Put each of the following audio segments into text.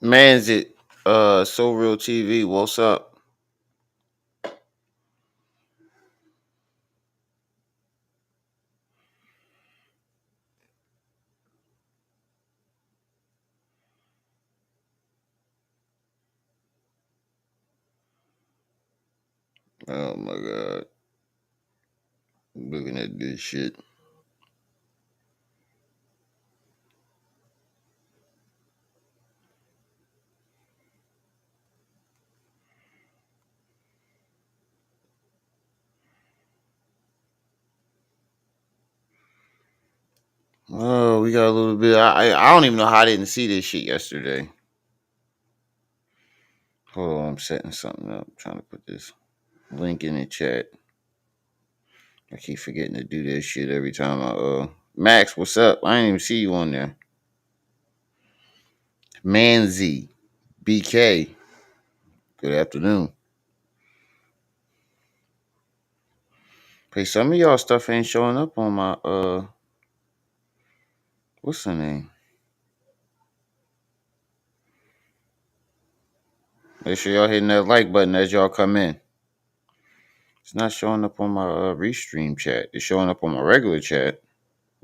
Man's it So Real TV, what's up? Oh my god. Looking at this shit. Oh, we got a little bit. I don't even know how I didn't see this shit yesterday. Hold on, I'm setting something up. I'm trying to put this link in the chat. I keep forgetting to do this shit every time Max, what's up? I didn't even see you on there. Manzi, BK, good afternoon. Hey, some of y'all stuff ain't showing up on my what's her name? Make sure y'all hitting that like button as y'all come in. It's not showing up on my restream chat. It's showing up on my regular chat.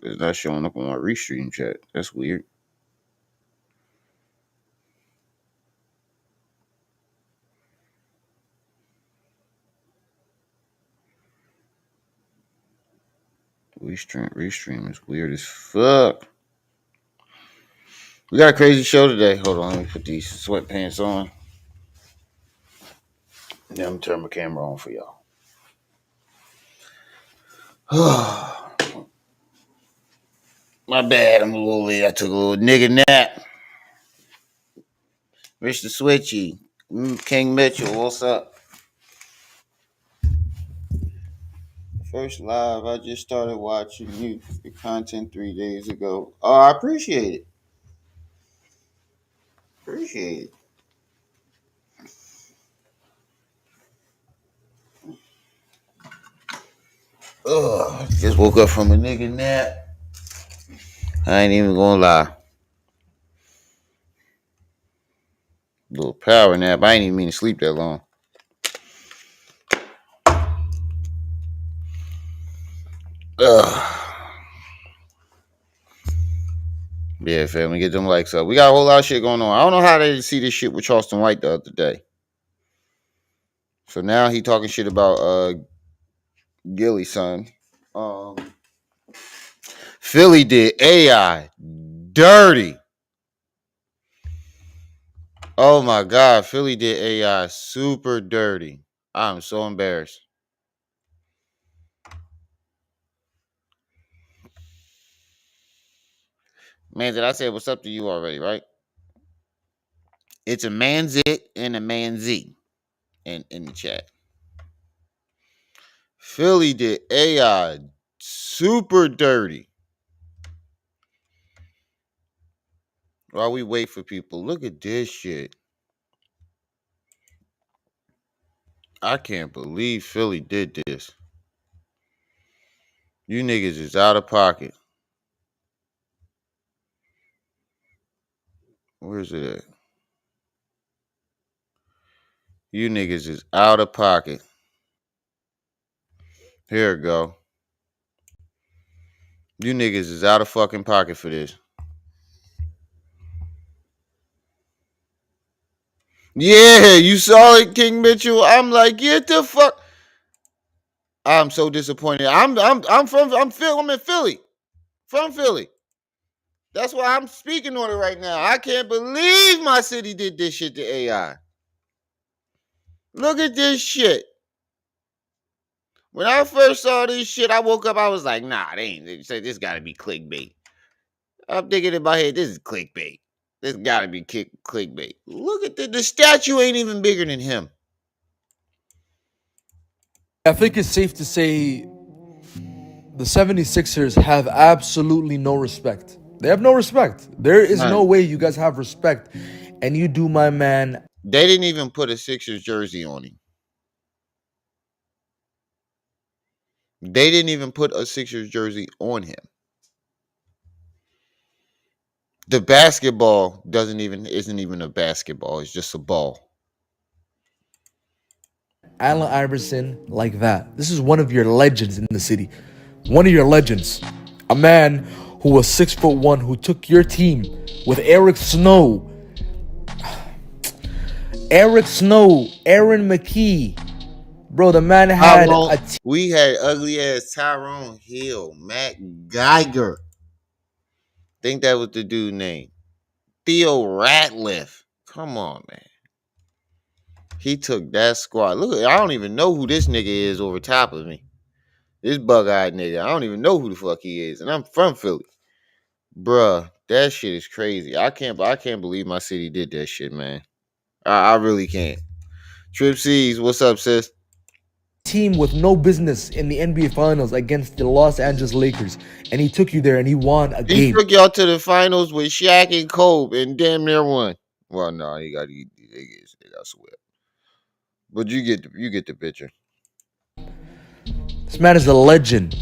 It's not showing up on my restream chat. That's weird. Restream is weird as fuck. We got a crazy show today. Hold on, let me put these sweatpants on. Then I'm gonna turn my camera on for y'all. My bad, I'm a little late. I took a little nigga nap. Mr. Switchy, King Mitchell, what's up? First live, I just started watching you the content 3 days ago. Oh, I appreciate it. Appreciate it. Ugh, just woke up from a nigga nap. I ain't even gonna lie. Little power nap. I ain't even mean to sleep that long. Ugh. Yeah, family, get them likes up. We got a whole lot of shit going on. I don't know how they see this shit with Charleston White the other day. So now he talking shit about Gillie, son. Um, Philly did AI dirty. Oh my god, Philly did AI super dirty. I'm so embarrassed. Man, did I say what's up to you already, right? It's a man's it and a man Z in the chat. Philly did AI super dirty. While we wait for people, look at this shit. I can't believe Philly did this. You niggas is out of pocket. Where's it at? You niggas is out of pocket. Here it go. You niggas is out of fucking pocket for this. Yeah, you saw it, King Mitchell. I'm like, get the fuck. I'm so disappointed. I'm in Philly. From Philly. That's why I'm speaking on it right now. I can't believe my city did this shit to AI. Look at this shit. When I first saw this shit, I woke up, I was like, nah, they said this gotta be clickbait. I'm thinking in my head, this is clickbait. This gotta be clickbait. Look at the statue ain't even bigger than him. I think it's safe to say the 76ers have absolutely no respect. They have no respect. There is no None. way you guys have respect. And you do my man. They didn't even put a Sixers jersey on him. They didn't even put a Sixers jersey on him. The basketball isn't even a basketball. It's just a ball. Allen Iverson like that. This is one of your legends in the city. One of your legends. A man who was 6'1", who took your team with Eric Snow, Aaron McKee. Bro, the man had a team. We had ugly ass Tyrone Hill, Matt Geiger. Think that was the dude name. Theo Ratliff. Come on, man. He took that squad. Look, I don't even know who this nigga is over top of me. This bug-eyed nigga. I don't even know who the fuck he is. And I'm from Philly. Bruh, that shit is crazy. I can't believe my city did that shit, man. I really can't. Trip C's, what's up, sis? Team with no business in the NBA Finals against the Los Angeles Lakers, and he took you there and he won a game. He took y'all to the finals with Shaq and Kobe and damn near won. Well, no, they got swept. But you get the picture. This man is a legend,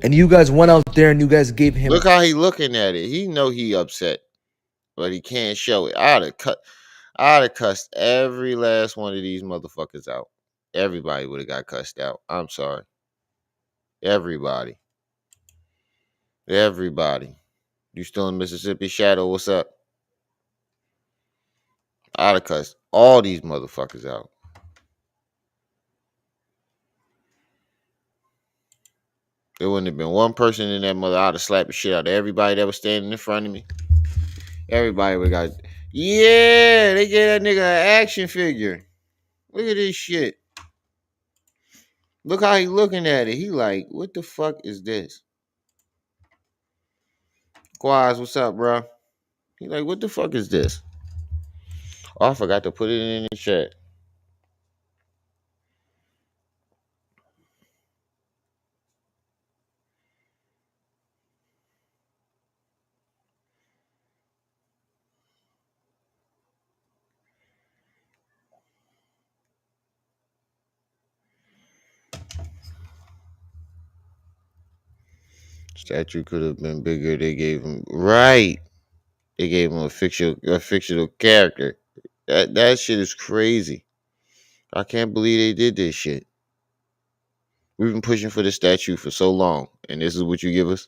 and you guys went out there and you guys gave him. Look how he looking at it. He know he upset, but he can't show it. I'd have cussed every last one of these motherfuckers out. Everybody would have got cussed out. I'm sorry. Everybody. You still in Mississippi? Shadow, what's up? I'd have cussed all these motherfuckers out. There wouldn't have been one person in that mother. I'd have slapped the shit out of everybody that was standing in front of me. Everybody would have got. Yeah, they gave that nigga an action figure. Look at this shit. Look how he looking at it. He like, what the fuck is this? Quaz, what's up, bro? He like, what the fuck is this? Oh, I forgot to put it in the chat. Statue could have been bigger. They gave him right. They gave him a fictional character. That shit is crazy. I can't believe they did this shit. We've been pushing for the statue for so long, and this is what you give us.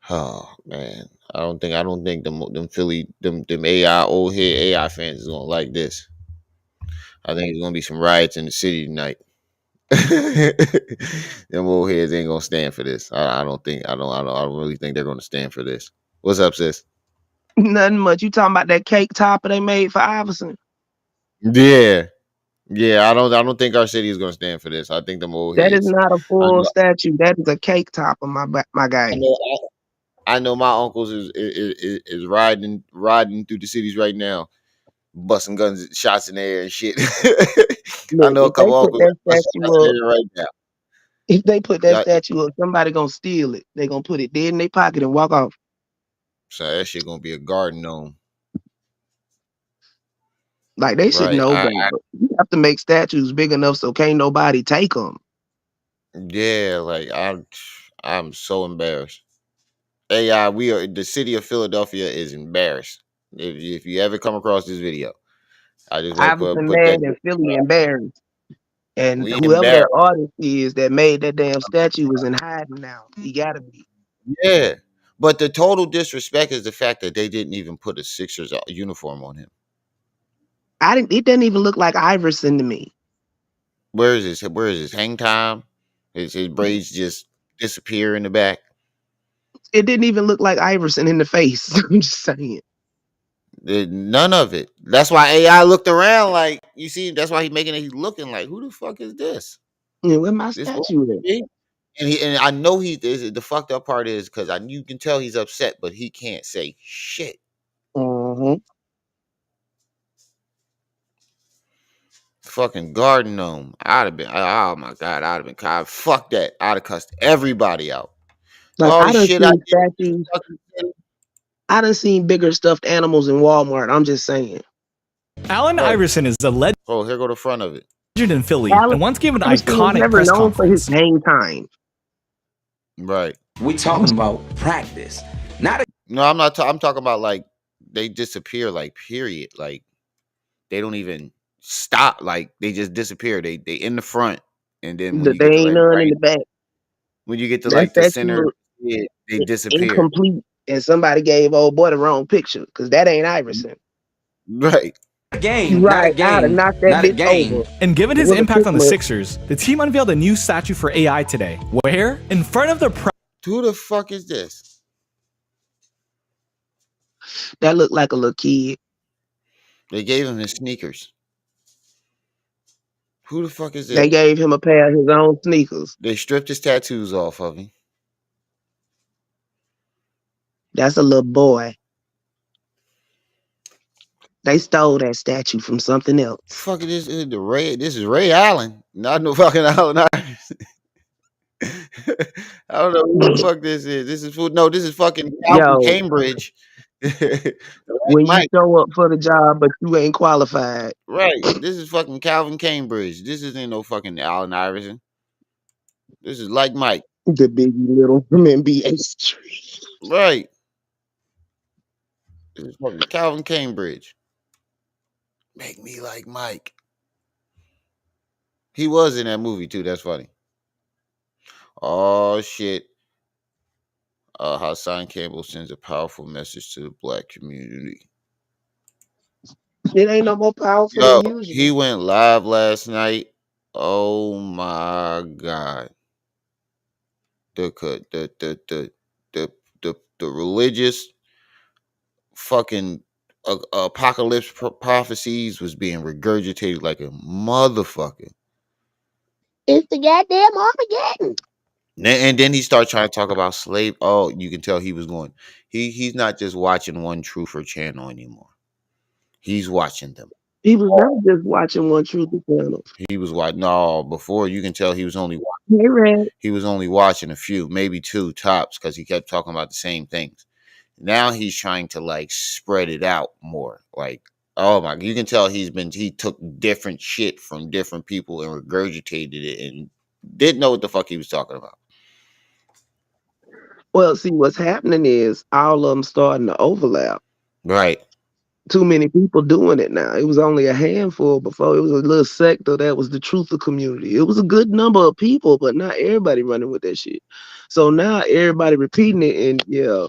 Oh man, I don't think them Philly them AI old head AI fans is gonna like this. I think there's gonna be some riots in the city tonight. Them old heads ain't gonna stand for this. I don't really think they're gonna stand for this. What's up, sis? Nothing much. You talking about that cake topper they made for Iverson? Yeah. I don't think our city is gonna stand for this. I think them old That heads. is not a full statue. That is a cake topper, my guy. I know my uncles is riding through the cities right now, busting guns, shots in the air and shit. Look, I know a couple uncles busting shots in the air right now. If they put that statue up, somebody gonna steal it. They gonna put it dead in their pocket and walk off. So that shit gonna be a garden gnome. Like they should know better. You have to make statues big enough so can't nobody take them. Yeah, like I'm so embarrassed. AI, the city of Philadelphia is embarrassed. If you ever come across this video, I just want to put that in Philly embarrassed. And whoever that artist is that made that damn statue is in hiding now. He gotta be. Yeah. But the total disrespect is the fact that they didn't even put a Sixers uniform on him. It doesn't even look like Iverson to me. Where is his hang time? His braids just disappear in the back. It didn't even look like Iverson in the face. I'm just saying. None of it. That's why AI looked around like, you see, that's why he's looking like, who the fuck is this? Yeah, where my statue is? And I know the fucked up part is because you can tell he's upset, but he can't say shit. Fucking garden gnome. I'd have been, oh my god, I'd have been, fuck that. I'd have cussed everybody out. Like, I done seen bigger stuffed animals in Walmart. I'm just saying. Allen Iverson is a legend. Oh, here go the front of it. In Philly, and once gave an iconic press conference. For his hang time. Right. We talking about practice, not No, I'm not. I'm talking about like they disappear. Like period. Like they don't even stop. Like they just disappear. They in the front, and then when you There get to ain't like none in right the back. when you get to That like the statue center, look they disappear. incomplete, and somebody gave old boy the wrong picture because that ain't Iverson. Right. Right, I'd have knocked that bitch over. And given It his was a impact on the Christmas. Sixers, the team unveiled a new statue for AI today. Where? In front of the Who the fuck is this? That looked like a little kid. They gave him his sneakers. Who the fuck is this? They gave him a pair of his own sneakers. They stripped his tattoos off of him. That's a little boy. They stole that statue from something else. Fuck this is the Ray. This is Ray Allen. Not no fucking Allen Iverson. I don't know who the fuck this is. This is food. No, this is fucking Calvin Yo, Cambridge. when you Mike. show up for the job but you ain't qualified. Right. This is fucking Calvin Cambridge. This isn't no fucking Allen Iverson. This is like Mike. The Biggie Little from NBA Street. Right. This is fucking Calvin Cambridge. Make me like Mike. He was in that movie too. That's funny. Oh shit. Hassan Campbell sends a powerful message to the black community. It ain't no more powerful Yo, than usual. he went live last night. Oh my god. The religious fucking apocalypse prophecies was being regurgitated like a motherfucker. It's the goddamn Armageddon. And then he started trying to talk about slave. Oh, you can tell he was going. He's not just watching one Truther channel anymore. He's watching them. He was never just watching one Truth channel. He was watching. No, before you can tell he was only Hey, Red. he was only watching a few, maybe two tops, because he kept talking about the same things. Now he's trying to like spread it out more. Like, oh my, you can tell he took different shit from different people and regurgitated it and didn't know what the fuck he was talking about. Well, see, what's happening is all of them starting to overlap. Right. Too many people doing it now. It was only a handful before. It was a little sector that was the truther community. It was a good number of people, but not everybody running with that shit. So now everybody repeating it, and yeah.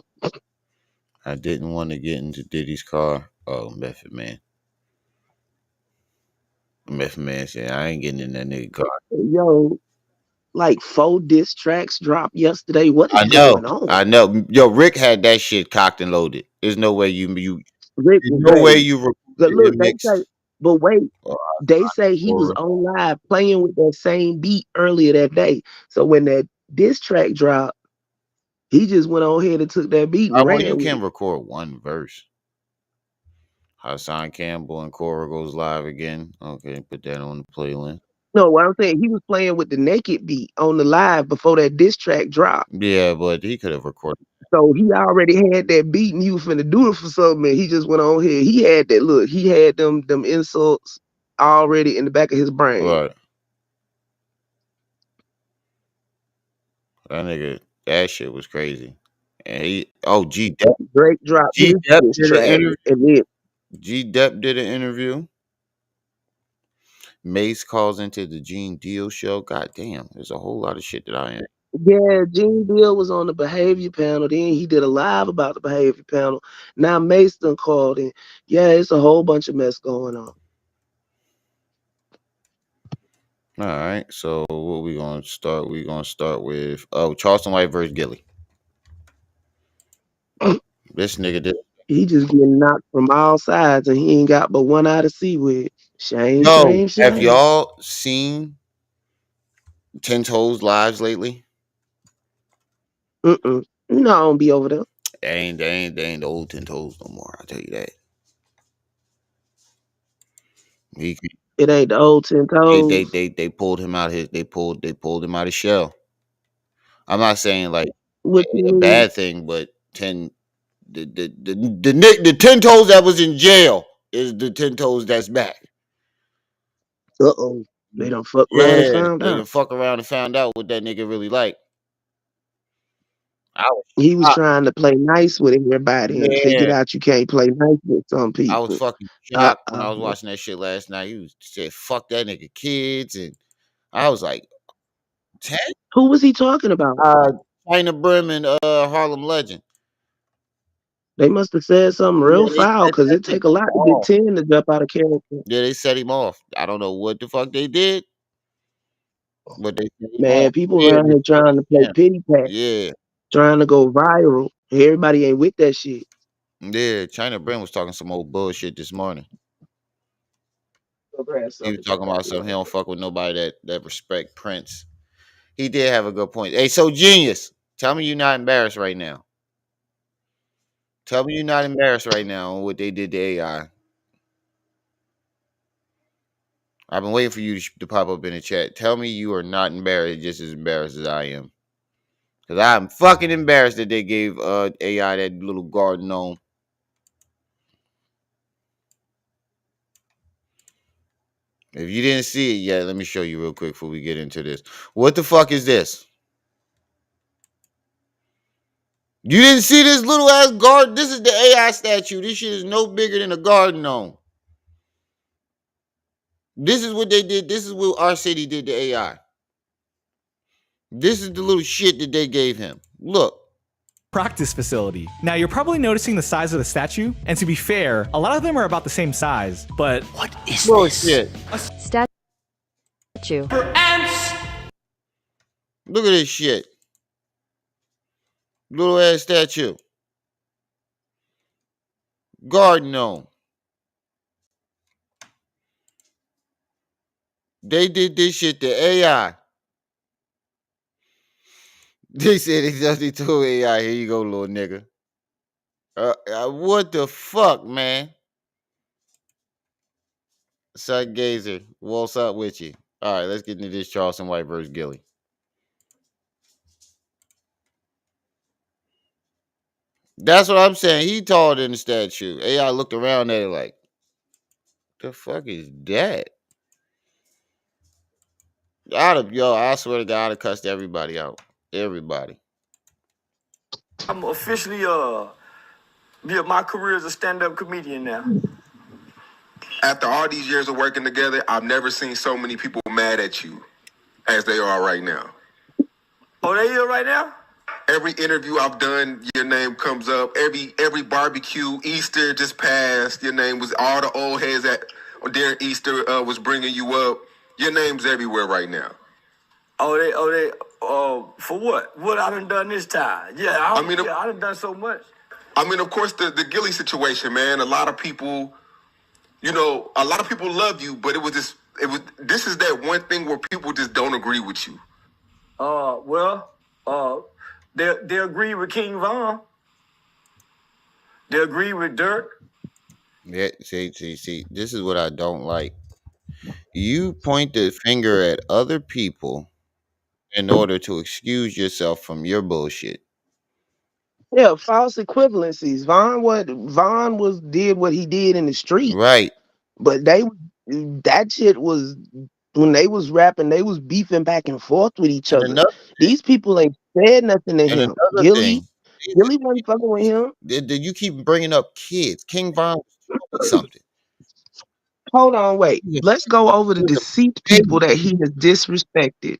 I didn't want to get into Diddy's car. Oh, Method Man. Method Man said, I ain't getting in that nigga car. Yo, like 4 diss tracks dropped yesterday. What is going on? I know. Yo, Rick had that shit cocked and loaded. There's no way you Rick there's no way you look, they mixed. say, but wait, they say he was on live playing with that same beat earlier that day. So when that diss track dropped, he just went on ahead and took that beat and ran You with can it. record one verse. Hassan Campbell and Cora goes live again. Okay, put that on the playlist. No, what I'm saying, he was playing with the naked beat on the live before that diss track dropped. Yeah, but he could have recorded. So he already had that beat and he was finna do it for something, and he just went on here. He had that look. He had them insults already in the back of his brain. Right. That nigga, that shit was crazy. And G Dep. Drake dropped G Dep his did an track, interview. and then G Dep did an interview. Mace calls into the Gene Deal show. God damn, there's a whole lot of shit that I ain't. yeah, Gene Deal was on the behavior panel. Then he did a live about the behavior panel. Now Mason called in. Yeah, it's a whole bunch of mess going on. All right, so what we gonna start? We gonna start with Charleston White versus Gillie. This nigga did. He just getting knocked from all sides, and he ain't got but one eye to see with. Shame, shame, shame. Have y'all seen 10 Toes lives lately? No, I don't be over there. They ain't the old 10 Toes no more. I'll tell you that. It ain't the old 10 Toes. They pulled him out they pulled him out of shell. I'm not saying like a bad thing, but the 10 Toes that was in jail is the 10 Toes that's back. They done fuck around and found out. They done fuck around and found out what that nigga really like. He was I, trying to play nice with everybody and figured yeah, out you can't play nice with some I was people. fucking Uh, shocked when uh, I was watching that shit last night. He was said, "Fuck that nigga, kids," and I was like, "Ted, who was he talking about? uh, China Brim and Harlem Legend." They must have said something Yeah, real they foul set because that it nigga take a lot to get off. 10 to jump out of character. Yeah, they set him off. I don't know what the fuck they did, but they set him Man, off. people Yeah, around they here set trying to play him. pity pat, Yeah, trying to go viral. Everybody ain't with that shit. yeah. China Brim was talking some old bullshit this morning. Go grab He was something, jump talking back about in something. He there. don't fuck with nobody that respect Prince. He did have a good point. Hey, so genius. Tell me you're not embarrassed right now. Tell me you're not embarrassed right now on what they did to AI. I've been waiting for you to pop up in the chat. Tell me you are not embarrassed, just as embarrassed as I am. Because I'm fucking embarrassed that they gave AI that little garden gnome. If you didn't see it yet, let me show you real quick before we get into this. What the fuck is this? You didn't see this little ass garden? This is the AI statue. This shit is no bigger than a garden gnome. This is what they did. This is what our city did to AI. This is the little shit that they gave him. Look. Practice facility. Now you're probably noticing the size of the statue, and to be fair, a lot of them are about the same size, but What is Bullshit. Statue. for ants! Look at this shit. Little ass statue. Garden gnome. They did this shit to AI. They said they told AI, here you go, little nigga. What the fuck, man? Sun Gazer, what's up with you? All right, let's get into this Charleston White versus Gillie. That's what I'm saying. He taller than the statue. AI looked around at it like, the fuck is that? I swear to God, I'd have cussed everybody out. Everybody. I'm officially my career as a stand-up comedian now. After all these years of working together, I've never seen so many people mad at you as they are right now. Oh, they here right now? Every interview I've done, your name comes up. Every barbecue, Easter just passed. Your name was all the old heads that during Easter was bringing you up. Your name's everywhere right now. For what? What I done this time? Yeah, I done done so much. I mean, of course, the Gillie situation, man. A lot of people love you, but this is that one thing where people just don't agree with you. They agree with King Von. They agree with Dirk. Yeah, see. This is what I don't like. You point the finger at other people in order to excuse yourself from your bullshit. Yeah, false equivalencies. Vaughn did what he did in the street, Right. but that shit was when they was rapping, they was beefing back and forth with each And other. another These people ain't said nothing to and him. another Gillie thing, wasn't fucking with him. you keep bringing up kids. King Von was 20 something. Hold on, wait. He Let's go over the was a deceased baby. people that he has disrespected.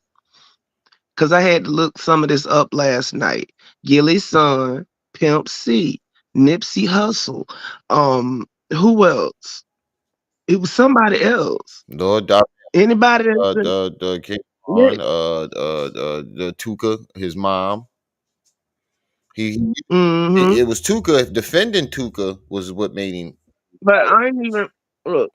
Cause I had to look some of this up last night. Gillie's son, Pimp C, Nipsey Hussle. Who else? It was somebody else. Lord Doc, Anybody that's the King yeah. Von, the Tuka, his mom. Mm-hmm. It was Tuka defending Tuka was what made him. But look.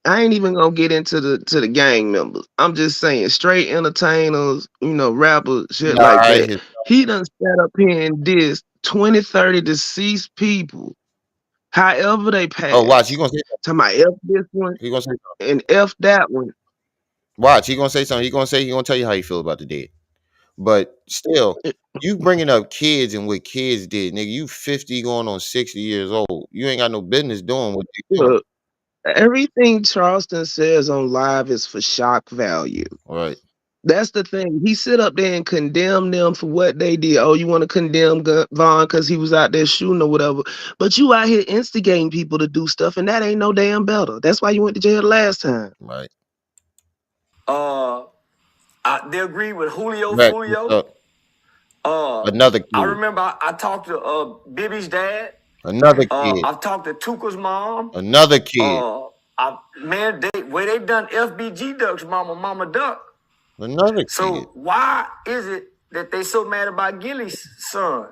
I ain't even gonna get into the gang members. I'm just saying, straight entertainers, rappers, shit like Nah, that. He done sat up here and dissed 20, 30 deceased people, however they oh, watch, he pass. gonna say something. Talking about F this one He gonna say something. and F that one. Watch, he gonna say something. He gonna tell you how you feel about the dead. But still, you bringing up kids and what kids did, nigga. You 50 going on 60 years old. You ain't got no business doing what you doing. Look, everything Charleston says on live is for shock value. All right. That's the thing. He sit up there and condemn them for what they did. Oh, you want to condemn Vaughn because he was out there shooting or whatever. But you out here instigating people to do stuff, and that ain't no damn better. That's why you went to jail the last time. Right. They agree with Julio Rex, what's Fulio. up? Another kid. I remember I talked to Bibby's dad. Another kid. I've talked to Tuka's mom. Another kid. Man, they done FBG Duck's Mama Duck. Another kid. So why is it that they so mad about Gillie's son?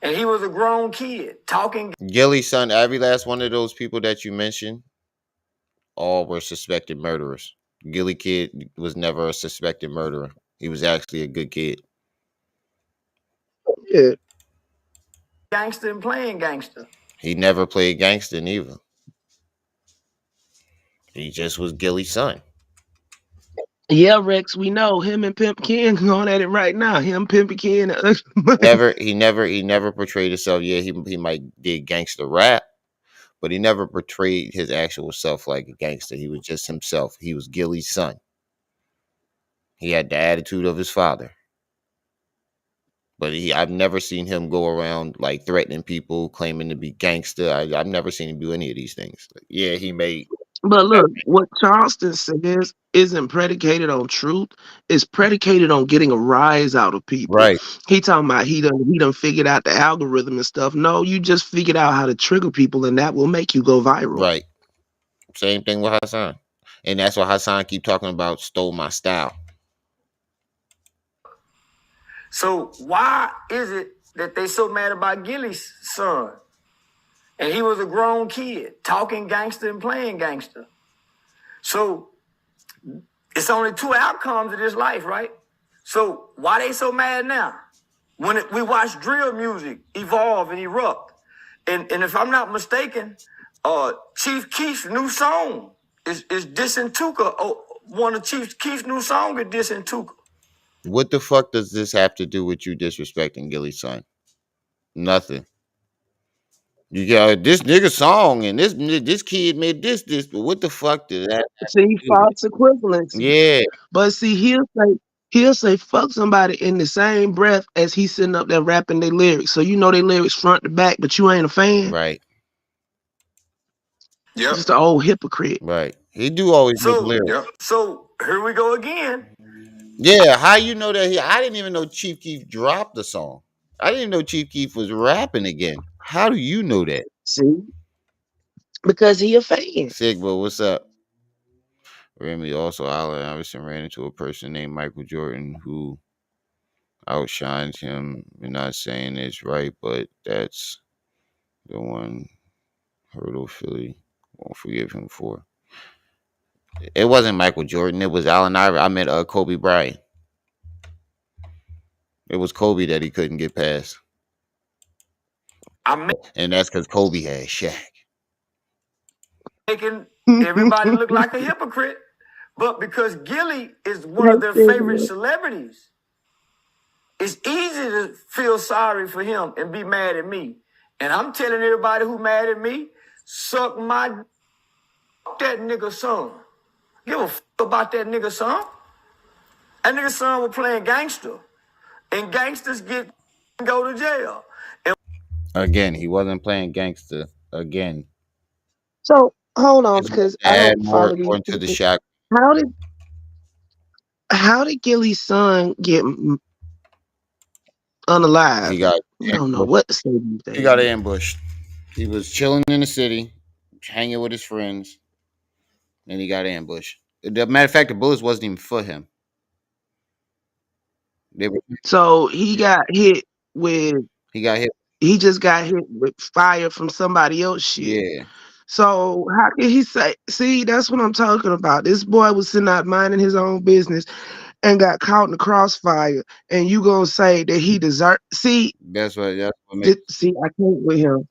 And he was a grown kid talking. Gillie's son, every last one of those people that you mentioned, all were suspected murderers. Gillie kid was never a suspected murderer. He was actually a good kid. Yeah. Gangster and playing gangster. He never played gangster neither. He just was Gillie's son. Yeah, Rex, we know him and Pimp Ken going at it right now. Him, Pimp Ken. He never portrayed himself. Yeah, he might did gangster rap, but he never portrayed his actual self like a gangster. He was just himself. He was Gillie's son. He had the attitude of his father. But I've never seen him go around like threatening people, claiming to be gangster. I've never seen him do any of these things. Like, yeah, he made. But look, what Charleston says isn't predicated on truth. It's predicated on getting a rise out of people. Right. He talking about he done figured out the algorithm and stuff. No, you just figured out how to trigger people, and that will make you go viral. Right. Same thing with Hassan. And that's why Hassan keep talking about stole my style. So why is it that they so mad about Gillie's son? And he was a grown kid talking gangster and playing gangster. So it's only two outcomes of this life, right? So why they so mad now? When we watch drill music evolve and erupt, and if I'm not mistaken, Chief Keef's new song is dissing Tuka. Oh, one of Chief Keef's new songs is dissing Tuka. What the fuck does this have to do with you disrespecting Gillie's son? Nothing. You got this nigga song and this kid made this, but what the fuck did that? See, false equivalency. Yeah. But see, he'll say fuck somebody in the same breath as he's sitting up there rapping their lyrics. So you know their lyrics front to back, but you ain't a fan. Right. Yep. Just an old hypocrite. Right. He do always make lyrics. Yep. So here we go again. Yeah, how you know that I didn't even know Chief Keef dropped the song. I didn't know Chief Keef was rapping again. How do you know that? See? Because he a fan. Sigbo, what's up? Remy also, Allen Iverson ran into a person named Michael Jordan who outshines him. We're not saying it's right, but that's the one hurdle Philly won't forgive him for. It wasn't Michael Jordan. It was Allen Iverson. I meant Kobe Bryant. It was Kobe that he couldn't get past. And that's because Kobe had Shaq. Making everybody look like a hypocrite. But because Gillie is one of their favorite celebrities, it's easy to feel sorry for him and be mad at me. And I'm telling everybody who mad at me, suck my that nigga son. Give a fuck about that nigga son. That nigga son was playing gangster. And gangsters go to jail. And again, he wasn't playing gangster. Again. So hold on, because I don't follow these people. To the Shaq. How did Gillie's son get unalive? He got. I don't know what to say. He got ambushed. He was chilling in the city, hanging with his friends, and he got ambushed. The matter of fact, the bullets wasn't even for him. So he got hit with. He got hit. He just got hit with fire from somebody else shit. Yeah. So how can he say? See, that's what I'm talking about. This boy was sitting out minding his own business and got caught in the crossfire, and you gonna say that he deserved? See, that's what see, I can't with him.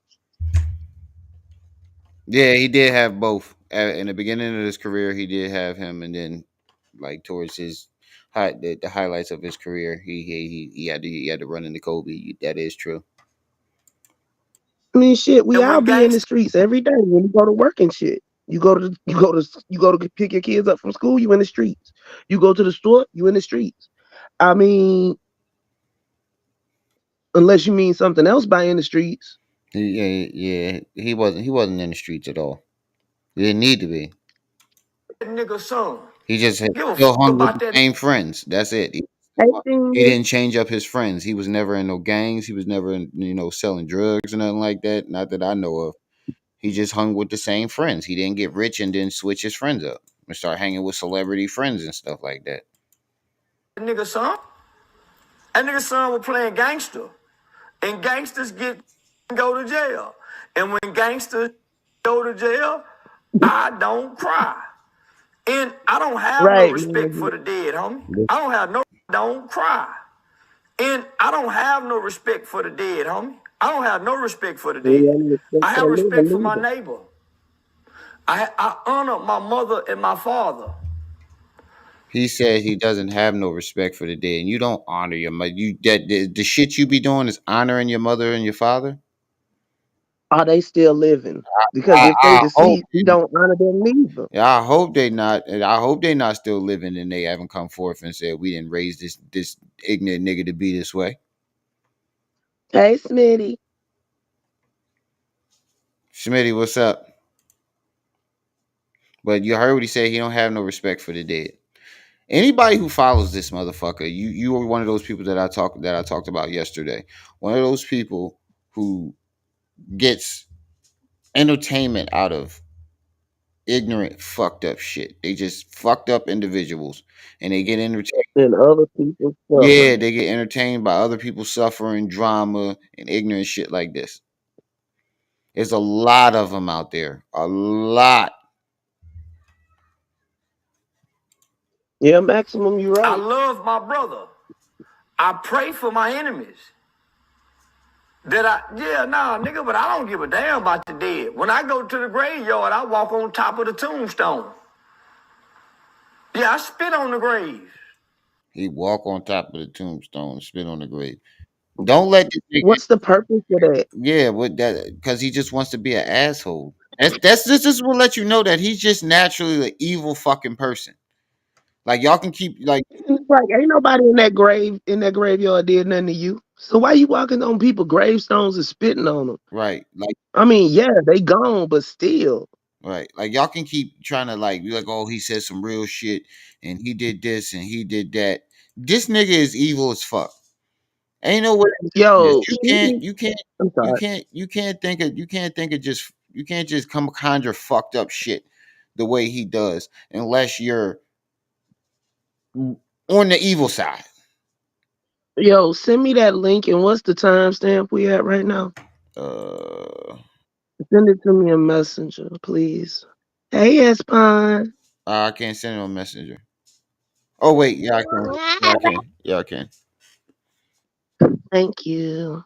Yeah, he did have both. In the beginning of his career, he did have him, and then, like towards his the highlights of his career, he had to run into Kobe. That is true. I mean, shit, we all be in the streets every day when we go to work and shit. You go to pick your kids up from school, you in the streets. You go to the store, you in the streets. I mean, unless you mean something else by in the streets. Yeah. He wasn't in the streets at all. He didn't need to be. That nigga son. He just had Give a still fuck hung with about the that. same friends. That's it. Hey, He thing didn't change up his friends. He was never in no gangs. He was never in, selling drugs or nothing like that. Not that I know of. He just hung with the same friends. He didn't get rich and then switch his friends up and start hanging with celebrity friends and stuff like that. That nigga son. That nigga son was playing gangster. And gangsters go to jail. And when gangsters go to jail, I don't cry. And I don't have no right, respect man. for the dead, homie. Don't cry. And I don't have no respect for the dead, homie. I don't have no respect for the We dead. ain't respect I for have the respect for living my either. neighbor. I honor my mother and my father. He said he doesn't have no respect for the dead, and you don't honor your mother. You that the shit you be doing is honoring your mother and your father. Are they still living? Because I, if they I hope. deceased, we don't honor them neither. Yeah, I hope they not. And I hope they not still living, and they haven't come forth and said we didn't raise this ignorant nigga to be this way. Hey, Smitty. Smitty, what's up? But you heard what he said. He don't have no respect for the dead. Anybody who follows this motherfucker, you are one of those people that I talked about yesterday. One of those people who gets entertainment out of ignorant, fucked up shit. They just fucked up individuals, and they get entertained. And other people Yeah, suffering. they get entertained by other people suffering, drama, and ignorant shit like this. There's a lot of them out there. A lot. Yeah, maximum, you're I right. love my brother. I pray for my enemies. Nigga, but I don't give a damn about the dead. When I go to the graveyard, I walk on top of the tombstone. Yeah, I spit on the grave. He walk on top of the tombstone and spit on the grave. Don't let this nigga. What's the purpose of that? Yeah, what that? Because he just wants to be an asshole. This will let you know that he's just naturally an evil fucking person. Like y'all can keep like It's like ain't nobody in that graveyard did nothing to you. So why you walking on people gravestones and spitting on them? right, like I mean, yeah, they gone, but still. right, like y'all can keep trying to like be like, oh, he said some real shit and he did this and he did that. This nigga is evil as fuck. Ain't no way. Yo, You can't. You can't. I'm You sorry. can't. You can't think of. You can't think of just. You can't just come conjure fucked up shit the way he does unless you're on the evil side. Yo, send me that link and what's the timestamp we at right now? Uh, Send it to me in Messenger, please. Hey, Espine. I can't send it on Messenger. Oh wait, yeah, I can. Yeah, I can. Yeah, I can. Thank you.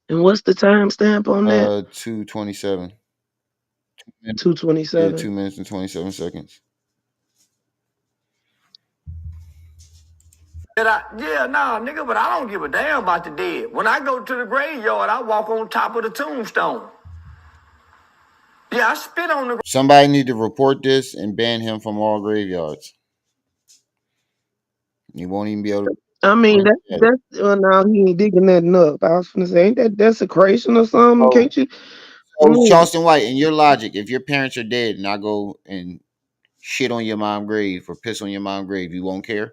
And what's the timestamp on that? 2:27. Yeah, 2:27. 2 minutes and 27 seconds. Nigga, but I don't give a damn about the dead. When I go to the graveyard, I walk on top of the tombstone. Yeah, I spit on the. Somebody need to report this and ban him from all graveyards. He won't even be able to. I mean, that's well, now he ain't digging nothing up. I was gonna say, ain't that desecration or something? Oh, Can't you? I so mean, Charleston White, in your logic, if your parents are dead and I go and shit on your mom's grave or piss on your mom's grave, you won't care?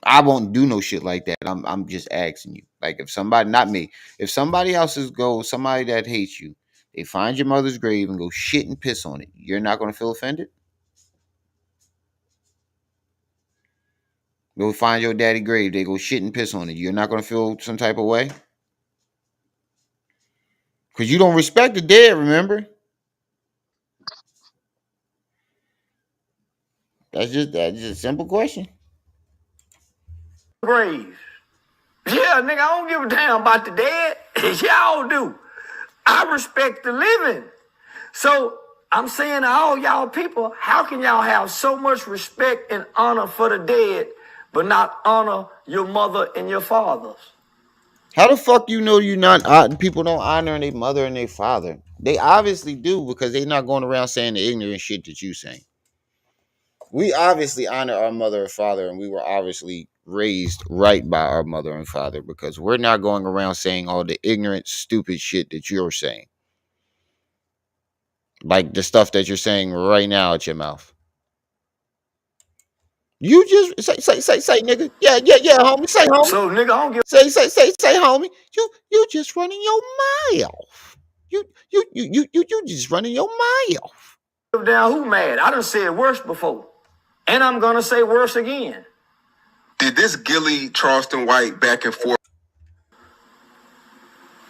I won't do no shit like that. I'm just asking you. Like if somebody, not me, if somebody else's goes, somebody that hates you, they find your mother's grave and go shit and piss on it, you're not gonna feel offended? Go find your daddy grave, they go shit and piss on it, you're not gonna feel some type of way? Because you don't respect the dead, remember? That's just a simple question. Grave. Yeah, nigga, I don't give a damn about the dead. Y'all do. I respect the living. So I'm saying to all y'all people, how can y'all have so much respect and honor for the dead, but not honor your mother and your fathers? How the fuck you know you not people don't honor their mother and their father? They obviously do because they're not going around saying the ignorant shit that you saying. We obviously honor our mother and father, and we were obviously raised right by our mother and father because we're not going around saying all the ignorant, stupid shit that you're saying. Like the stuff that you're saying right now at your mouth. You just say, nigga. Yeah, homie. Say, homie. So nigga, I don't give Say, homie. You just running your mouth. You just running your mouth. a damn who mad. I done said worse before. And I'm gonna say worse again. Did this Gillie Charleston White back and forth?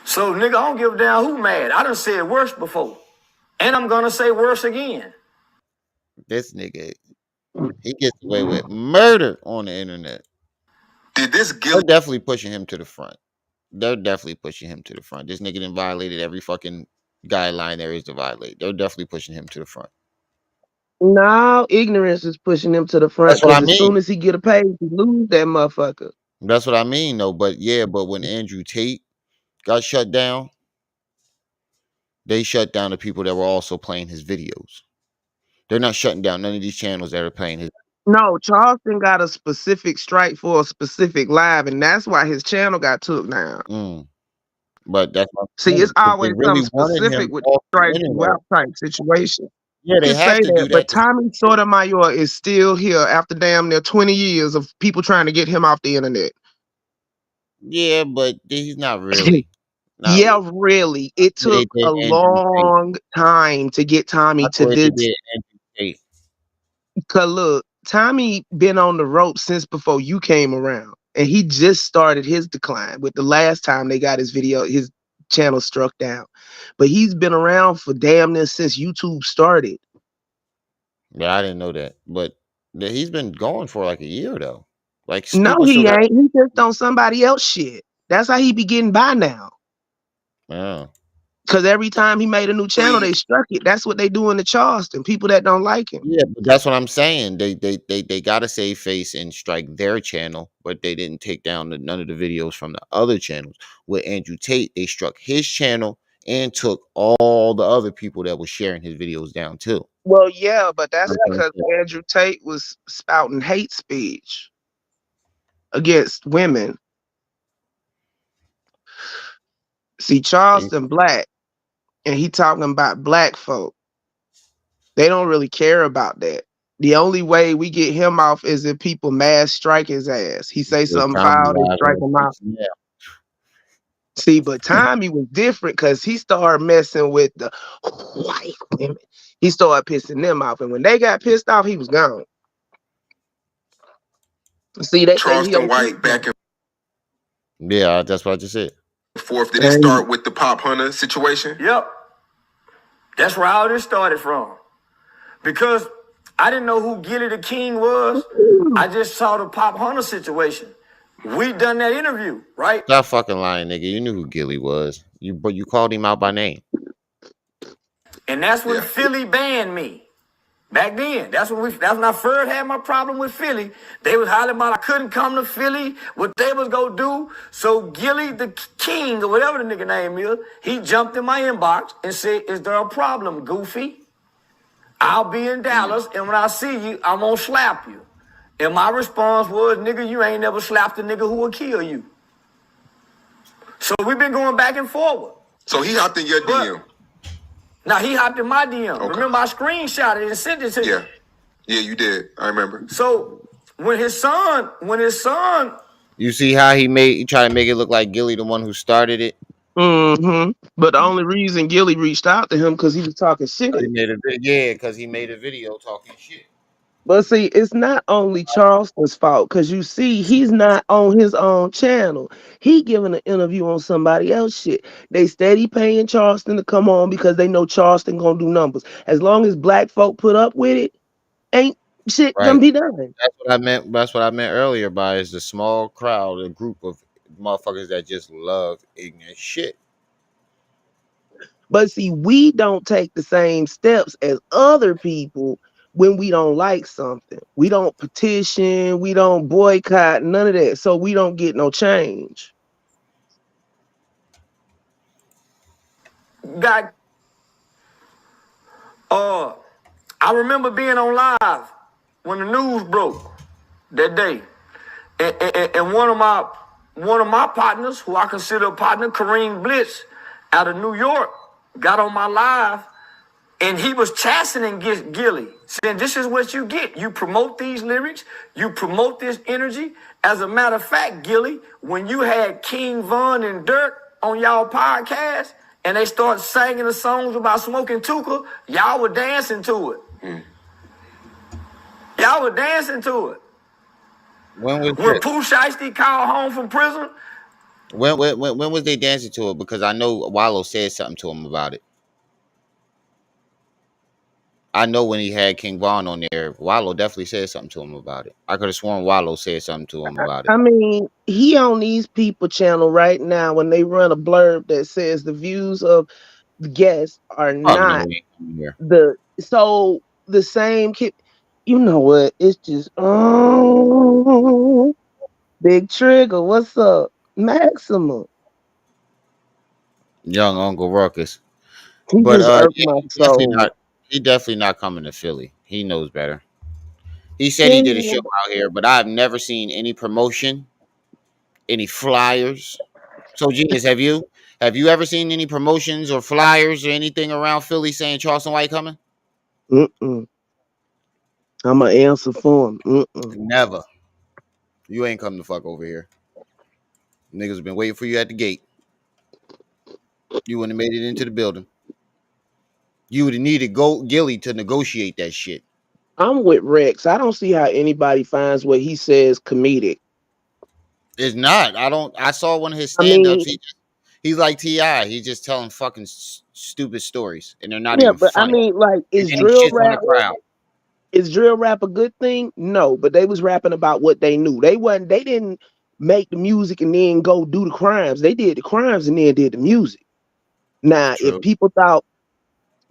So nigga, I don't give a damn who mad. I done said worse before. And I'm gonna say worse again. This nigga, he gets away with murder on the internet. Did this They're Gillie? definitely pushing him to the front. They're definitely pushing him to the front. This nigga done violated every fucking guideline there is to violate. They're definitely pushing him to the front. Now ignorance is pushing him to the front That's what I because as mean. soon as he get a page, he lose that motherfucker. That's what I mean, though. But yeah, but when Andrew Tate got shut down, they shut down the people that were also playing his videos. They're not shutting down none of these channels that are playing his. No, Charleston got a specific strike for a specific live, and that's why his channel got took down. But that's what I'm See, saying, it's because they always really something wanted him specific with off the strike and internet. rap type situation. Yeah, You they can have say to do that, but that. Tommy Sotomayor is still here after damn near 20 years of people trying to get him off the internet. Yeah, but he's not really. Not Yeah, really. really. It They took did a Andrew Tate. long time to get Tommy Not to the way this. they did Andrew Tate. Cause look, Tommy been on the rope since before you came around, and he just started his decline with the last time they got his channel struck down. But he's been around for damn near since YouTube started. Yeah, I didn't know that. But he's been going for like a year though. Like No, people still he got. ain't. He just on somebody else shit. That's how he be getting by now. Yeah. Cause every time he made a new channel, they struck it. That's what they do in the Charleston. People that don't like him. Yeah, but that's what I'm saying. They got to save face and strike their channel, but they didn't take down none of the videos from the other channels. With Andrew Tate, they struck his channel and took all the other people that were sharing his videos down too. Well, yeah, but that's That's what I'm because saying. Andrew Tate was spouting hate speech against women. See, Charleston black, and he talking about black folk. They don't really care about that. The only way we get him off is if people mass strike his ass. He say Yeah, something Tommy foul, they live strike on him out. yeah. See, but Tommy was different because he started messing with the white women. He started pissing them off, and when they got pissed off, he was gone. See, they say he Charleston on White back and Yeah, that's what I just said. forth. Did it start with the Pop Hunter situation? Yep. That's where all this started from. Because I didn't know who Gillie the King was. I just saw the Pop Hunter situation. We done that interview, right? Stop fucking lying, nigga. You knew who Gillie was. But you called him out by name. And that's when Yeah. Philly banned me. Back then, that's when I first had my problem with Philly. They was hollering about I couldn't come to Philly, what they was gonna do. So Gillie the King, or whatever the nigga name is, he jumped in my inbox and said, "Is there a problem, Goofy? I'll be in Dallas, and when I see you, I'm gonna slap you." And my response was, "Nigga, you ain't never slapped a nigga who will kill you." So we've been going back and forward. So he hopped in your But- DM. Now he hopped in my DM. Okay. Remember, I screenshotted it and sent it to you. Yeah. Yeah, you did. I remember. So when his son, You see how he tried to make it look like Gillie the one who started it? Mm-hmm. But the only reason Gillie reached out to him because he was talking shit. Because he made a video talking shit. But see, it's not only Charleston's fault because you see, he's not on his own channel. He giving an interview on somebody else's shit. They steady paying Charleston to come on because they know Charleston gonna do numbers. As long as black folk put up with it, ain't shit Right. gonna be done. That's what I meant. That's what I meant earlier by is the small crowd, a group of motherfuckers that just love ignorant shit. But see, we don't take the same steps as other people when we don't like something. We don't petition, we don't boycott, none of that. So we don't get no change. got I remember being on live when the news broke that day, and one of my partners, who I consider a partner, Kareem Blitz, out of New York, got on my live, and he was chastening Gillie, saying, "This is what you get. You promote these lyrics, you promote this energy. As a matter of fact, Gillie, when you had King Von and Dirk on y'all podcast, and they started singing the songs about smoking Tuka, y'all were dancing to it. Y'all were dancing to it. When was When it? Pooh Shiesty called home from prison, When was they dancing to it? Because I know Wallow said something to him about it. I know when he had King Von on there, Wallow definitely said something to him about it. I could have sworn Wallow said something to him about it. I mean, he on these people channel right now when they run a blurb that says the views of the guests are Oh no, not he ain't coming here. the same kid. You know what? It's just Big Trigger. What's up, Maxima? Young Uncle Ruckus. He But just irked yeah, my he definitely soul. not. He definitely not coming to Philly. He knows better. He said he did a Yeah, show out here, but I've never seen any promotion, any flyers. So genius, have you? Have you ever seen any promotions or flyers or anything around Philly saying Charleston White coming? mm-mm. I'm gonna answer for him. Mm-mm. Never. You ain't coming the fuck over here. Niggas been waiting for you at the gate. You wouldn't have made it into the building. You would have needed Gillie to negotiate that shit. I'm with Rex. I don't see how anybody finds what he says comedic. It's not. I don't. I saw one of his I stand ups. mean, He's like Ti. He's just telling fucking stupid stories, and they're not yeah, even but I funny. mean, like, And then he shits on the crowd. is drill rap a good thing? No, but they was rapping about what they knew. They didn't make the music and then go do the crimes. They did the crimes and then did the music. Now, if True.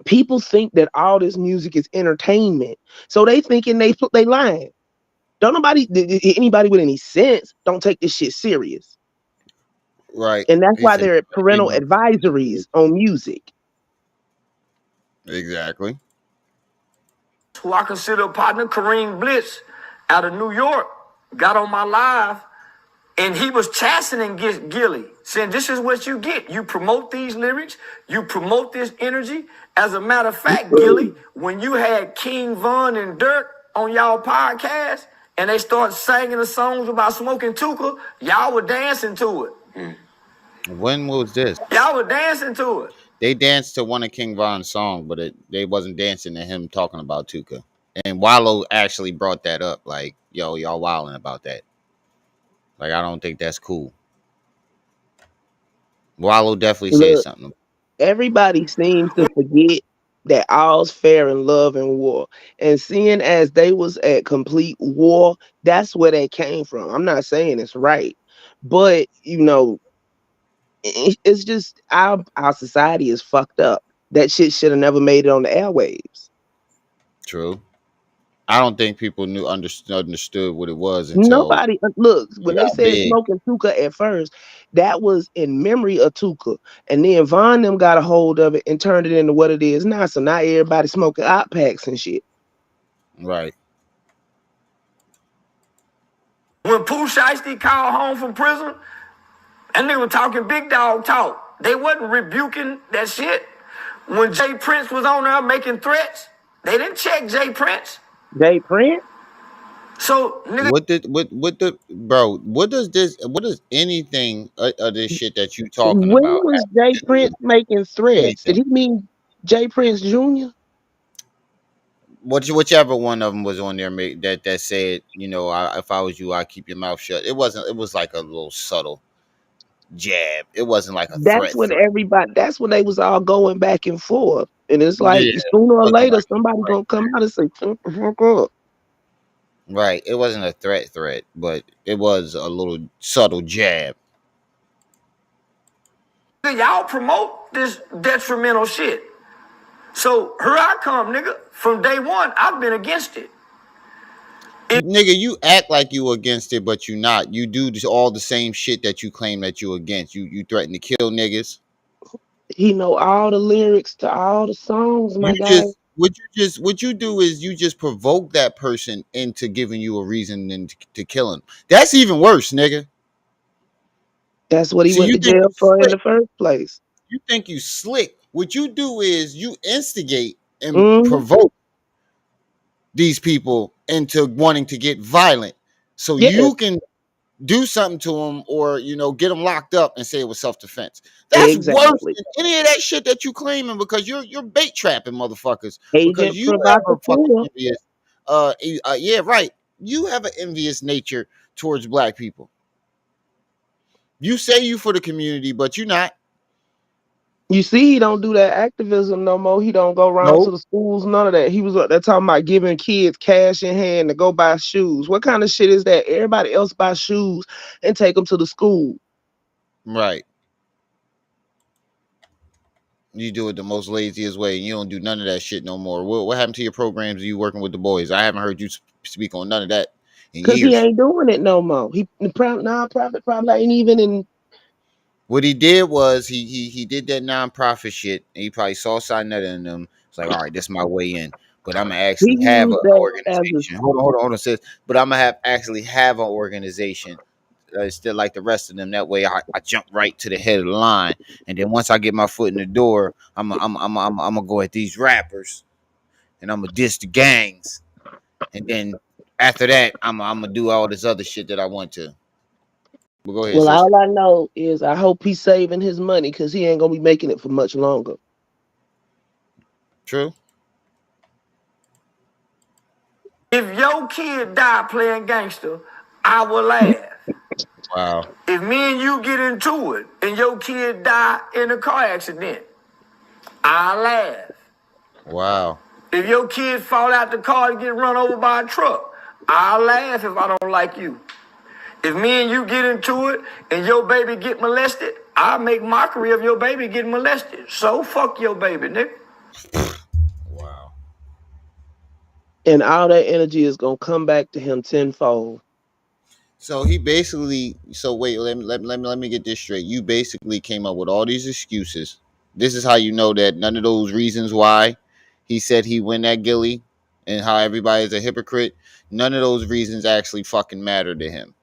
people think that all this music is entertainment, so they thinking they lying. Don't anybody with any sense don't take this shit serious. Right. And that's He why said there are he parental knows. advisories on music. Exactly. who I consider a partner, Kareem Blitz, out of New York, got on my live, and he was chastening Gillie, saying, "This is what you get. You promote these lyrics, you promote this energy. As a matter of fact, Gillie, when you had King Von and Dirk on y'all podcast, and they started singing the songs about smoking Tuka, y'all were dancing to it. When was this? Y'all were dancing to it. They danced to one of King Von's song, but they wasn't dancing to him talking about Tuka. And Wallow actually brought that up, like, yo, y'all wilding about that. Like, I don't think that's cool. Wallow definitely said Look, something. everybody seems to forget that all's fair in love and war. And seeing as they was at complete war, that's where they came from. I'm not saying it's right, but it's just our society is fucked up. That shit should have never made it on the airwaves. True. I don't think people understood what it was until Nobody look when it they got said big. smoking Tuka at first, that was in memory of Tuka, and then Von them got a hold of it and turned it into what it is now. So now everybody smoking op packs and shit. Right. When Pooh Shiesty called home from prison, and they were talking big dog talk. They wasn't rebuking that shit. When Jay Prince was on there making threats, they didn't check Jay Prince. Jay Prince, So, nigga, What does anything of this shit that you talking when about was have Jay to do Prince with making threats? Did anything? he mean Jay Prince Jr.? Whichever one of them was on there that said, if I was you, I'd keep your mouth shut. It wasn't. It was like a little subtle jab. It wasn't like a That's threat. when everybody. That's when they was all going back and forth, and it's Yeah, like it sooner or wasn't later like somebody gonna come out and say, "Shut the fuck up." right. It wasn't a threat, but it was a little subtle jab. y'all promote this detrimental shit. So here I come, nigga. From day one, I've been against it. Nigga, you act like you against it, but you not. You do all the same shit that you claim that you against. You threaten to kill niggas. He know all the lyrics to all the songs, my You guy. just what you do is you just provoke that person into giving you a reason and to kill him. That's even worse, nigga. That's what he See, went you to think jail you for in slick. the first place. You think you slick. What you do is you instigate and Mm-hmm. provoke these people into wanting to get violent, so Yes, you can do something to them or get them locked up and say it was self-defense. That's worse exactly. than any of that shit that you claiming, because you're bait trapping motherfuckers, because Agent you have a fucking provocateur. envious yeah, right, you have an envious nature towards black people. You say you for the community, but you're not. You see, he don't do that activism no more. He don't go around to No. the schools, none of that. He was up there talking about giving kids cash in hand to go buy shoes. What kind of shit is that? Everybody else buy shoes and take them to the school. Right. You do it the most laziest way, and you don't do none of that shit no more. What happened to your programs? You working with the boys? I haven't heard you speak on none of that in Cause he years. ain't doing it no more. He non-profit probably ain't even in. What he did was he did that nonprofit shit, and he probably saw Sinetta in them. It's like, all right, this is my way in. But I'm gonna He actually have an used that as a. organization. Hold on, sis. But I'm gonna actually have an organization still like the rest of them. That way, I jump right to the head of the line, and then once I get my foot in the door, I'm gonna go at these rappers, and I'm gonna diss the gangs, and then after that, I'm gonna do all this other shit that I want to. But go ahead, Well, sis. all I know is I hope he's saving his money because he ain't gonna be making it for much longer. True. If your kid die playing gangster, I will laugh. Wow. If me and you get into it and your kid die in a car accident, I laugh. Wow. If your kid fall out the car and get run over by a truck, I laugh if I don't like you. If me and you get into it and your baby get molested, I make mockery of your baby getting molested. So fuck your baby, nigga. Wow. And all that energy is gonna come back to him tenfold. So he basically. So wait. Let me get this straight. You basically came up with all these excuses. This is how you know that none of those reasons why he said he win that Gillie, and how everybody's a hypocrite. None of those reasons actually fucking matter to him.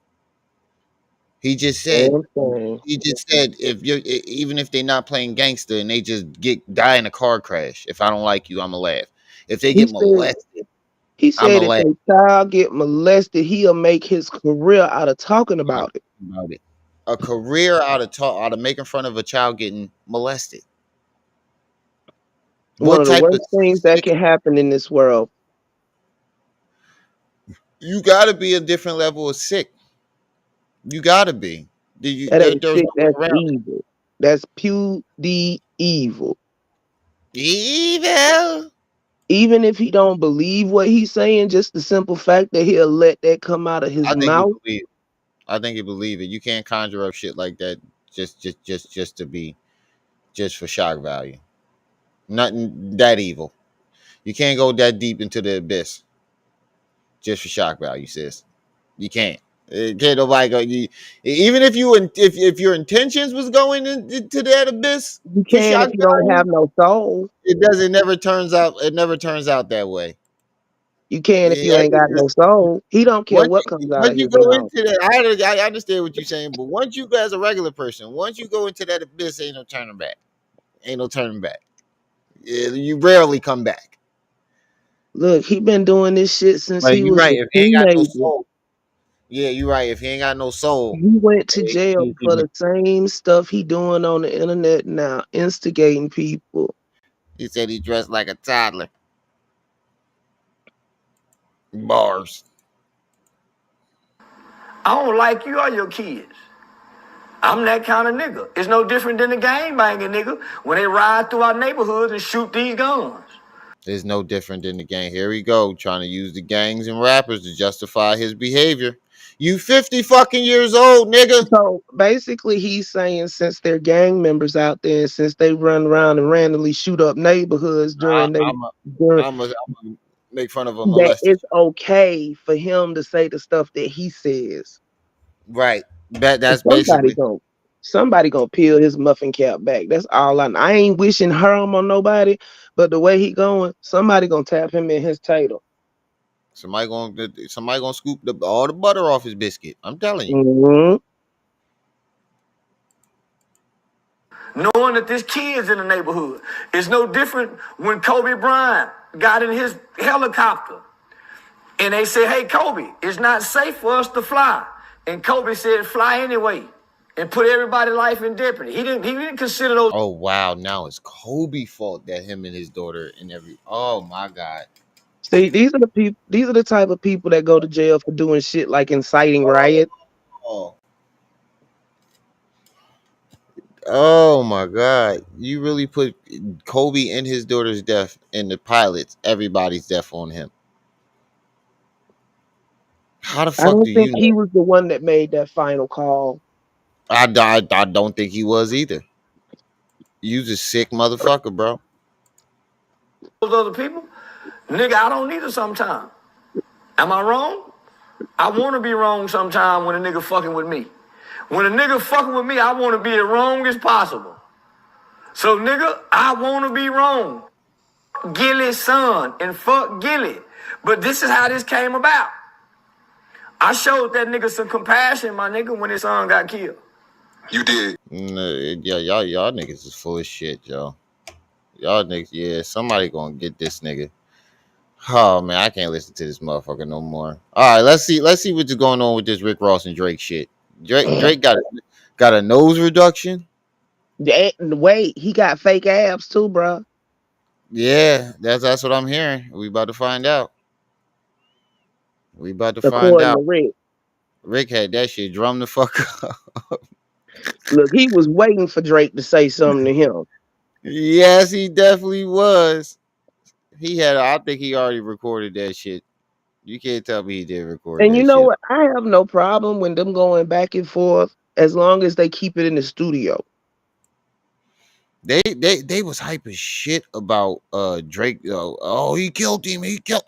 He just said. You know what I'm saying? He just said if you even if they're not playing gangster and they just die in a car crash, if I don't like you, I'ma laugh. If they He get said molested, he I'ma said if laugh a child get molested, he'll make his career out of talking about it. about it. A career out of making fun of a child getting molested. One What of the type of worst things that sick? can happen in this world. You got to be a different level of sick. You got to be. That ain't There's sick, no way that's around it. evil. That's pure the evil. Evil. Even if he don't believe what he's saying, just the simple fact that he'll let that come out of his I think he mouth. believe. I think he believe it. You can't conjure up shit like that just to be just for shock value. Nothing that evil. You can't go that deep into the abyss just for shock value, sis. You can't. Can't nobody go. Even if if your intentions was going into that abyss You for can if shock you don't value, have no soul. it doesn't. Never turns out. It never turns out that way. You can if Yeah, you ain't got no soul. He don't care once what comes out once of you his go mouth. into that, I understand what you're saying, but once you as a regular person, once you go into that abyss, ain't no turning back. Ain't no turning back. Yeah, you rarely come back. Look, he been doing this shit since Like he you're was right. a If he ain't got no teenager. soul, yeah, you're right. If he ain't got no soul, He went to he, jail he, for he, the same stuff he doing on the internet now, instigating people. he said he dressed like a toddler. Bars. I don't like you or your kids. I'm that kind of nigga. It's no different than the gang banging nigga when they ride through our neighborhoods and shoot these guns. It's no different than the gang. Here we go, trying to use the gangs and rappers to justify his behavior. You 50 fucking years old, nigga. So basically, he's saying since they're gang members out there, and since they run around and randomly shoot up neighborhoods I, during they I'm a, during I'm a make fun of a that molested. it's okay for him to say the stuff that he says. Right. And That's somebody basically. gonna Somebody gonna peel his muffin cap back. That's all I ain't wishing harm on nobody, but the way he going, somebody gonna tap him in his tater. Somebody gonna scoop all the butter off his biscuit. I'm telling you. Mm-hmm. Knowing that this kid's in the neighborhood. It's no different when Kobe Bryant got in his helicopter and they said, hey, Kobe, it's not safe for us to fly. And Kobe said, fly anyway and put everybody's life in jeopardy. He didn't consider those. Oh wow, now it's Kobe's fault that him and his daughter and oh my God. See, these are the people. These are the type of people that go to jail for doing shit like inciting riots. Oh. Oh my God. You really put Kobe and his daughter's death and the pilots, everybody's death on him. How the I fuck don't do think you he know? was the one that made that final call. I don't think he was either. You's a sick motherfucker, bro. Those other people, nigga, I don't need it sometime. Am I wrong? I want to be wrong sometime when a nigga fucking with me. When a nigga fucking with me, I want to be as wrong as possible. So, nigga, I want to be wrong. Gillie's son and fuck Gillie. But this is how this came about. I showed that nigga some compassion, my nigga, when his son got killed. You did. Yeah, y'all niggas is full of shit, yo. Y'all niggas, yeah, somebody gonna get this nigga. Oh man, I can't listen to this motherfucker no more. All right, let's see what's going on with this Rick Ross and Drake shit. Drake got a nose reduction. Wait, he got fake abs too, bro. Yeah, that's what I'm hearing. We about to find out. We about to find According out. to Rick. Rick had that shit drum the fuck up. Look, he was waiting for Drake to say something to him. Yes, he definitely was. I think he already recorded that shit. You can't tell me he did record And you that know shit. what? I have no problem with them going back and forth as long as they keep it in the studio. They was hype as shit about Drake. Oh, he killed him. He killed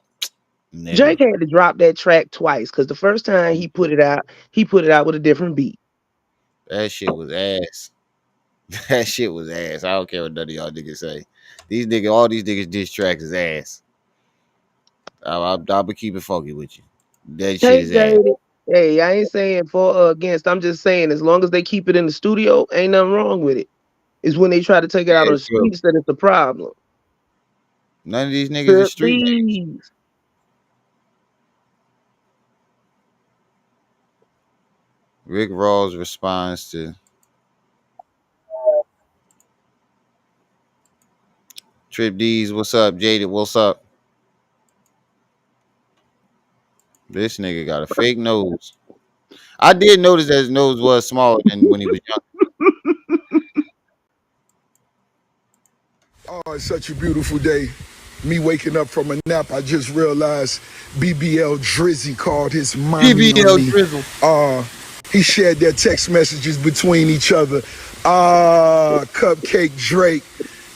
Drake nigga. had to drop that track twice because the first time he put it out with a different beat. That shit was ass. That shit was ass. I don't care what none of y'all niggas say. All these niggas diss tracks is ass. I'll be keeping funky with you. That shit Take is ass. Jaded. Hey, I ain't saying for or against. I'm just saying as long as they keep it in the studio, ain't nothing wrong with it. It's when they try to take it out Yeah, on the true. streets that it's a problem. None of these niggas are Trip street niggas. these. Rick Ross responds to Trip D's. What's up, Jaded? What's up? This nigga got a fake nose. I did notice that his nose was smaller than when he was young. Oh, it's such a beautiful day. Me waking up from a nap, I just realized BBL Drizzy called his mommy on BBL me. Drizzle. He shared their text messages between each other. Cupcake Drake,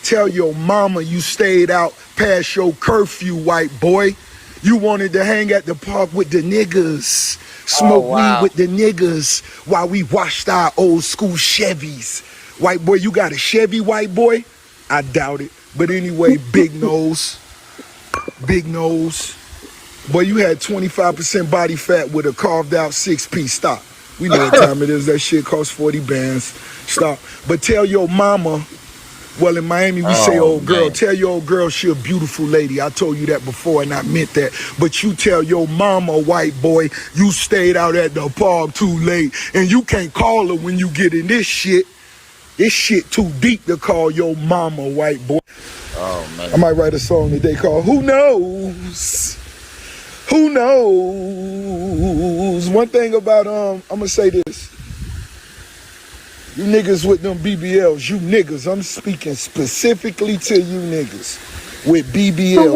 tell your mama you stayed out past your curfew, white boy. You wanted to hang at the park with the niggas, smoke weed with the niggas while we washed our old school Chevys. White boy, you got a Chevy, white boy? I doubt it. But anyway, big nose. Big nose. Boy, you had 25% body fat with a carved out 6-piece. Stop. We know what time it is. That shit costs 40 bands. Stop. But tell your mama, well, in Miami, we say old girl. Man. Tell your old girl she a beautiful lady. I told you that before, and I meant that. But you tell your mama, white boy, you stayed out at the park too late. And you can't call her when you get in this shit. This shit too deep to call your mama, white boy. Oh man. I might write a song today called Who Knows? Who knows? One thing about I'm gonna say this. You niggas with them BBLs, you niggas, I'm speaking specifically to you niggas with BBLs.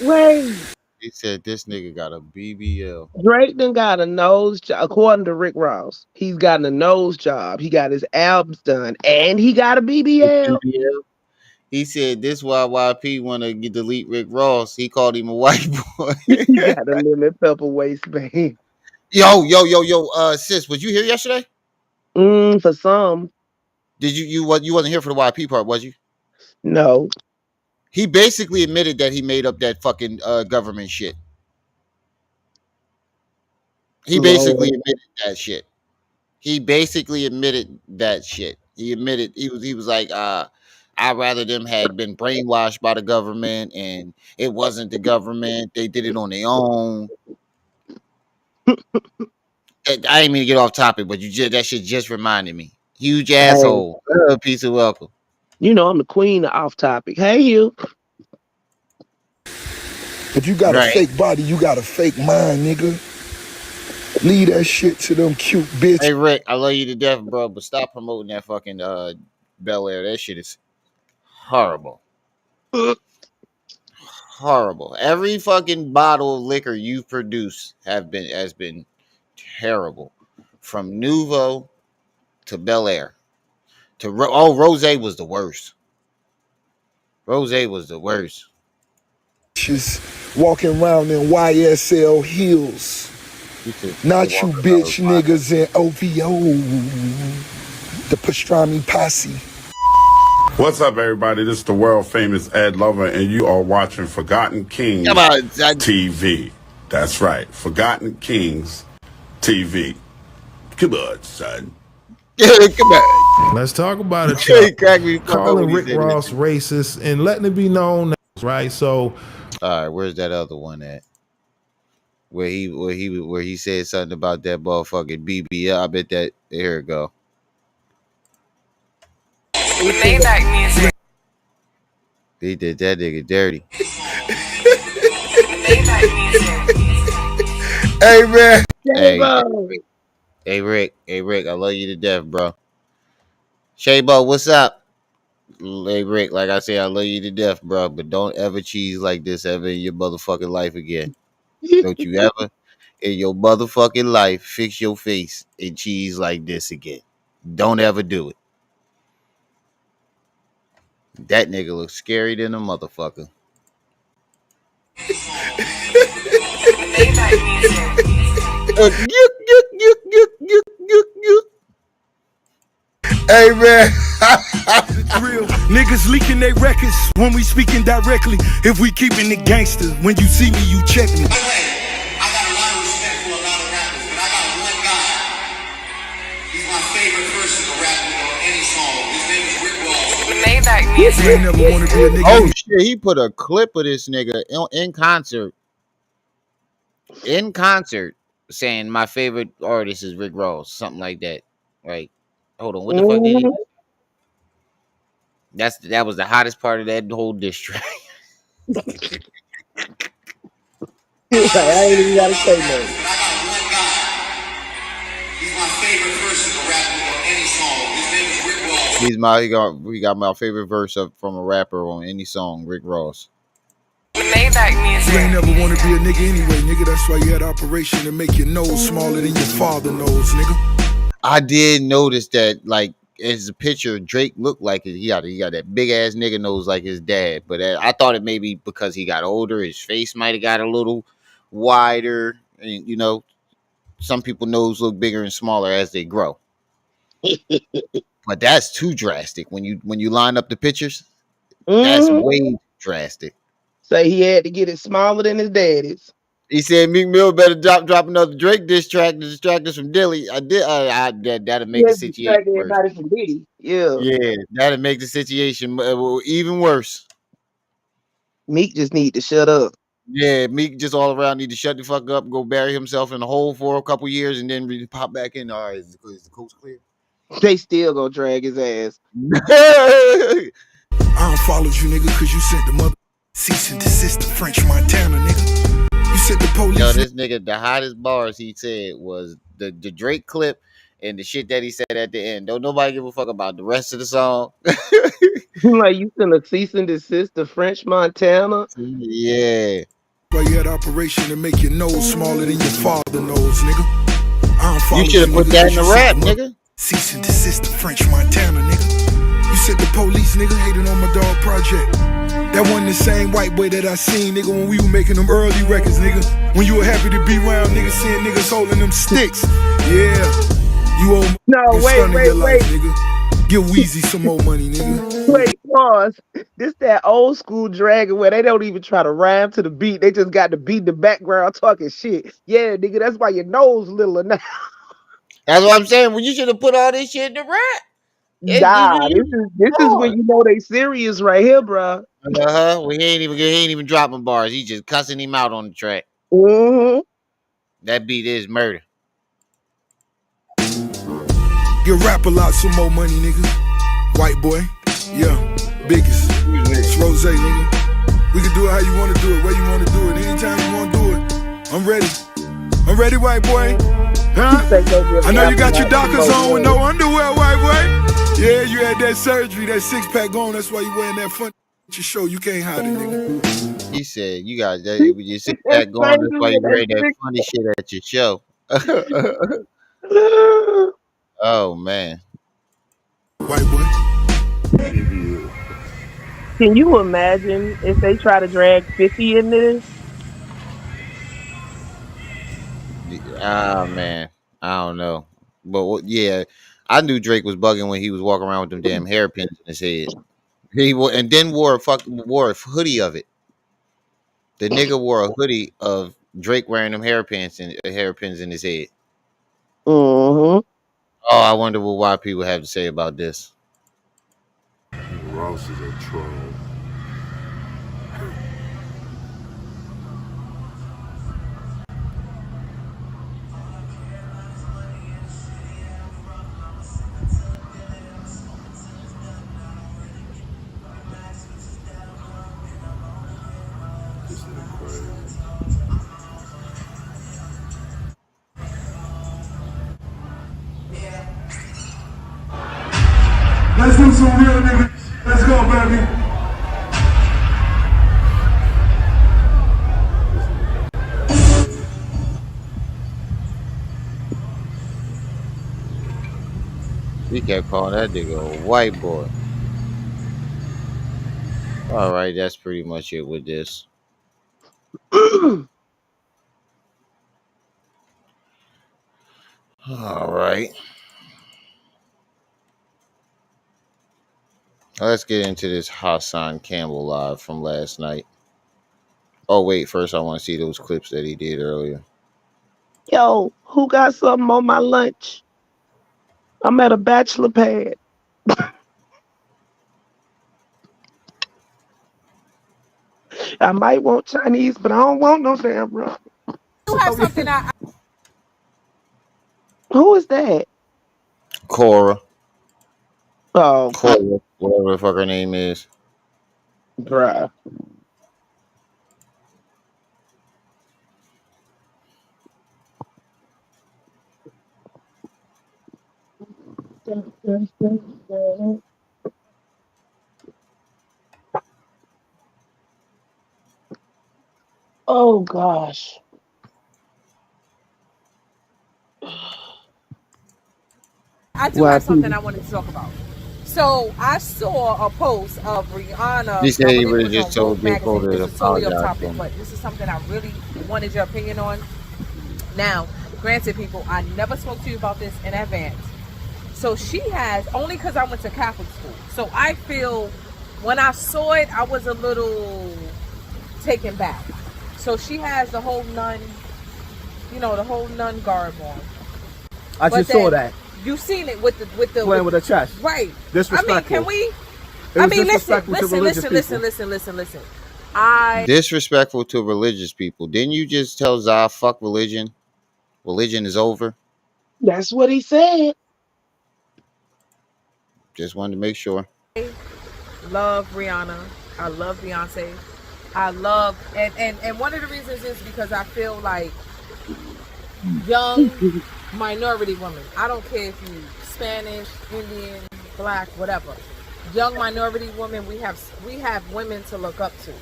Wait. He said this nigga got a BBL. Drake done got a nose job. According to Rick Ross, he's gotten a nose job. He got his albums done, and he got a BBL. BBL. He said this YYP want to delete Rick Ross. He called him a white boy. He got a lemon pepper waistband. Yo. Sis, was you here yesterday? For some, Did you wasn't here for the YP part, was you? no. He basically admitted that he made up that fucking government shit. He basically Lord. admitted that shit. He basically admitted that shit. He admitted he was like, I'd rather them had been brainwashed by the government and it wasn't the government. They did it on their own. I didn't mean to get off topic, but that shit just reminded me. Huge Hey, asshole. Piece of welcome. you know I'm the queen of off topic. Hey, you. If you got a Right. fake body, you got a fake mind, nigga. Leave that shit to them cute bitches. Hey Rick, I love you to death, bro, but stop promoting that fucking Bel Air. That shit is horrible. Horrible. Every fucking bottle of liquor you produce has been terrible. From Nouveau to Bel Air to Rose was the worst. Rose was the worst. Just walking around in YSL heels. Not you bitch niggas in OVO. The pastrami posse. What's up, everybody? This is the world famous Ed Lover, and you are watching Forgotten Kings Come on, TV. That's right, Forgotten Kings TV. Come on, son. Come on. Let's talk about it. He cracked me the fuck up Calling when he Rick said Ross that. racist and letting it be known, right? So, all right, where's that other one at? Where he said something about that motherfucking BB. I bet that here it go. Maybach music. He did that nigga dirty. Maybach music. Hey man. Hey Rick, I love you to death, bro. Shaybo, what's up? Hey Rick, like I said, I love you to death, bro. But don't ever cheese like this ever in your motherfucking life again. Don't you ever in your motherfucking life fix your face and cheese like this again. Don't ever do it. That nigga looks scary than a motherfucker. Maybach music. Hey man. Real niggas leaking their records when we speaking directly. If we keeping it gangster, when you see me, you check me. I got a lot of respect for a lot of rappers, but I got one guy. He's my favorite person to rap with on any song. His name is Rick Ross. Maybach You music. ain't never want to be a nigga. Oh shit, he put a clip of this nigga in concert. In concert, saying my favorite artist is Rick Ross, something like that. Right? Hold on, what the fuck did he? That was the hottest part of that whole diss track. I ain't even gotta say nothing. But I got one guy. He's my favorite person to rap with on any song. His name is Rick Ross. He got my favorite verse from a rapper on any song, Rick Ross. Maybach You ain't music. never want to be a nigga anyway, nigga. That's why you had operation to make your nose smaller than your father nose, nigga. I did notice that, like, as a picture, Drake looked like it. He got that big ass nigga nose like his dad. But I thought it maybe because he got older, his face might have got a little wider. And you know, some people nose look bigger and smaller as they grow. But that's too drastic when you line up the pictures. That's way too drastic. Say he had to get it smaller than his daddy's. He said Meek Mill better drop another Drake diss track to distract us from Gillie. That'll make the situation worse. Everybody from Diddy. Yeah, that'll make the situation even worse. Meek just need to shut up. Yeah, Meek just all around need to shut the fuck up, go bury himself in a hole for a couple years, and then pop back in. All right, is the coast clear? They still gonna drag his ass. I unfollowed you, nigga, cause you sent the mother cease and desist to French Montana, nigga. You sent the police. Yo, this nigga, the hottest bars he said was the Drake clip and the shit that he said at the end. Don't nobody give a fuck about the rest of the song. Like you send a cease and desist to French Montana. Yeah. Why you had operation to make your nose smaller than your father nose, nigga. I You unfollowed should have put nigga, that cause in the you rap, sent the nigga. cease and desist to French Montana, nigga. You sent the police, nigga, hating on my dog project. That wasn't the same white boy that I seen, nigga, when we were making them early records, nigga. When you were happy to be around, nigga, seeing niggas holding them sticks. Yeah. You owe No, the wait, son of wait, your life, wait, nigga. Give Weezy some more money, nigga. wait, pause. This that old school dragon where they don't even try to rhyme to the beat. They just got the beat in the background talking shit. Yeah, nigga, that's why your nose littler now. That's what I'm saying. Well, you should have put all this shit in the rap. Nah, this is when you know they serious right here, bro. Well, he ain't even dropping bars. He just cussing him out on the track. Mm-hmm. That beat is murder. Give rap a lot some more money, nigga. White boy. Yeah, biggest. It's Rose, nigga. We can do it how you want to do it, where you want to do it, anytime you want to do it. I'm ready. I'm ready, white boy. Huh? I know you got your Dockers on with no underwear, white boy. Yeah, you had that surgery, that six-pack on. That's why you wearing that fun your show. You can't hide it, nigga. He said, "You got that with your six pack going. That's why you wear that funny shit at your show." Oh man, white boy. Can you imagine if they try to drag 50 in this? man, I don't know, but yeah, I knew Drake was bugging when he was walking around with them damn hairpins in his head. And then wore a hoodie of it. The nigga wore a hoodie of Drake wearing them hairpins and hairpins in his head. Mm-hmm. Oh, I wonder what white people have to say about this. Ross is a troll. This nigga crazy. Let's do some real nigga. Let's go, baby. He kept calling that nigga a white boy. All right, that's pretty much it with this. All right. Let's get into this Hassan Campbell live from last night. Oh, wait. First, I want to see those clips that he did earlier. Yo, who got something on my lunch? I'm at a bachelor pad. I might want Chinese, but I don't want no damn rum. You have something Who is that? Cora. Oh, Cora. Whatever the fuck her name is. bruh. Oh gosh. I do have something I wanted to talk about. So I saw a post of Rihanna. He said I he believe would it have was just on told Vogue J. Cole magazine. to This is totally off apologize to topic, him. but this is something I really wanted your opinion on. Now, granted, people, I never spoke to you about this in advance. So she has, only because I went to Catholic school. So I feel when I saw it, I was a little taken back. So she has the whole nun, the whole nun garb on. I just saw that. You seen it with the Playing with the chest. right? Disrespectful. I mean, can we? It was disrespectful to religious Listen. Disrespectful to religious people. Didn't you just tell Zah, fuck religion? Religion is over? That's what he said. Just wanted to make sure. Love Rihanna. I love Beyonce. I love and one of the reasons is because I feel like young minority women. I don't care if you Spanish, Indian, black, whatever. Young minority women, we have women to look up to.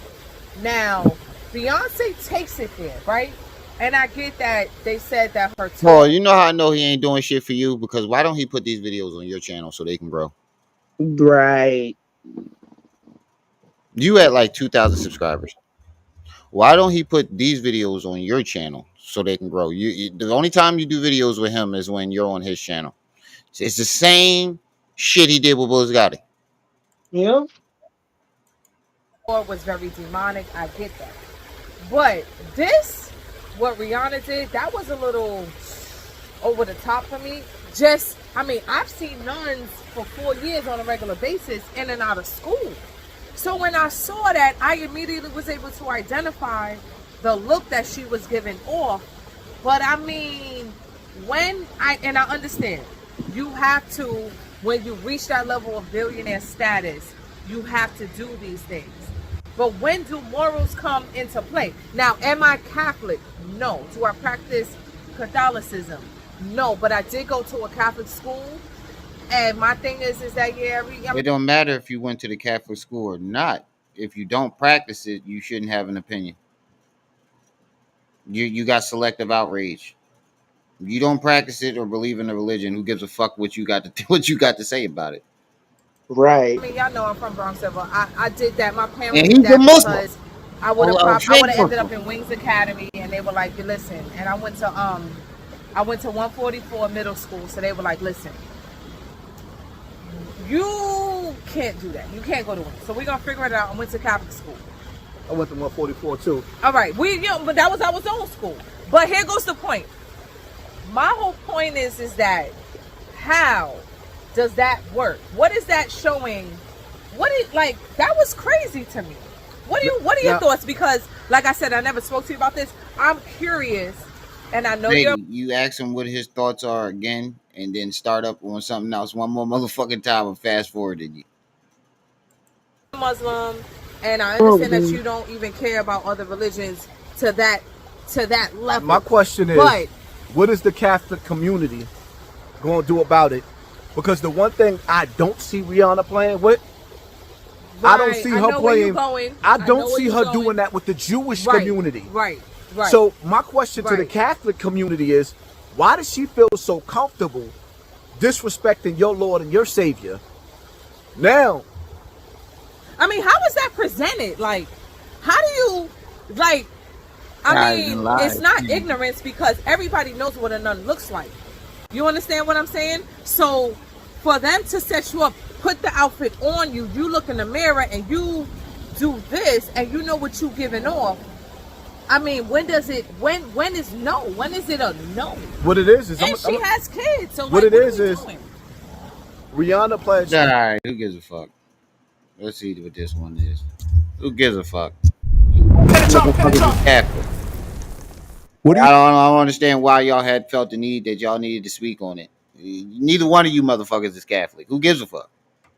Now, Beyonce takes it there, right? And I get that they said that her Paul, you know how I know he ain't doing shit for you? Because why don't he put these videos on your channel so they can grow? Right. You had like 2,000 subscribers. Why don't he put these videos on your channel so they can grow? The only time you do videos with him is when you're on his channel. It's the same shit he did with Bulls Gotti. Yeah. Was very demonic. I get that. But this, what Rihanna did, that was a little over the top for me. I've seen nuns for 4 years on a regular basis in and out of school. So when I saw that, I immediately was able to identify the look that she was giving off. But I mean, I understand, you have to, when you reach that level of billionaire status, you have to do these things. But when do morals come into play? Now, am I Catholic? No. Do I practice Catholicism? No. But I did go to a Catholic school. And my thing is that, it don't matter if you went to the Catholic school or not. If you don't practice it, you shouldn't have an opinion. You got selective outrage. If you don't practice it or believe in a religion, who gives a fuck what you got to say about it? Right. I mean, y'all know I'm from Bronx, but I did that. My parents And did he's that a Muslim. because I would have ended up in Wings Academy, and they were like, listen. And I went to 144 middle school, so they were like, listen, you can't do that. You can't go to Wings. So we're gonna figure it out. I went to Catholic school. I went to 144 too. All right, but that was our old school. But here goes the point. My whole point is that how does that work? What is that showing? That was crazy to me. What are your thoughts? Because like I said, I never spoke to you about this. I'm curious, and I know you ask him what his thoughts are again, and then start up on something else one more motherfucking time and fast forwarded you. Muslim, and I understand that you don't even care about other religions to that level. My question is, what is the Catholic community going to do about it? Because the one thing I don't see Rihanna playing with, I don't see her playing. I don't see her doing that with the Jewish community. Right. So my question to the Catholic community is, why does she feel so comfortable disrespecting your Lord and your Savior? Now, I mean, how is that presented? Like, how do you it's not ignorance, because everybody knows what a nun looks like. You understand what I'm saying? So for them to set you up, put the outfit on you, you look in the mirror and you do this and you know what you giving off. I mean, when is no? When is it a no? What it is and she has kids. So what it is Rihanna pledged. All right, who gives a fuck? Let's see what this one is. Who gives a fuck? Catholic. I don't understand why y'all had felt the need that y'all needed to speak on it. Neither one of you motherfuckers is Catholic. Who gives a fuck?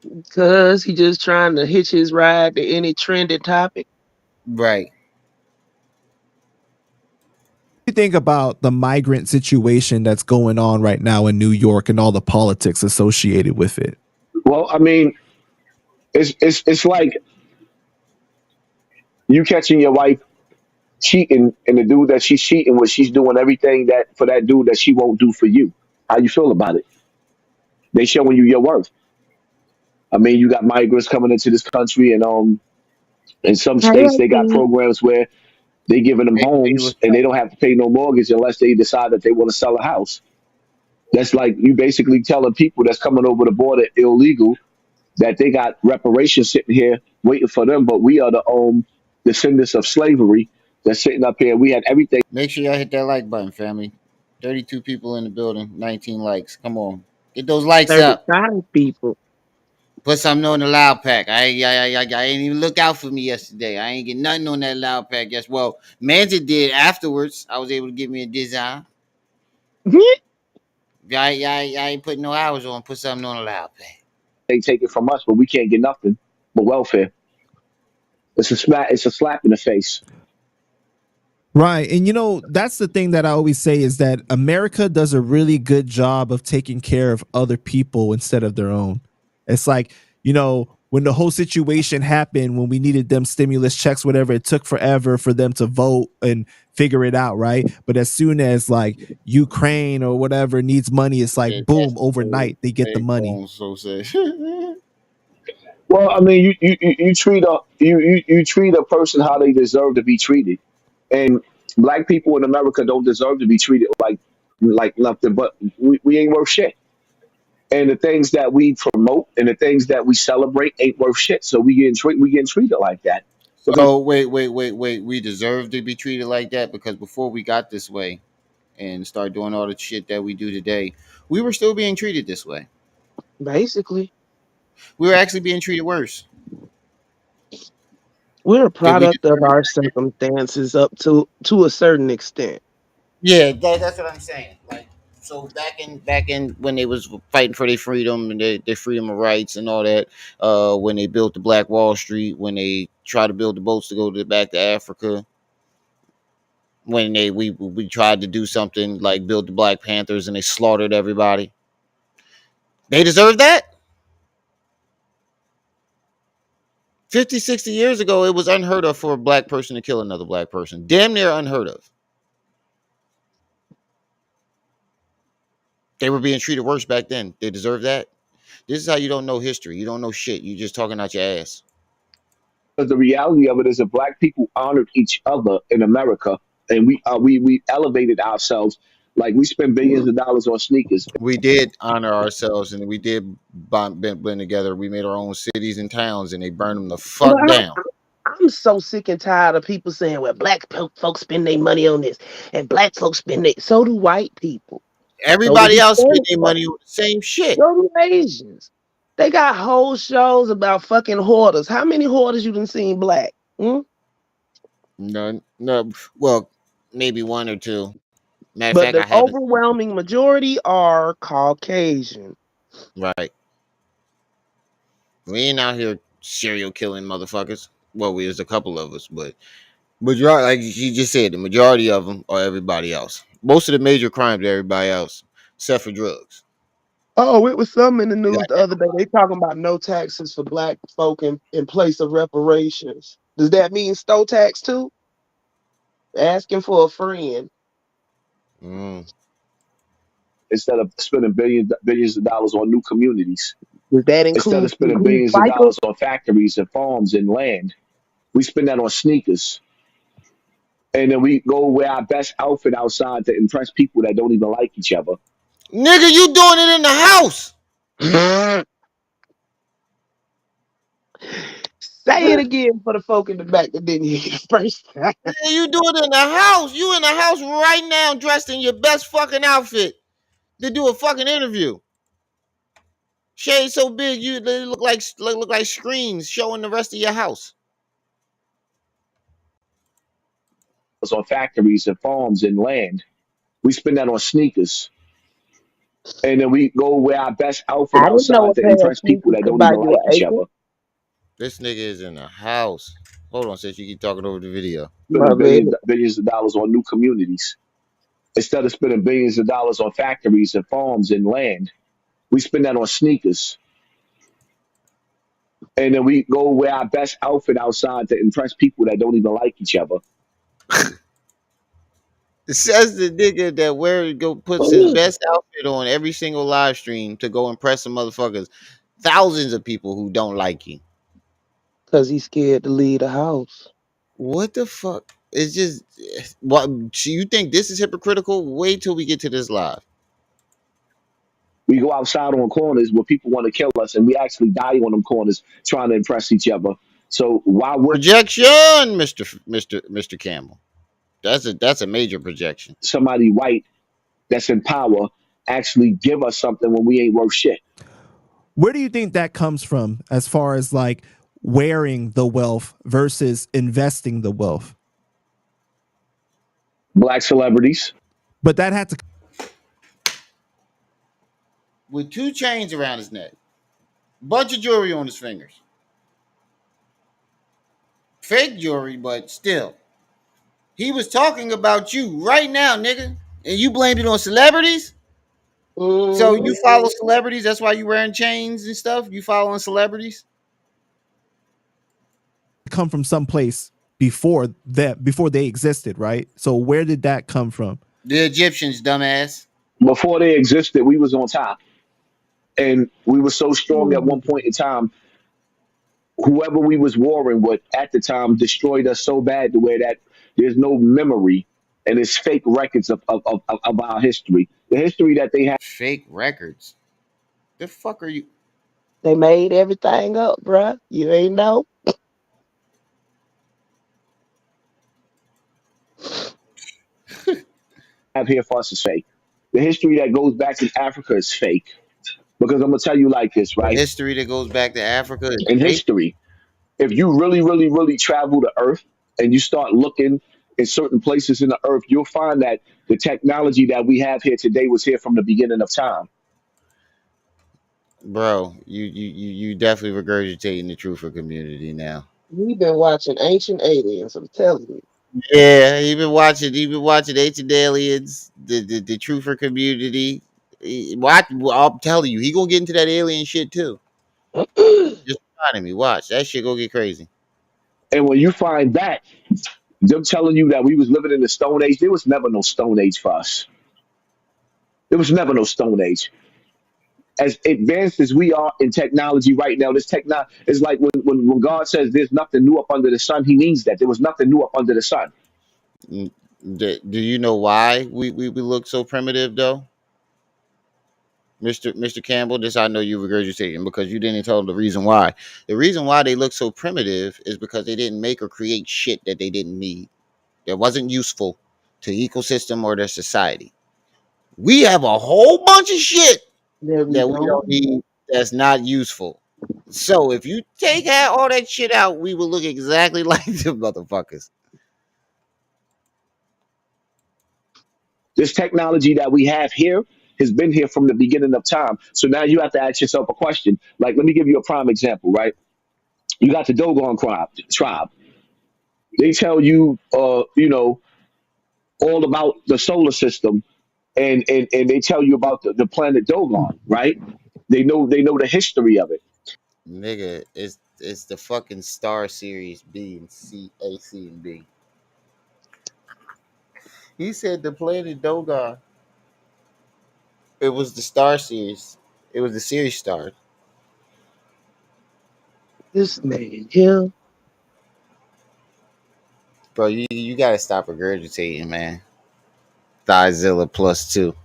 Because he just trying to hitch his ride to any trending topic. Right. You think about the migrant situation that's going on right now in New York and all the politics associated with it. Well, I mean, it's like you catching your wife cheating, and the dude that she's cheating with, she's doing everything that for that dude that she won't do for you. How you feel about it? They showing you your worth. I mean, you got migrants coming into this country, and in some states they got programs where they giving them homes and they don't have to pay no mortgage unless they decide that they want to sell a house. That's like you basically telling people that's coming over the border illegal that they got reparations sitting here waiting for them, but we are the descendants of slavery that's sitting up here. We had everything. Make sure y'all hit that like button, family. 32 people in the building, 19 likes. Come on, get those likes up. 35 people. Put something on the loud pack. I ain't even look out for me yesterday. I ain't get nothing on that loud pack. Yes, well, Manta did afterwards. I was able to give me a design. I ain't putting no hours on. Put something on the loud pack. They take it from us, but we can't get nothing but welfare. It's a slap in the face. Right. And, that's the thing that I always say is that America does a really good job of taking care of other people instead of their own. It's like, when the whole situation happened, when we needed them stimulus checks, whatever, it took forever for them to vote and figure it out. Right. But as soon as like Ukraine or whatever needs money, it's like, boom, overnight, they get the money. Well, I mean, you treat a person how they deserve to be treated, and black people in America don't deserve to be treated like nothing. But we ain't worth shit. And the things that we promote and the things that we celebrate ain't worth shit. So we getting treated like that. Because So wait. We deserve to be treated like that because before we got this way and start doing all the shit that we do today, we were still being treated this way. Basically, We were actually being treated worse. we're a Did we product of deserve it? our circumstances up to a certain extent. Yeah, that's what I'm saying. Like, so back in when they was fighting for their freedom and their freedom of rights and all that, when they built the Black Wall Street, when they tried to build the boats to go back to Africa, when we tried to do something like build the Black Panthers and they slaughtered everybody, they deserve that. 50, 60 years ago, it was unheard of for a black person to kill another black person. Damn near unheard of. They were being treated worse back then. They deserve that. This is how you don't know history. You don't know shit. You just talking out your ass. the reality of it is that black people honored each other in America, and we elevated ourselves. Like we spend billions of dollars on sneakers. We did honor ourselves and we did blend together. We made our own cities and towns and they burned them the fuck Well, down. I'm so sick and tired of people saying, "Well, folks spend their money on this, and black folks spend it." So do white people. So do Everybody else spent Hispanic their folks. money on the same shit. So do Asians. They got whole shows about fucking hoarders. How many hoarders you done seen black? Hmm? No, no. Well, maybe one or two. Matter of But fact, the I haven't. overwhelming majority are Caucasian. Right. We ain't out here serial killing motherfuckers. Well, there's a couple of us, but majority, like you just said, the majority of them are everybody else. Most of the major crimes are everybody else, except for drugs. Oh, it was some in the You news got the other day. They talking about no taxes for black folk in place of reparations. Does that mean stow tax too? Asking for a friend. Mm. Instead of spending billions of dollars on new communities, Does that instead of spending include billions of FICA? dollars on factories and farms and land, we spend that on sneakers. And then we go wear our best outfit outside to impress people that don't even like each other. Nigga, you doing it in the house. Say it again for the folk in the back that didn't hear you first time. Yeah, you do it in the house. You in the house right now, dressed in your best fucking outfit to do a fucking interview. Shade so big, they look like screens showing the rest of your house. On factories and farms and land, we spend that on sneakers. And then we go wear our best outfit I didn't know outside a to pair of impress people sneakers that could don't buy even you like an each acre. other. This nigga is in the house. Hold on, since you keep talking over the video. My Spending bad. billions of dollars on new communities. Instead of spending billions of dollars on factories and farms and land, we spend that on sneakers. And then we go wear our best outfit outside to impress people that don't even like each other. It says the nigga that puts his best outfit on every single live stream to go impress some motherfuckers. Thousands of people who don't like you. Because he's scared to leave the house. What the fuck? It's just what so you think this is hypocritical? Wait till we get to this live. We go outside on corners where people want to kill us, and we actually die on them corners trying to impress each other. So why would Projection, Mr. Campbell. That's a major projection. somebody white that's in power actually give us something when we ain't worth shit? Where do you think that comes from as far as like wearing the wealth versus investing the wealth? Black celebrities. But that had to With 2 chains around his neck, bunch of jewelry on his fingers. Fake jewelry, but still. He was talking about you right now, nigga. And you blamed it on celebrities? So you follow celebrities, that's why you wearing chains and stuff? You following celebrities? come from someplace before they existed, right? So where did that come from? The Egyptians, dumbass. Before they existed, we was on top. And we were so strong at one point in time, whoever we was warring with at the time destroyed us so bad the way that there's no memory and it's fake records of our history. The history that they have Fake records. The fuck are you? They made everything up, bruh. You ain't know. Have here for us is fake. The history that goes back in Africa is fake. Because I'm gonna tell you like this, The right? history that goes back to Africa is In fake, history, if you really, really, really travel the earth and you start looking in certain places in the earth, you'll find that the technology that we have here today was here from the beginning of time. bro. You definitely regurgitating the truth for community now. We've been watching Ancient Aliens. I'm telling you. Yeah, he been watching Ancient Aliens, the truth for community. Watch, I'm telling you, he gonna get into that alien shit too. Just reminding me, watch that shit gonna get crazy. And when you find that, them telling you that we was living in the Stone Age, there was never no Stone Age for us. There was never no Stone Age. As advanced as we are in technology right now, this technology is like when God says there's nothing new up under the sun, he means that there was nothing new up under the sun. Mm, do you know why we look so primitive though, Mister Campbell? This I know you regurgitating because you didn't tell them the reason why. The reason why they look so primitive is because they didn't make or create shit that they didn't need, that wasn't useful to the ecosystem or their society. We have a whole bunch of shit There we that we go. don't need, that's not useful. So if you take out all that shit out, we will look exactly like the motherfuckers. This technology that we have here has been here from the beginning of time. So now you have to ask yourself a question. Like, let me give you a prime example, right? You got the Dogon tribe. They tell you, all about the solar system, and they tell you about the planet Dogon, right? They know the history of it. Nigga, it's the fucking Star Series B and C, A, C, and B. He said the planet Dogon. It was the Star Series. It was the series star. This man here. Bro, you gotta stop regurgitating, man. Thizilla plus two.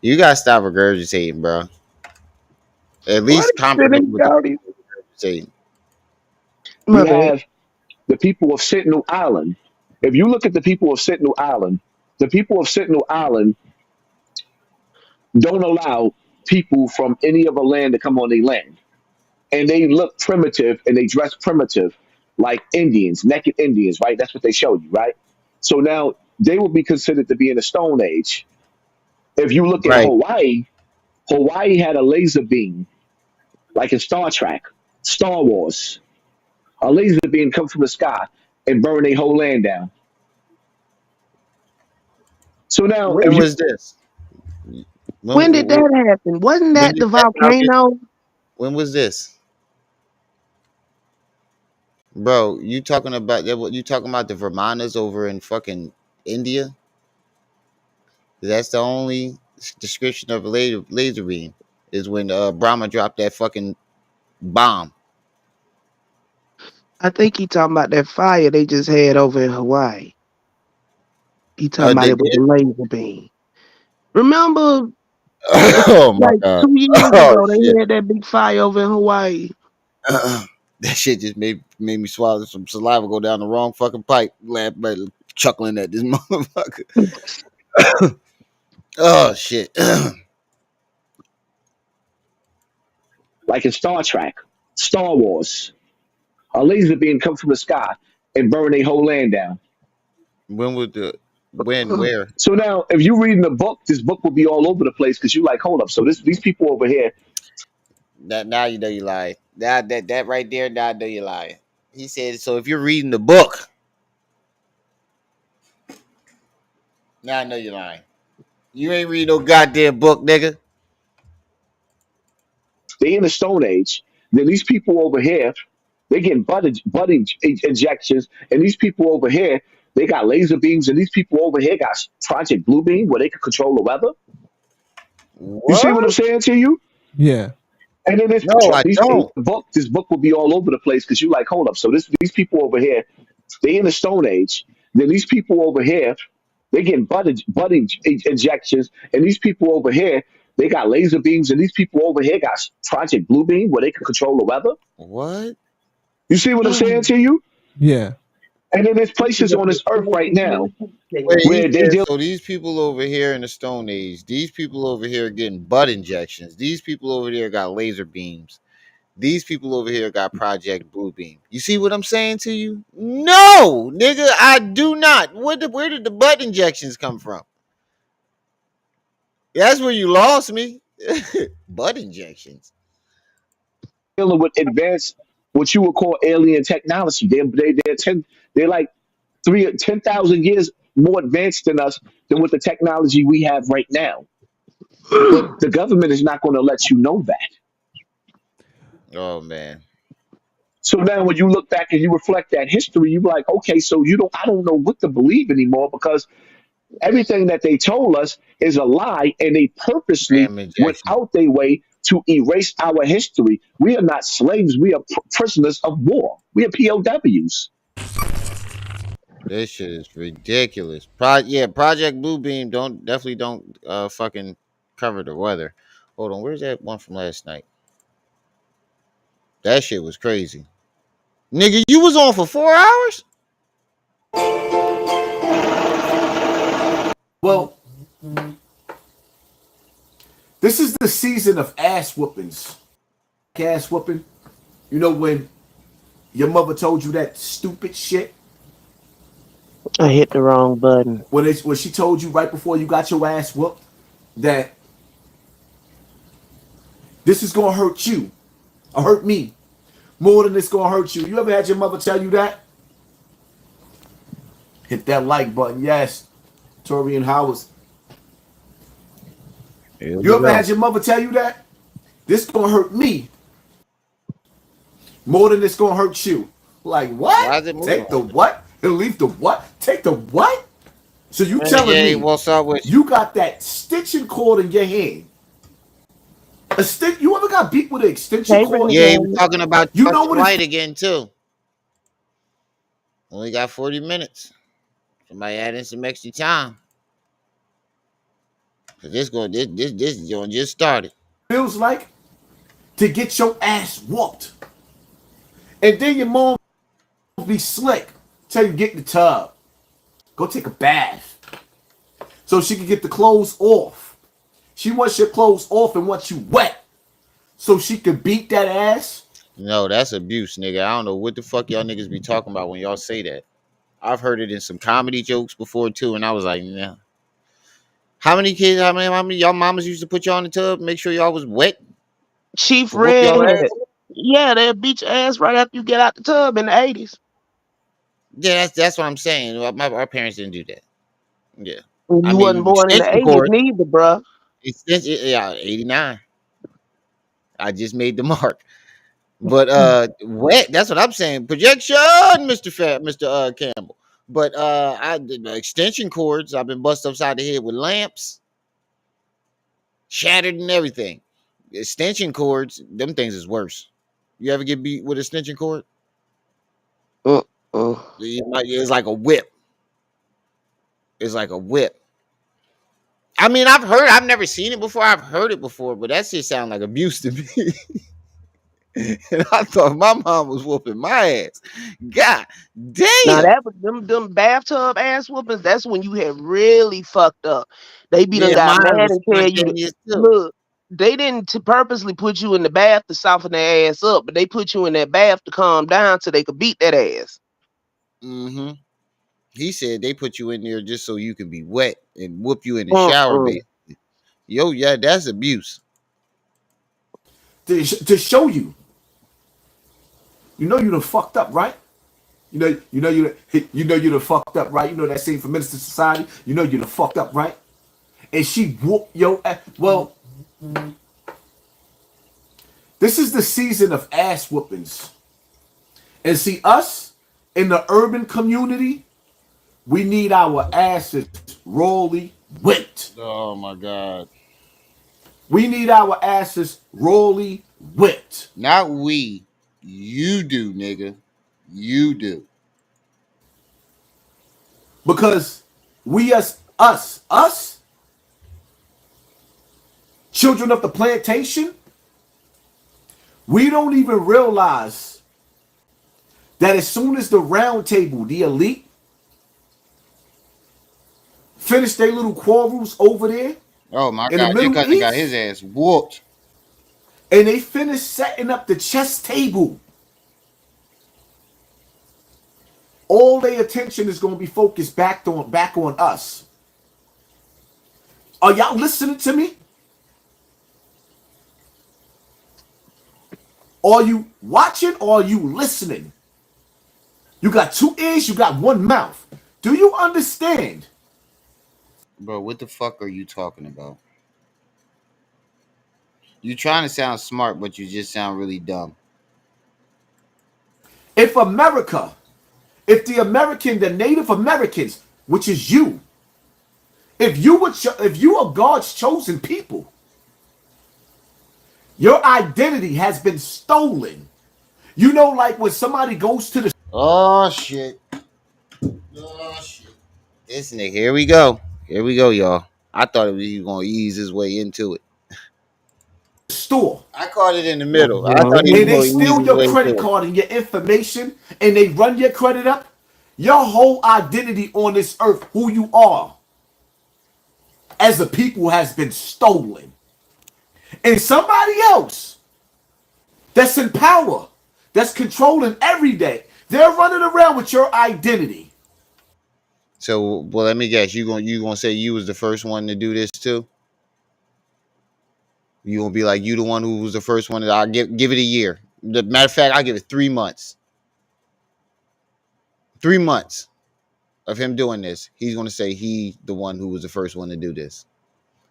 You gotta stop regurgitating, bro. At What least is it comprehend in what the Goldie? saying. My You bad. have the people of Sentinel Island. If you look at the people of Sentinel Island don't allow people from any other land to come on their land. And they look primitive and they dress primitive like Indians, naked Indians, right? That's what they show you, right? So now they will be considered to be in the Stone Age. If you look at Right. Hawaii, Hawaii had a laser beam, like in Star Trek, Star Wars. A laser beam come from the sky and burn a whole land down. So now, When if you was this? When did When, that happen? Wasn't when that did the that happen? volcano? When was this? Bro, you talking about that? What you talking about? The Vermanas over in fucking India? That's the only description of a laser beam is when Brahma dropped that fucking bomb. I think he talking about that fire they just had over in Hawaii. He talking about They it with did. the laser beam. Remember, Oh my like god. 2 years Oh ago, shit. they had that big fire over in Hawaii. That shit just made me swallow some saliva go down the wrong fucking pipe. Chuckling at this motherfucker. Oh shit. like in Star Trek, Star Wars, a laser beam come from the sky and burn a whole land down. When would the when where? So now, if you reading the book, this book will be all over the place because you like, hold up. So these people over here, That now you know you lie. That right there, now I know you lie. He said, so if you're reading the book, now I know you're lying. You ain't read no goddamn book, nigga. they in the Stone Age. Then these people over here, they getting injections, and these people over here, they got laser beams, and these people over here got Project Blue Beam where they can control the weather. You see what I'm What? saying to you? Yeah. And then this No, I don't. this book will be all over the place because you like, hold up. So these people over here, they in the Stone Age. Then these people over here, they getting injections, and these people over here, They got laser beams, and these people over here got Project Bluebeam where they can control the weather. What? You see what I'm saying to you? Yeah. And then there's places on this earth right now Wait, you where they said deal. so these people over here in the Stone Age, these people over here are getting butt injections. These people over there got laser beams. These people over here got Project Bluebeam. You see what I'm saying to you? No, nigga, I do not. Where did the butt injections come from? That's where you lost me. Butt injections. dealing with advanced, what you would call alien technology. They're like 10,000 years more advanced than us than with the technology we have right now. But the government is not going to let you know that. Oh man. So now when you look back and you reflect that history, you're like, okay, so I don't know what to believe anymore because everything that they told us is a lie, and they purposely Damn went injection. out their way to erase our history. We are not slaves. We are prisoners of war. We are POWs. This shit is ridiculous. Project Bluebeam definitely don't fucking cover the weather. Hold on, where's that one from last night? That shit was crazy. Nigga, you was on for 4 hours? Well, this is the season of ass whoopings. Ass whooping. You know when your mother told you that stupid shit? I hit the wrong button. When she told you right before you got your ass whooped that this is gonna hurt you or hurt me more than it's gonna hurt you. You ever had your mother tell you that? Hit that like button, yes. Tori and Howard. You ever had your mother tell you that? This gonna hurt me more than it's gonna hurt you. Like Why what? is it Take the what and leave the what? Take the what? So you telling Renegade, me what's up with you got that stitching cord in your hand? You ever got beat with an extension Hey, cord? Yeah, Renegade. we're talking about You know Charleston what White it's again too. Only got 40 minutes. Somebody add in some extra time. Cause this joint just started. feels like to get your ass whooped. And then your mom be slick. Tell you get in the tub. Go take a bath. So she can get the clothes off. She wants your clothes off and wants you wet. So she can beat that ass. No, that's abuse, nigga. I don't know what the fuck y'all niggas be talking about when y'all say that. I've heard it in some comedy jokes before too, and I was like, nah. How many kids, how many y'all mamas used to put y'all in the tub, make sure y'all was wet Chief to whoop y'all ass? Redhead. Yeah, they'll beat your ass right after you get out the tub in the 80s. Yeah, that's what I'm saying. Our parents didn't do that. Yeah. I You wasn't mean, born in the extension 80s cord, neither, bruh. extension, yeah, 89. I just made the mark. But wet, that's what I'm saying. Projection, Mr. Campbell. But the extension cords, I've been busted upside the head with lamps, shattered and everything. Extension cords, them things is worse. You ever get beat with an extension cord? It's like a whip. It's like a whip. I mean, I've never seen it before. I've heard it before, but that shit sound like abuse to me. And I thought my mom was whooping my ass. God Now damn. that was them bathtub ass whoopings. That's when you had really fucked up. They be done Yeah, got mine mad was and tell you to spontaneous too. look. They didn't purposely put you in the bath to soften their ass up, but they put you in that bath to calm down so they could beat that ass. Mm-hmm. He said they put you in there just so you can be wet and whoop you in the shower, Mm-mm. basically. Yo, yeah, that's abuse. To show you. You know you done fucked up, right? You know you done fucked up, right? You know that scene from Minister Society? You know you done fucked up, right? And she whooped your ass. Well, this is the season of ass whoopings. And see, us in the urban community, we need our asses royally whipped. Oh my God. We need our asses royally whipped. Not we. You do, nigga. You do. Because we us children of the plantation, we don't even realize that as soon as the round table, the elite, finish their little quarrels over there Oh my in the God, your Middle cousin got East, his ass whooped. and they finish setting up the chess table, all their attention is going to be focused back on us. Are y'all listening to me? Are you watching or are you listening? You got 2 ears, you got 1 mouth. Do you understand? Bro, what the fuck are you talking about? You trying to sound smart, but you just sound really dumb. If America, if the Native Americans, which is you, if you are God's chosen people, your identity has been stolen. You know, like when somebody goes to the Oh shit. Oh shit. This nigga, here we go. Here we go, y'all. I thought he was gonna ease his way into it. store, I caught it in the middle. I thought he was and they gonna ease steal his your way credit into it. card and your information, and they run your credit up, your whole identity on this earth, who you are as a people, has been stolen. And somebody else that's in power, that's controlling every day, they're running around with your identity. So, well, let me guess. You gonna say you was the first one to do this too? You gonna be like you the one who was the first one? I'll give it a year. The matter of fact, I'll give it 3 months. 3 months of him doing this. He's gonna say he the one who was the first one to do this.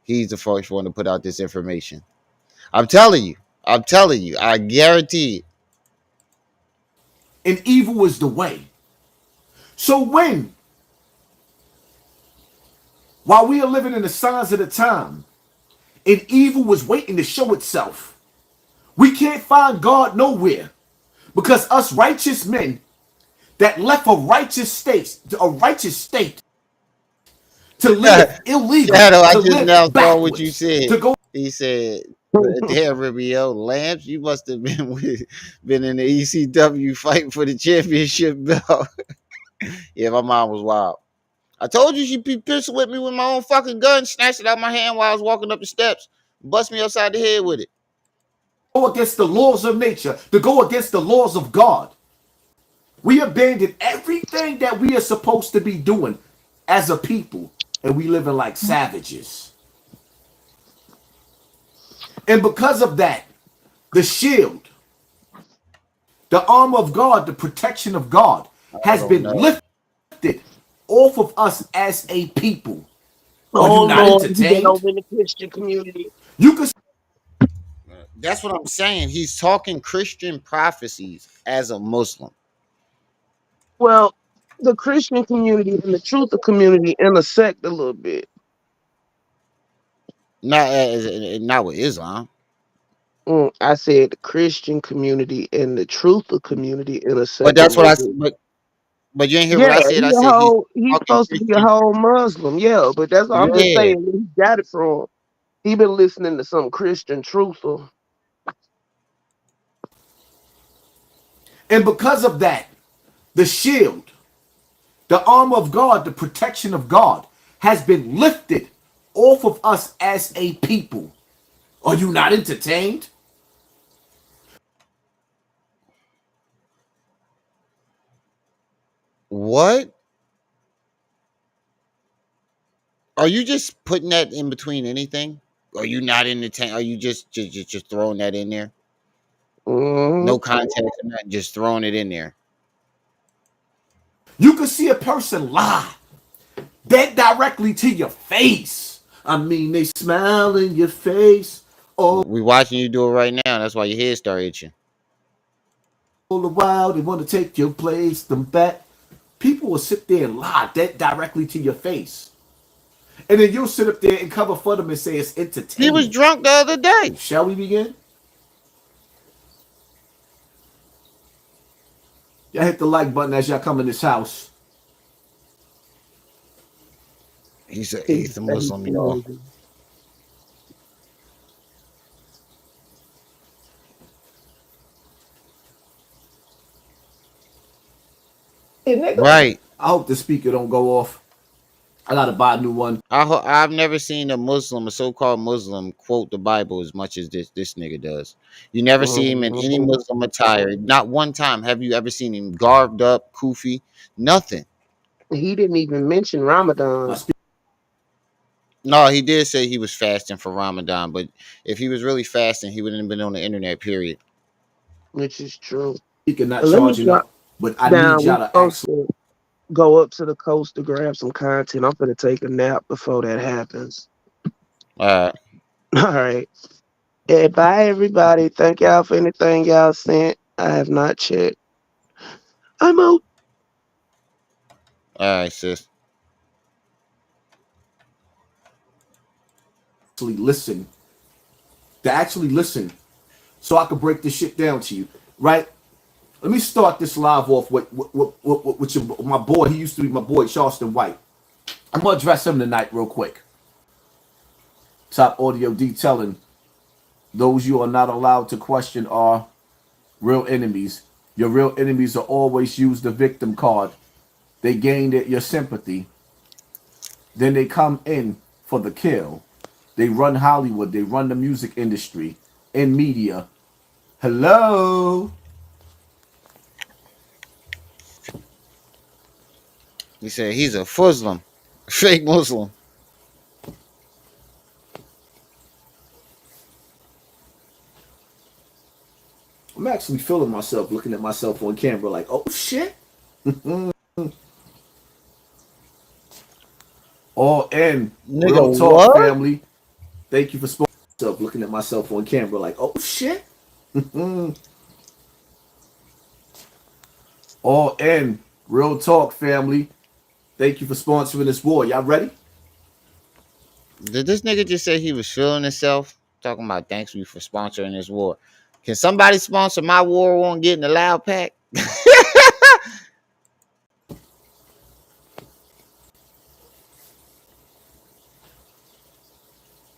He's the first one to put out this information. I'm telling you. I'm telling you. I guarantee it. And evil is the way. So while we are living in the signs of the time, and evil was waiting to show itself, we can't find God nowhere, because us righteous men that left a righteous state to live illegal, Shadow, I to just live now saw what you backwards, said. to go. He said, "Damn, Rubio Lamps, you must have been in the ECW fighting for the championship belt." Yeah, my mom was wild. I told you she'd be pissed with me with my own fucking gun, snatched it out my hand while I was walking up the steps, bust me upside the head with it. Go against the laws of nature, to go against the laws of God. We abandoned everything that we are supposed to be doing as a people, and we living like savages. And because of that, the shield, the armor of God, the protection of God I has don't been know. lifted off of us as a people. Are Oh you not Lord, he got entertained? over in the Christian community. You can. That's what I'm saying. He's talking Christian prophecies as a Muslim. Well, the Christian community and the truth community intersect a little bit. Not with Islam. I said the Christian community and the truth community But intersect a that's what little I bit. but you ain't hear what Yeah, I said. I he a said he's whole. He's talking supposed to be a Christian. whole Muslim. Yeah, but that's what I'm just Yeah. saying. Where he got it from. He been listening to some Christian truther. And because of that, the shield, the armor of God, the protection of God has been lifted off of us as a people. Are you not entertained? What? Are you just putting that in between anything? Are you not in the tank? Are you just throwing that in there? Mm-hmm. No context or nothing, just throwing it in there. You can see a person lie dead directly to your face. I mean, they smile in your face all We watching you do it right now. That's why your head started itching. the while. They want to take your place. Them back. People will sit there and lie dead directly to your face. And then you'll sit up there and cover for them and say it's He was entertainment. drunk the other day. Shall we begin? Y'all hit the like button as y'all come in this house. He's an eighth Muslim, y'all. Hey, nigga. Right. I hope the speaker don't go off. I gotta buy a new one. I've never seen a Muslim, a so-called Muslim, quote the Bible as much as this nigga does. You never see him in any Muslim attire. Not one time have you ever seen him garbed up, kufi, nothing. He didn't even mention Ramadan. No, he did say he was fasting for Ramadan, but if he was really fasting, he wouldn't have been on the internet. Period. Which is true. Speaker not But let me charging drop up, but I need down. We y'all to supposed actually to go up to the coast to grab some content. I'm gonna take a nap before that happens. All right. Yeah, bye everybody. Thank y'all for anything y'all sent. I have not checked. I'm out. right, sis. listen. To actually listen. So I could break this shit down to you. Right? Let me start this live off with my boy. He used to be my boy, Charleston White. I'm gonna address him tonight real quick. Top audio detailing. Those you are not allowed to question are real enemies. Your real enemies are always use the victim card. They gain your sympathy. Then they come in for the kill. They run Hollywood. They run the music industry and media. Hello? He said he's a Muslim, fake Muslim. I'm actually feeling myself, looking at myself on camera like, oh shit. All in. Nigga, Real talk, what? family. Thank you for sponsoring myself, looking at myself on camera like, oh shit. All in. Real talk, family. Thank you for sponsoring this war. Y'all ready? Did this nigga just say he was feeling himself? Talking about thanks you for sponsoring this war. Can somebody sponsor my war on getting a loud pack?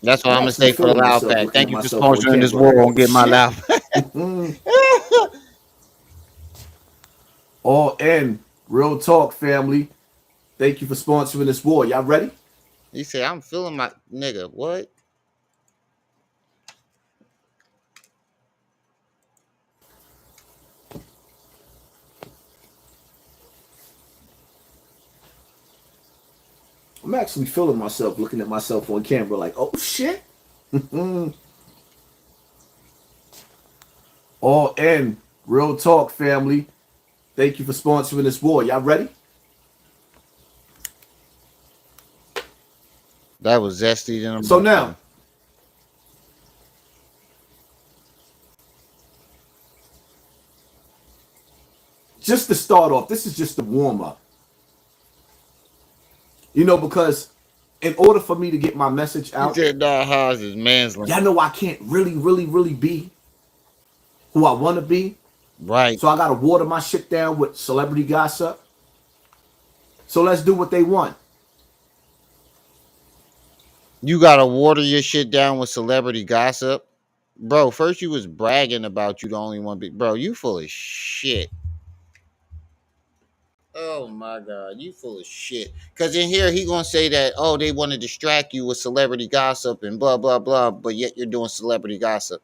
That's what I'm gonna say for the loud pack. Thank you for sponsoring this war on getting my loud pack. All in. Real talk, family. Thank you for sponsoring this war. Y'all ready? He said, I'm feeling my nigga. What? I'm actually feeling myself, looking at myself on camera like, oh shit. All in. Real talk, family. Thank you for sponsoring this war. Y'all ready? That was zesty. Than so now, just to start off, this is just a warm up. You know, because in order for me to get my message out, he said, "Dog Haas is mansley." Y'all know I can't really be who I want to be. Right. So I got to water my shit down with celebrity gossip. So let's do what they want. You gotta water your shit down with celebrity gossip, bro. First you was bragging about you the only one, bro. You full of shit. Oh my god, you full of shit. Cause in here he gonna say that they want to distract you with celebrity gossip and blah blah blah, but yet you're doing celebrity gossip.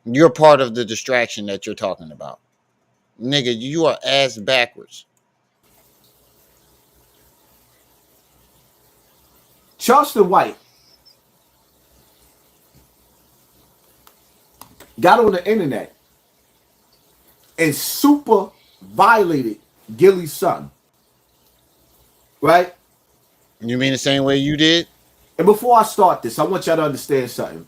You're part of the distraction that you're talking about, nigga. You are ass backwards. Charleston White got on the internet and super violated Gillie's son. Right? You mean the same way you did? And before I start this, I want y'all to understand something.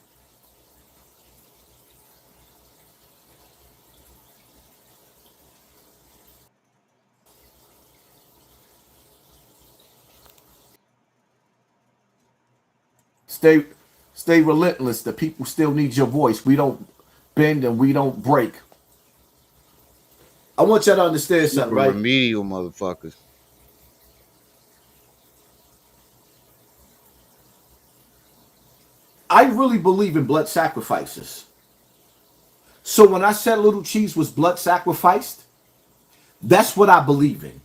Stay relentless. The people still need your voice. We don't bend and we don't break. I want y'all to understand something, right? Remedial motherfuckers. I really believe in blood sacrifices. So when I said Little Cheese was blood sacrificed, That's what I believe in.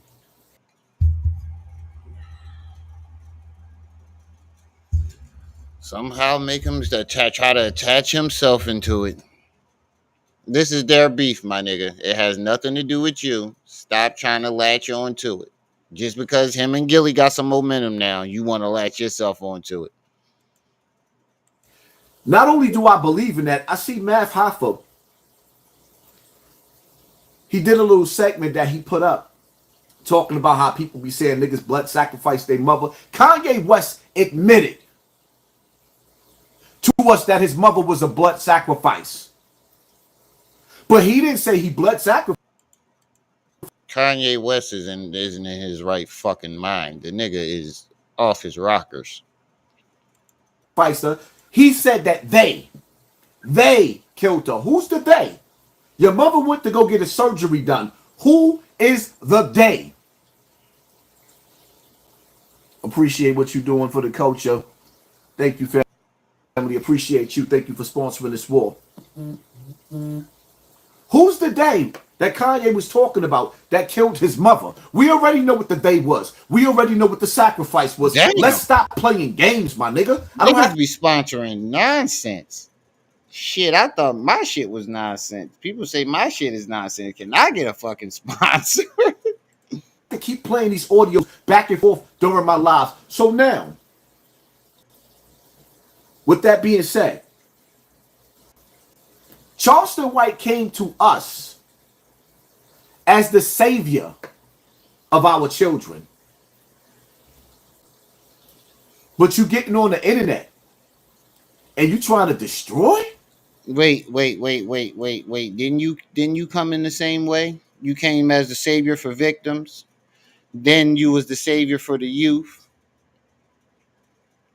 Somehow make him try to attach himself into it. This is their beef, my nigga. It has nothing to do with you. Stop trying to latch on to it. Just because him and Gillie got some momentum now, you want to latch yourself onto it. Not only do I believe in that, I see Math Hoffa. He did a little segment that he put up talking about how people be saying niggas blood sacrifice their mother. Kanye West admitted to us that his mother was a blood sacrifice. But he didn't say he blood sacrificed. Kanye West isn't in his right fucking mind. The nigga is off his rockers. He said that they killed her. Who's the they? Your mother went to go get a surgery done. Who is the they? Appreciate what you're doing for the culture. Thank you, family. Appreciate you. Thank you for sponsoring this war. Who's the they that Kanye was talking about that killed his mother? We already know what the they was. We already know what the sacrifice was. Damn. Let's stop playing games, my nigga. Niggas be sponsoring nonsense. Shit, I thought my shit was nonsense. People say my shit is nonsense. Can I get a fucking sponsor? I keep playing these audios back and forth during my lives. So now, with that being said, Charleston White came to us as the savior of our children. But you getting on the internet and you trying to destroy? Wait. Didn't you come in the same way? You came as the savior for victims. Then you was the savior for the youth.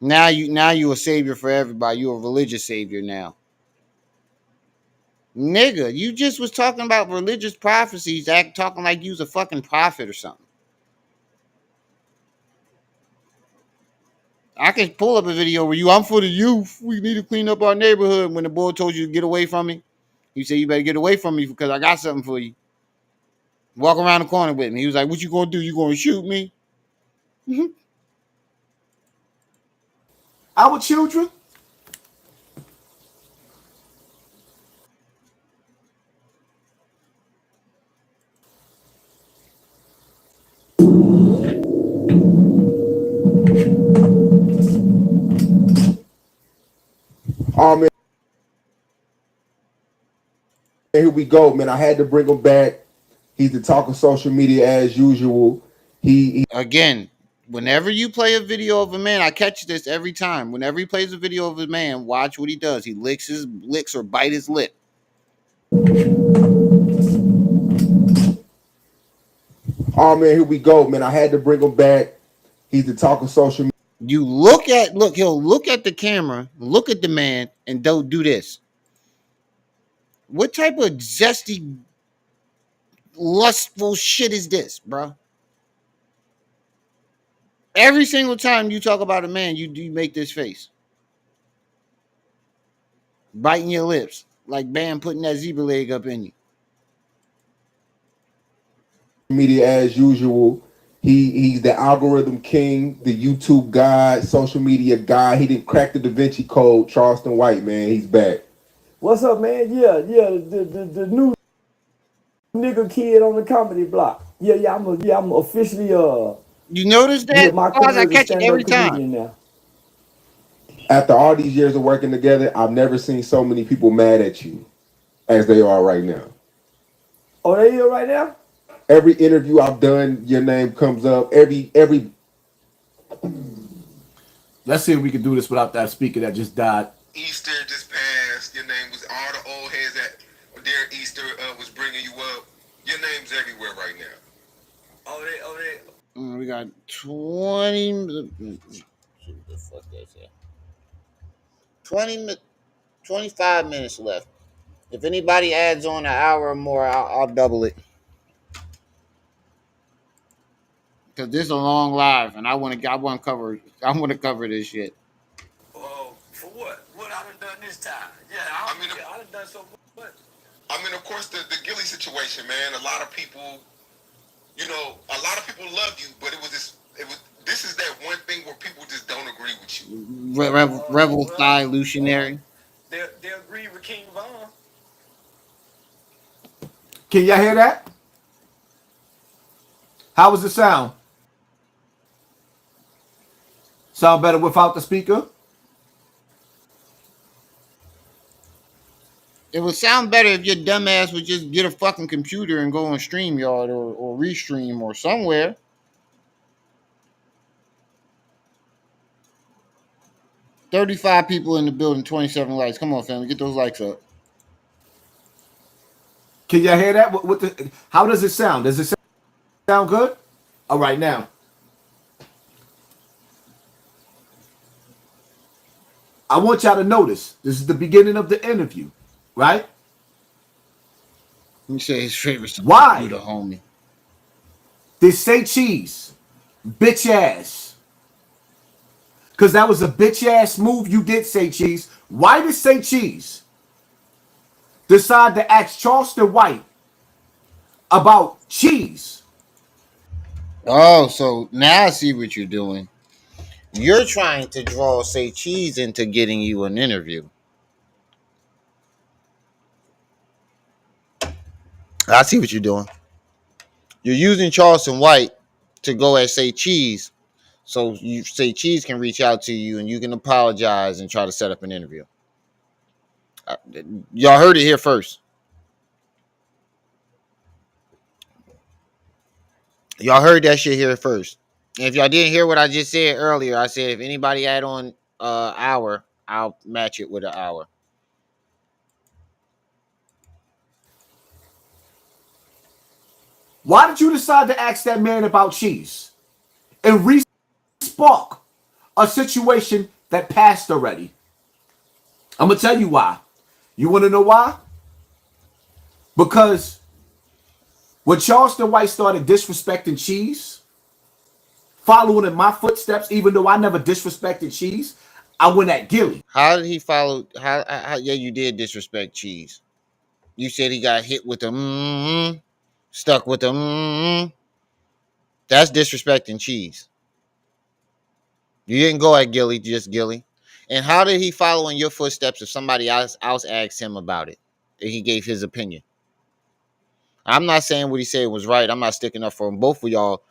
Now you a savior for everybody. You a religious savior now. Nigga, you just was talking about religious prophecies, talking like you was a fucking prophet or something. I can pull up a video where I'm for the youth. We need to clean up our neighborhood. When the boy told you to get away from me, he said, you better get away from me because I got something for you. Walk around the corner with me. He was like, what you gonna do? You gonna shoot me? Our children? Oh man, here we go, man. I had to bring him back. He's the talk of social media as usual. He Again, whenever you play a video of a man, I catch this every time. Whenever he plays a video of a man, watch what he does. He licks or bite his lip. Oh man, here we go, man. I had to bring him back. He's the talk of social media. He'll look at the camera, look at the man, and don't do this. What type of zesty, lustful shit is this, bro? Every single time you talk about a man, you make this face. Biting your lips. Like Bam putting that zebra leg up in you. Media as usual. He's the algorithm king, the YouTube guy, social media guy. He didn't crack the Da Vinci Code. Charleston White, man, he's back. What's up, man? Yeah, the new nigga kid on the comedy block. Yeah, I'm officially You notice that? my I catch it every time. Now. After all these years of working together, I've never seen so many people mad at you as they are right now. Oh, they here right now? Every interview I've done, your name comes up. Every Let's see if we can do this without that speaker that just died. Easter just passed. Your name was all the old heads that during Easter was bringing you up. Your name's everywhere right now. Oh, they. We got 20. What the fuck is that? 25 minutes left. If anybody adds on an hour or more, I'll double it. Cause this is a long live, and I want to cover this shit. Oh, for what? What I done this time? Yeah, I done done so much. I mean, of course, the Gillie situation, man. A lot of people You know, a lot of people love you, but this is that one thing where people just don't agree with you. Revolutionary. They agree with King Von. Can y'all hear that? How was the sound? Sound better without the speaker? It would sound better if your dumb ass would just get a fucking computer and go on StreamYard or Restream or somewhere. $35 people in the building, 27 likes. Come on, family, get those likes up. Can y'all hear that? How does it sound? Does it sound good? All right, now. I want y'all to notice, this is the beginning of the interview, right? Let me say his favorite song. Why? You the homie. Did Say Cheese, bitch ass. Because that was a bitch ass move you did, Say Cheese. Why did Say Cheese decide to ask Charleston White about cheese? Oh, so now I see what you're doing. You're trying to draw Say Cheese into getting you an interview. I see what you're doing. You're using Charleston White to go at Say Cheese, so you Say Cheese can reach out to you and you can apologize and try to set up an interview. Y'all heard it here first. Y'all heard that shit here first. And if y'all didn't hear what I just said earlier, I said if anybody add on hour, I'll match it with an hour. Why did you decide to ask that man about cheese and re-spark a situation that passed already? I'm going to tell you why. You want to know why? Because when Charleston White started disrespecting cheese, following in my footsteps, even though I never disrespected cheese, I went at Gillie. How did he follow? How yeah, you did disrespect Cheese. You said he got hit with the stuck with the That's disrespecting Cheese. You didn't go at Gillie, just Gillie. And how did he follow in your footsteps if somebody else asked him about it? And he gave his opinion. I'm not saying what he said was right. I'm not sticking up for him. Both of y'all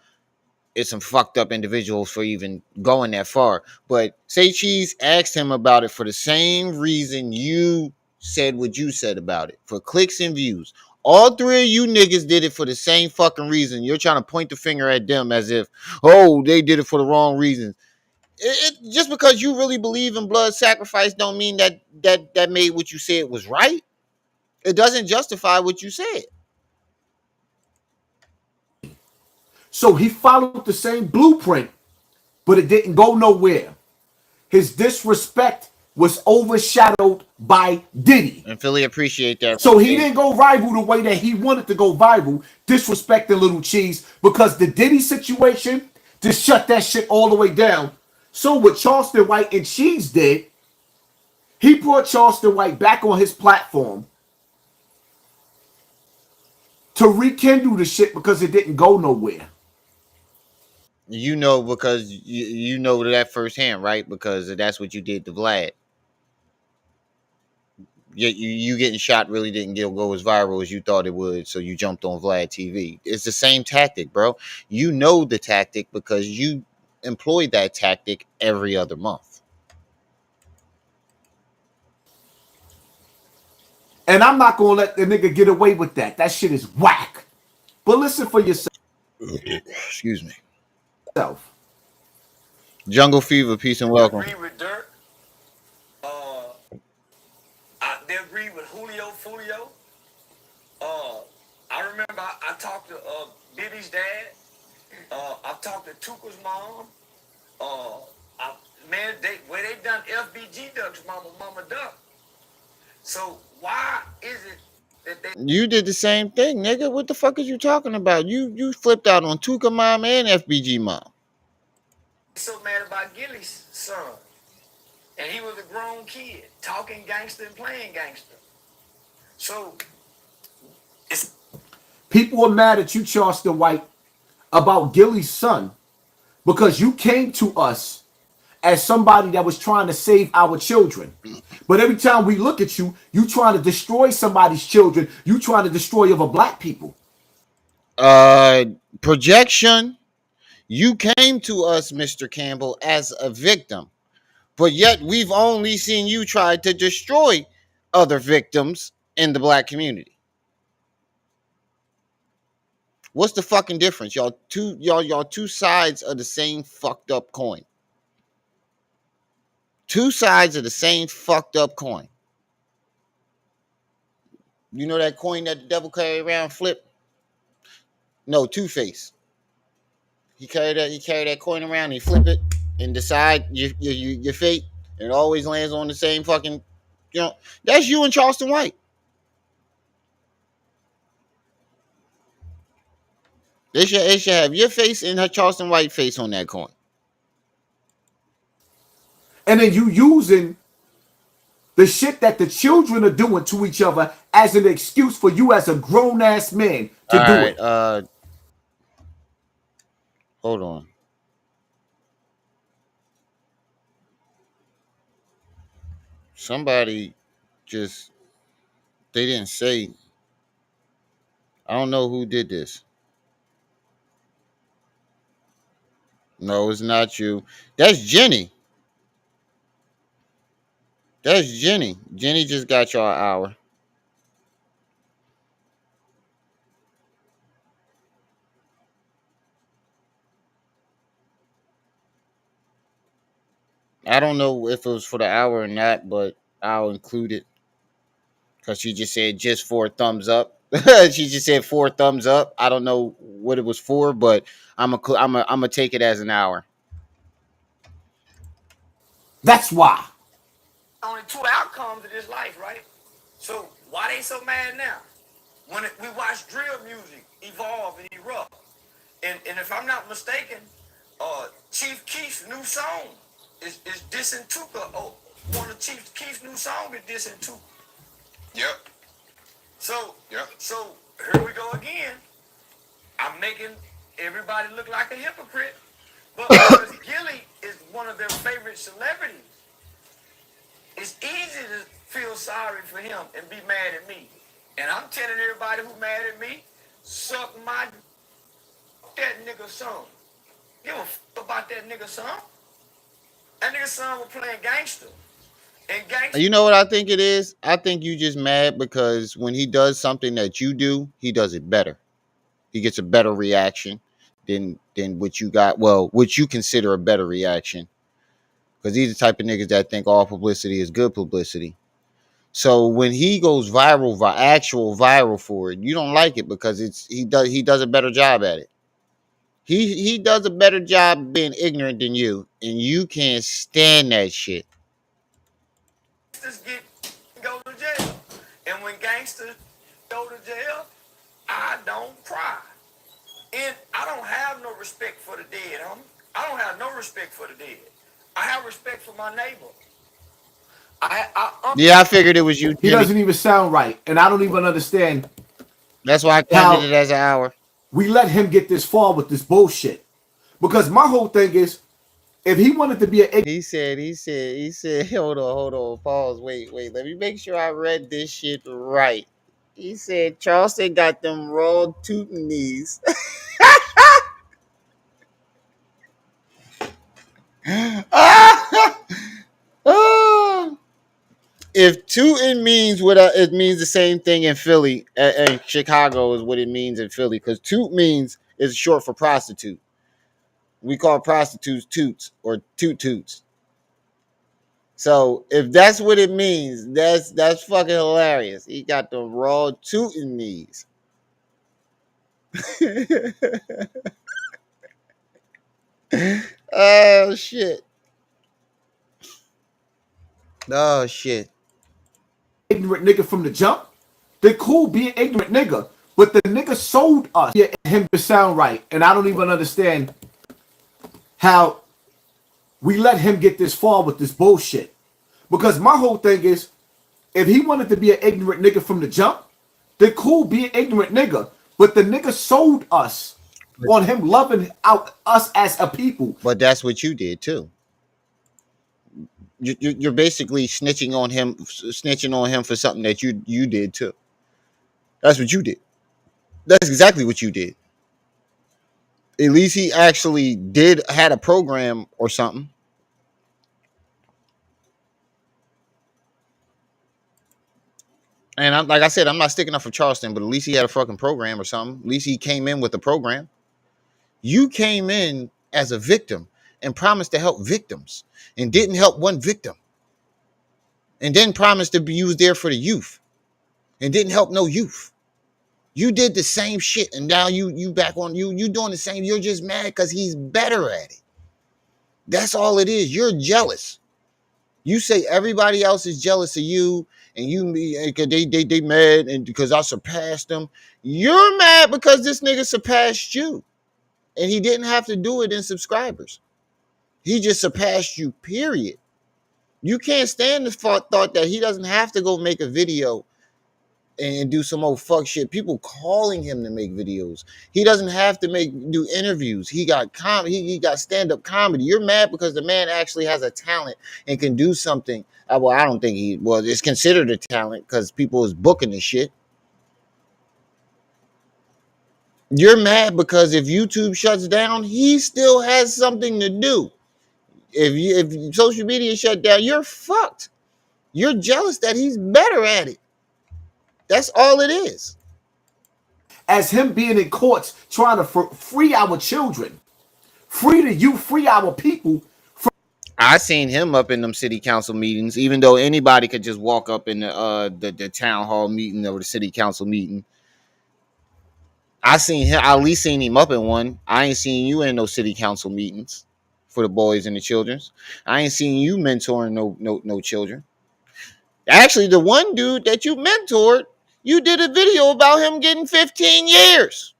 is some fucked up individuals for even going that far. But Say Cheese asked him about it for the same reason you said what you said about it, for clicks and views. All three of you niggas did it for the same fucking reason. You're trying to point the finger at them as if, oh, they did it for the wrong reasons. Just because you really believe in blood sacrifice don't mean that made what you said was right. It doesn't justify what you said. So he followed the same blueprint, but it didn't go nowhere. His disrespect was overshadowed by Diddy. And Philly appreciate that. So he didn't go viral the way that he wanted to go viral, disrespecting Little Cheese, because the Diddy situation just shut that shit all the way down. So what Charleston White and Cheese did, he brought Charleston White back on his platform to rekindle the shit because it didn't go nowhere. You know, because you know that firsthand, right? Because that's what you did to Vlad. Yet you getting shot really didn't go as viral as you thought it would, so you jumped on Vlad TV. It's the same tactic, bro. You know the tactic because you employ that tactic every other month. And I'm not gonna let the nigga get away with that. That shit is whack. But listen for yourself. Excuse me. Jungle Fever, peace and welcome. They agree with Dirk. They agree with Julio. I remember I talked to Bibby's dad. I've talked to Tuka's mom. Man, they done FBG Duck's Mama Duck. So why is it that they? You did the same thing, nigga. What the fuck is you talking about? You flipped out on Tuka mom and FBG mom. So mad about Gillie's son, and he was a grown kid talking gangster and playing gangster. So people are mad at you, Charleston White, about Gillie's son because you came to us as somebody that was trying to save our children. But every time we look at you, you trying to destroy somebody's children. You trying to destroy other black people. Projection. You came to us, Mr. Campbell, as a victim, but yet we've only seen you try to destroy other victims in the black community. What's the fucking difference? Y'all two sides of the same fucked up coin. Two sides of the same fucked up coin. You know that coin that the devil carry around, flip? No, Two-Face. He carry that coin around and he flip it and decide your fate, and it always lands on the same fucking, that's you and Charleston White. They should have your face and her Charleston White face on that coin. And then you using the shit that the children are doing to each other as an excuse for you as a grown-ass man to do it. Hold on. Somebody they didn't say. I don't know who did this. No, it's not you. That's Jenny. That's Jenny. Jenny just got y'all an hour. I don't know if it was for the hour or not, but I'll include it. Because she just said just 4 thumbs up. She just said 4 thumbs up. I don't know what it was for, but I'm a take it as an hour. That's why. Only 2 outcomes of this life, right? So why they so mad now? When we watch drill music evolve and erupt, and if I'm not mistaken, Chief Keef's new song is dissing Tuka. Oh, one of Chief Keef's new songs is dissing Tuka. Yep. So here we go again. I'm making everybody look like a hypocrite, but because Gillie is one of their favorite celebrities, it's easy to feel sorry for him and be mad at me. And I'm telling everybody who mad at me, suck that nigga son. Give a fuck about that nigga son. That nigga son was playing gangster. And gangster. You know what I think it is? I think you just mad because when he does something that you do, he does it better. He gets a better reaction than what you got. Well, what you consider a better reaction. Because he's the type of niggas that think all publicity is good publicity. So when he goes actual viral for it, you don't like it because he does a better job at it. He does a better job being ignorant than you, and you can't stand that shit. Gangsters go to jail, and when gangsters go to jail, I don't cry. And I don't have no respect for the dead, homie. I don't have no respect for the dead. I have respect for my neighbor. I figured it was you, Jimmy. He doesn't even sound right, and I don't even understand. That's why I counted it as an hour. We let him get this far with this bullshit. Because my whole thing is, if he wanted to be He said, hold on, pause, wait, let me make sure I read this shit right. He said Charleston got them raw tootin' knees. If tootin' means what it means the same thing in Philly and Chicago is what it means in Philly, because toot means is short for prostitute. We call prostitutes toots or toot-toots. So if that's what it means, that's fucking hilarious. He got the raw tootin' knees. Oh shit. Oh shit. Ignorant nigga from the jump. They're cool being ignorant nigga, but the nigga sold us him to sound right, and I don't even understand how we let him get this far with this bullshit. Because my whole thing is, if he wanted to be an ignorant nigga from the jump, they're cool being ignorant nigga, but the nigga sold us on him loving out us as a people. But that's what you did too. You're basically snitching on him for something that you did too. That's what you did. That's exactly what you did. At least he actually had a program or something. And like I said, I'm not sticking up for Charleston, but at least he had a fucking program or something. At least he came in with a program. You came in as a victim and promised to help victims and didn't help one victim. And then promised to be used there for the youth and didn't help no youth. You did the same shit, and now you back on you doing the same. You're just mad because he's better at it. That's all it is. You're jealous. You say everybody else is jealous of you, and they mad and because I surpassed them. You're mad because this nigga surpassed you, and he didn't have to do it in subscribers. He just surpassed you. Period. You can't stand the thought that he doesn't have to go make a video and do some old fuck shit. People calling him to make videos. He doesn't have to do interviews. He got he got stand-up comedy. You're mad because the man actually has a talent and can do something. Well, I don't think it's considered a talent because people is booking the shit. You're mad because if YouTube shuts down, he still has something to do. If social media shut down, you're fucked. You're jealous that he's better at it. That's all it is. As him being in courts trying to free our children, free the youth, free our people. I seen him up in them city council meetings, even though anybody could just walk up in the town hall meeting or the city council meeting. I at least seen him up in one. I ain't seen you in no city council meetings for the boys and the children's. I ain't seen you mentoring no children. Actually, the one dude that you mentored, you did a video about him getting 15 years.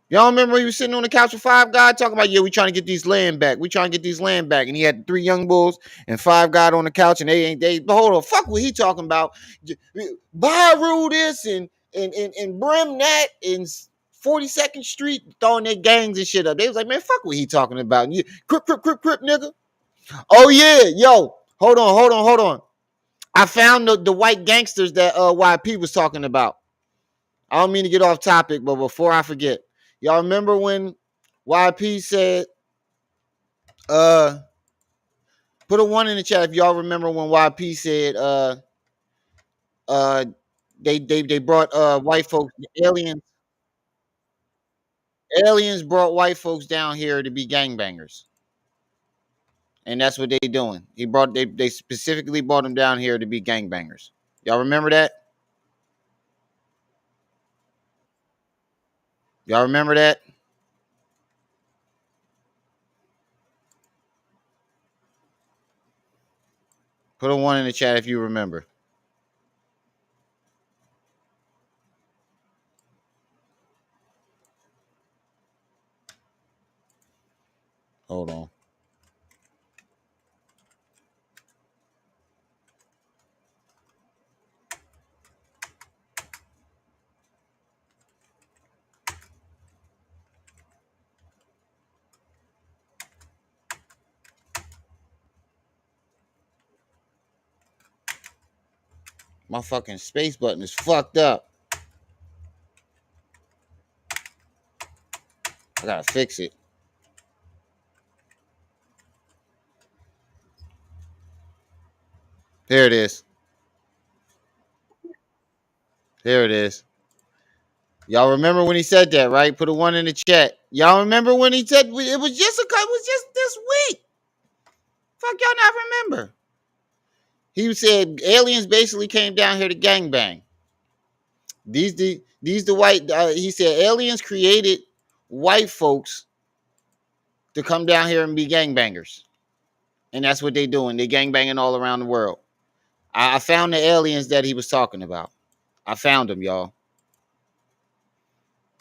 Y'all remember he was sitting on the couch with Five God talking about, we trying to get these land back. We trying to get these land back. And he had 3 young bulls and Five God on the couch, and they hold on, fuck what he talking about. Baru this and Brim that and 42nd Street throwing their gangs and shit up. They was like, man, fuck what he talking about. And crip, nigga. Oh yeah, yo, hold on. I found the white gangsters that YP was talking about. I don't mean to get off topic, but before I forget, y'all remember when YP said, put a 1 in the chat if y'all remember when YP said, they brought white folks, aliens brought white folks down here to be gangbangers. And that's what they doing. They specifically brought them down here to be gangbangers. Y'all remember that? Y'all remember that? Put a 1 in the chat if you remember. Hold on. My fucking space button is fucked up. I gotta fix it. There it is. There it is. Y'all remember when he said that, right? Put a 1 in the chat. Y'all remember when he said it was just this week? Fuck, y'all not remember? He said aliens basically came down here to gangbang. These the white. He said aliens created white folks to come down here and be gangbangers, and that's what they doing. They gangbanging all around the world. I found the aliens that he was talking about. I found them, y'all.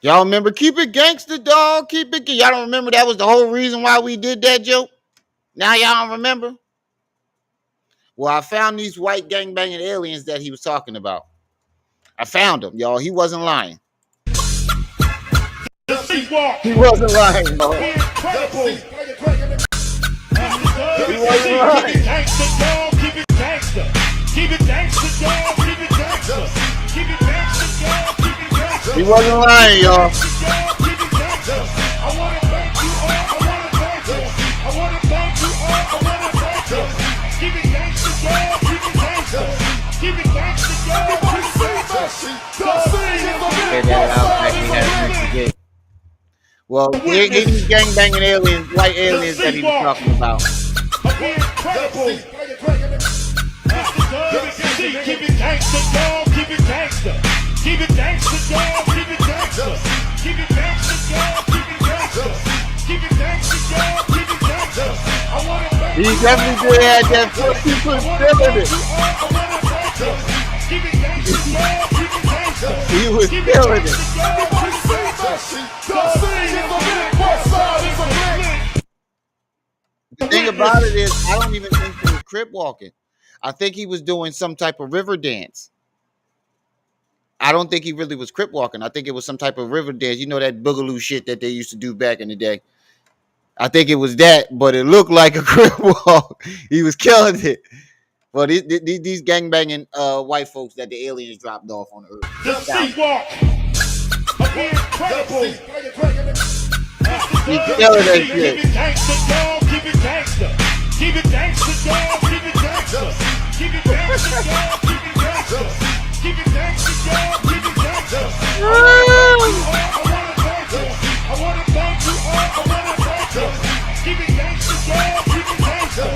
Y'all remember? Keep it gangster, dog. Keep it. Y'all don't remember that was the whole reason why we did that joke? Now y'all don't remember? Well, I found these white gangbanging aliens that he was talking about. I found them, y'all. He wasn't lying. He wasn't lying, bro. He wasn't lying. Keep it gangster. Keep it gangster, dog. Keep it gangster. Keep it gangster, dog. Keep it gangster. He wasn't lying, y'all. Keep it gangster. I wanna thank you all. I wanna thank you. I wanna thank you all. I wanna thank you. Keep it gangster, dog. Keep it gangster. Keep it gangster, dog. Well, here these gangbanging aliens, white aliens that he was talking about. Keep it gangster, dog. Keep it gangster. Keep it gangster, dog. Keep it gangster. Keep it gangster, dog. Keep it gangster. Keep it gangster, dog. Keep it gangster. I wanna thank you. He definitely did have that foot. He put still in it. Keep it gangster, dog. Keep it gangster. He was still in it. The thing about it is, I don't even think he was crip walking. I think he was doing some type of river dance. I don't think he really was crip walking. I think it was some type of river dance. You know that boogaloo shit that they used to do back in the day. I think it was that, but it looked like a crip walk. He was killing it. Well, these gangbanging white folks that the aliens dropped off on Earth. The sleepwalk. Incredible. He's killing that shit. Keep it gangster, dog. Keep it gangster. Keep it gangster, dog. Keep it gangster. Keep it gangster, dog. Keep it gangster. Keep it gangster, dog. Keep it gangster. I wanna thank you. I wanna thank you all. I wanna thank you. Keep it gangster, dog. Keep it gangster.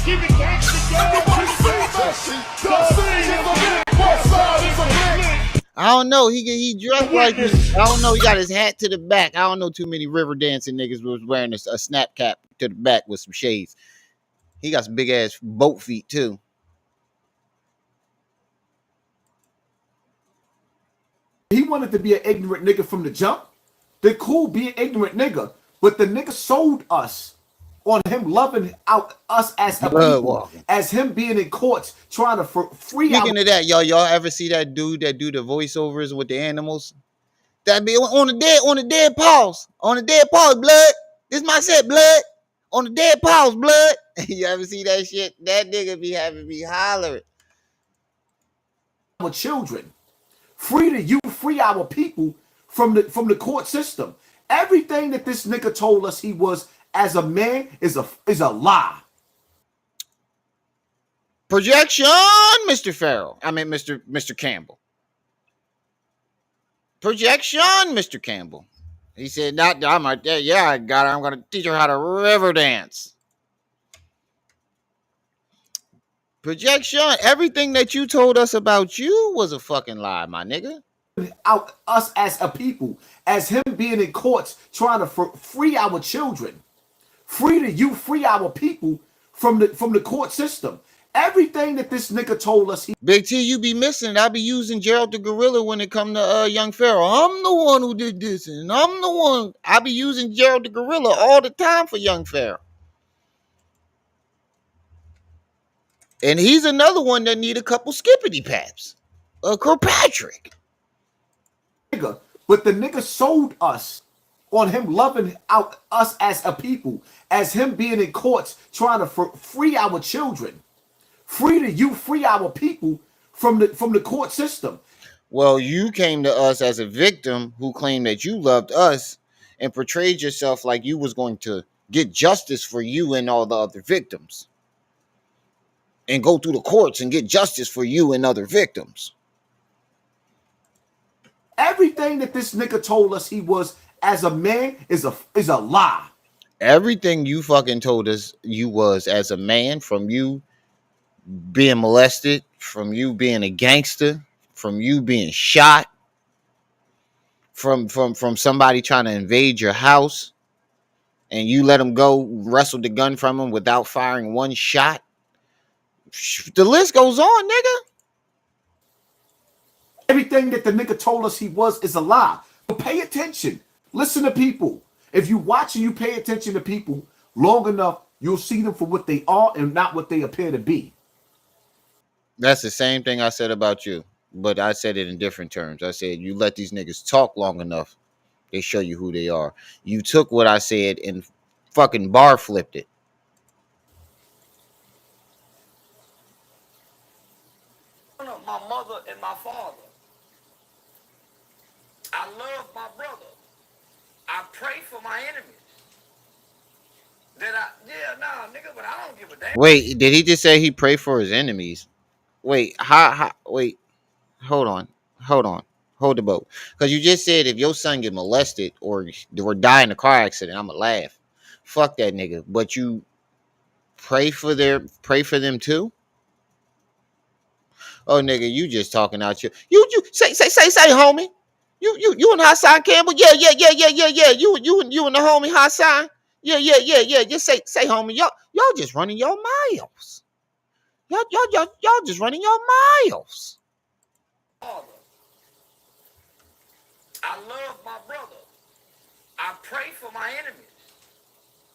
Keep it gangster, dog. I don't know. He dressed like this. I don't know. He got his hat to the back. I don't know too many river dancing niggas was wearing a snap cap to the back with some shades. He got some big ass boat feet too. He wanted to be an ignorant nigga from the jump. They're cool being ignorant nigga, but the nigga sold us on him loving out us as a people, as him being in courts trying to free. Speaking of that, y'all ever see that dude that do the voiceovers with the animals? That be on the dead paws, blood. This my set, blood. On the dead paws, blood. You ever see that shit? That nigga be having me hollering. Our children, free our people from the court system. Everything that this nigga told us he was as a man is a lie. Projection, Mr. Farrell. I mean, Mr. Campbell. Projection, Mr. Campbell. He said, I'm right there. Yeah, I got it. I'm going to teach her how to river dance. Projection. Everything that you told us about you was a fucking lie, my nigga. Out us as a people, as him being in courts trying to free our children. Free our people from the court system. Everything that this nigga told us. Big T, you be missing. I be using Gerald the Gorilla when it come to Young Pharaoh. I'm the one who did this, and I'm the one. I be using Gerald the Gorilla all the time for Young Pharaoh. And he's another one that need a couple skippity paps. Kirkpatrick. But the nigga sold us on him loving out us as a people, as him being in courts trying to free our children. Free our people from the court system. Well, you came to us as a victim who claimed that you loved us and portrayed yourself like you was going to get justice for you and all the other victims. And go through the courts and get justice for you and other victims. Everything that this nigga told us he was as a man is a lie. Everything you fucking told us you was as a man, from you being molested, from you being a gangster, from you being shot, from somebody trying to invade your house, and you let him go wrestle the gun from him without firing one shot. The list goes on, nigga. Everything that the nigga told us he was is a lie. But pay attention. Listen to people. If you watch and you pay attention to people long enough, you'll see them for what they are and not what they appear to be. That's the same thing I said about you, but I said it in different terms. I said you let these niggas talk long enough, They show you who they are. You took what I said and fucking bar flipped it. My mother and my father. I love my brother. I pray for my enemies. But I don't give a damn. Wait, did he just say he prayed for his enemies? Wait, wait, hold on, hold the boat. Because you just said if your son get molested or die in a car accident, I'ma laugh. Fuck that nigga. But you pray for them too? Oh nigga, you just talking out your you say homie. You and Hassan Campbell? Yeah. You and the homie Hassan? Yeah. Just say homie. Y'all just running your miles. Y'all just running your miles. I love my brother. I pray for my enemies.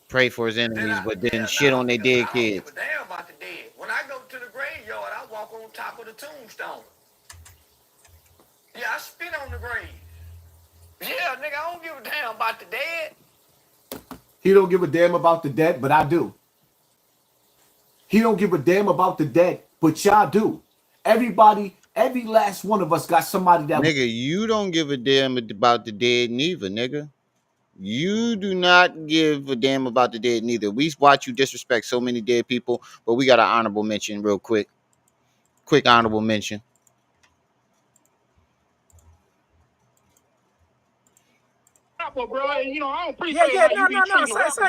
Pray for his enemies, but then shit on their dead kids. I don't give a damn about the dead. When I go to the graveyard, I walk on top of the tombstone. Yeah, I spit on the grave. Yeah, nigga, I don't give a damn about the dead. He don't give a damn about the dead, but I do. He don't give a damn about the dead, but y'all do. Everybody, every last one of us got somebody that... Nigga, you don't give a damn about the dead neither, nigga. You do not give a damn about the dead neither. We watch you disrespect so many dead people, but we got an honorable mention real quick. Quick honorable mention. Bro, and, I don't appreciate no, say,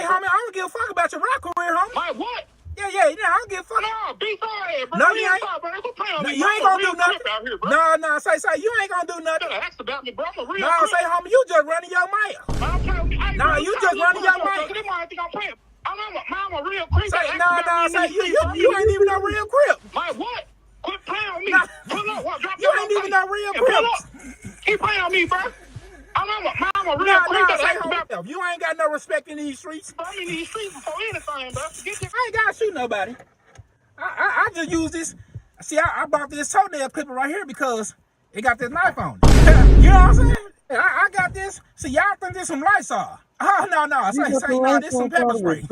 homie, I don't give a fuck about your rap career, homie. My what? Yeah, I don't give a fuck. No, be sorry, bro. No, you ain't. No, you ain't gonna do nothing. Here, bro. No, say, you ain't gonna do nothing. Ask about me, bro. I'm a real No, say, homie, you just running your mouth. No, you just running your mouth. I'm a real creep. Say, say, you ain't even no real crip. My what? Quit playing on me. Pull up, what? Drop you ain't even no real crip. Keep playing on me, bro. I'm a real creep. You ain't got no respect in these streets. I'm in these streets before anything, bro. I ain't gotta shoot nobody. I just use this. See, I bought this toenail clipper right here because it got this knife on it. You know what I'm saying? I got this. See, y'all think this some Lysol. Oh, no. Say, no, this some pepper spray.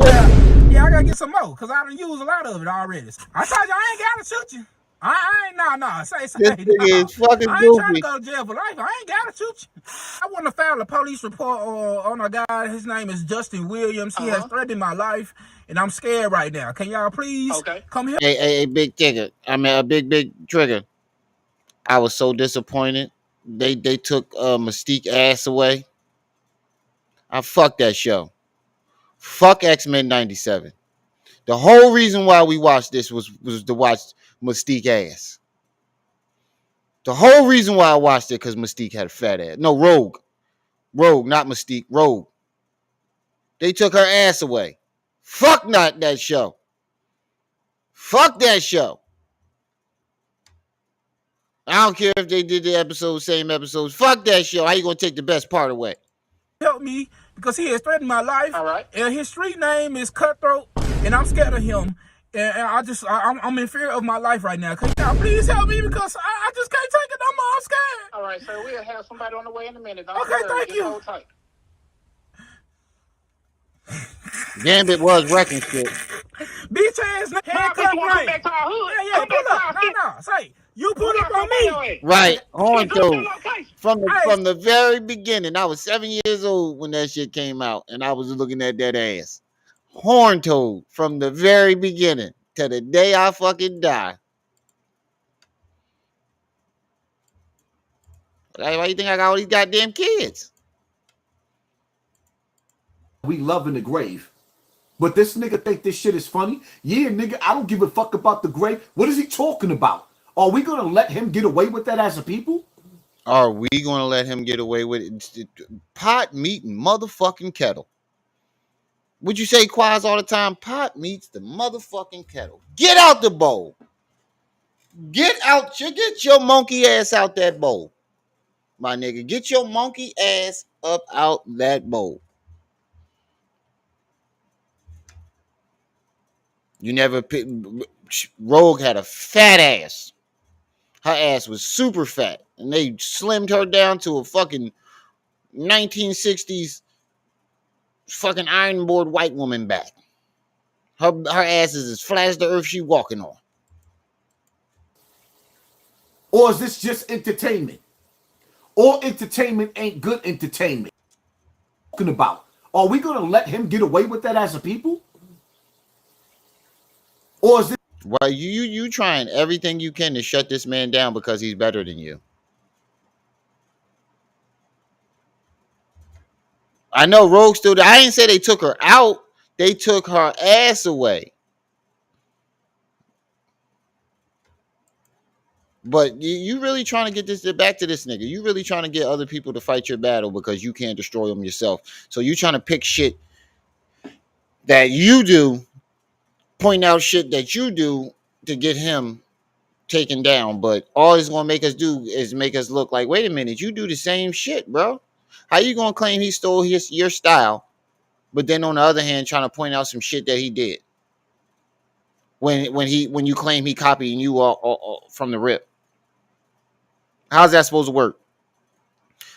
Yeah, I gotta get some more because I done used a lot of it already. I told you I ain't gotta shoot you. I ain't, no. Say, this nigga is fucking I ain't trying to go to jail for life. I ain't gotta shoot you. I want to file a police report on a guy. His name is Justin Williams. He has threatened my life, and I'm scared right now. Can y'all please come here? Hey, big trigger. I mean, a big trigger. I was so disappointed. They took Mystique ass away. I fuck that show. Fuck X-Men 97. The whole reason why we watched this was to watch Mystique ass. The whole reason why I watched it because Mystique had a fat ass. No, Rogue, not Mystique. Rogue. They took her ass away. Fuck not that show. Fuck that show. I don't care if they did the same episodes. Fuck that show. How you gonna take the best part away? Help me because he has threatened my life. All right. And his street name is Cutthroat, and I'm scared of him. And I'm in fear of my life right now. Can y'all please help me because I just can't take it no more. I'm scared. All right, so we'll have somebody on the way in a minute. Okay, thank you. Hold tight. Gambit was wrecking shit. Bitch ass handcuff right. Back to our hood. Yeah, pull up. No. Say, you pull up on me. Right, on through. From the very beginning. I was 7 years old when that shit came out, and I was looking at that ass. Horn toad from the very beginning to the day I fucking die. Why you think I got all these goddamn kids? We love in the grave. But this nigga think this shit is funny? Yeah, nigga, I don't give a fuck about the grave. What is he talking about? Are we gonna let him get away with that as a people? Are we gonna let him get away with it? Pot, meat, and motherfucking kettle. Would you say Quaz all the time? Pot meets the motherfucking kettle. Get out the bowl. Get your monkey ass out that bowl. My nigga, get your monkey ass up out that bowl. You never pick. Rogue had a fat ass. Her ass was super fat. And they slimmed her down to a fucking 1960s fucking iron board white woman back. Her ass is as flat as the earth she walking on. Or is this just entertainment? All entertainment ain't good entertainment. Talking about, are we gonna let him get away with that as a people? Or is this? Well, you trying everything you can to shut this man down because he's better than you. I know Rogue still. I didn't say they took her out. They took her ass away. But you really trying to get this back to this nigga. You really trying to get other people to fight your battle because you can't destroy them yourself. So you trying to pick shit that you do, point out shit that you do to get him taken down. But all it's gonna make us do is make us look like, wait a minute, you do the same shit, bro. How you gonna claim he stole your style, but then on the other hand trying to point out some shit that he did when you claim he copying you all from the rip? How's that supposed to work?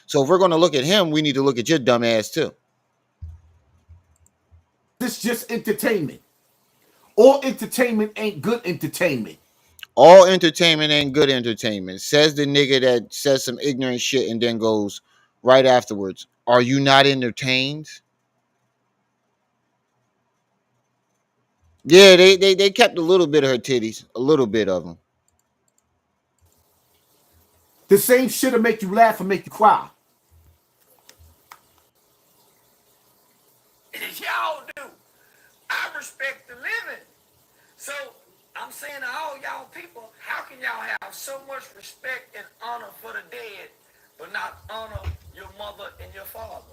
So if we're going to look at him, we need to look at your dumb ass too. This just entertainment. All entertainment ain't good entertainment. All entertainment ain't good entertainment. Says the nigga that says some ignorant shit and then goes right afterwards, are you not entertained? Yeah, they kept a little bit of her titties. A little bit of them. The same shit'll make you laugh and make you cry. Y'all do. I respect the living. So I'm saying to all y'all people, how can y'all have so much respect and honor for the dead, but not honor your mother and your father?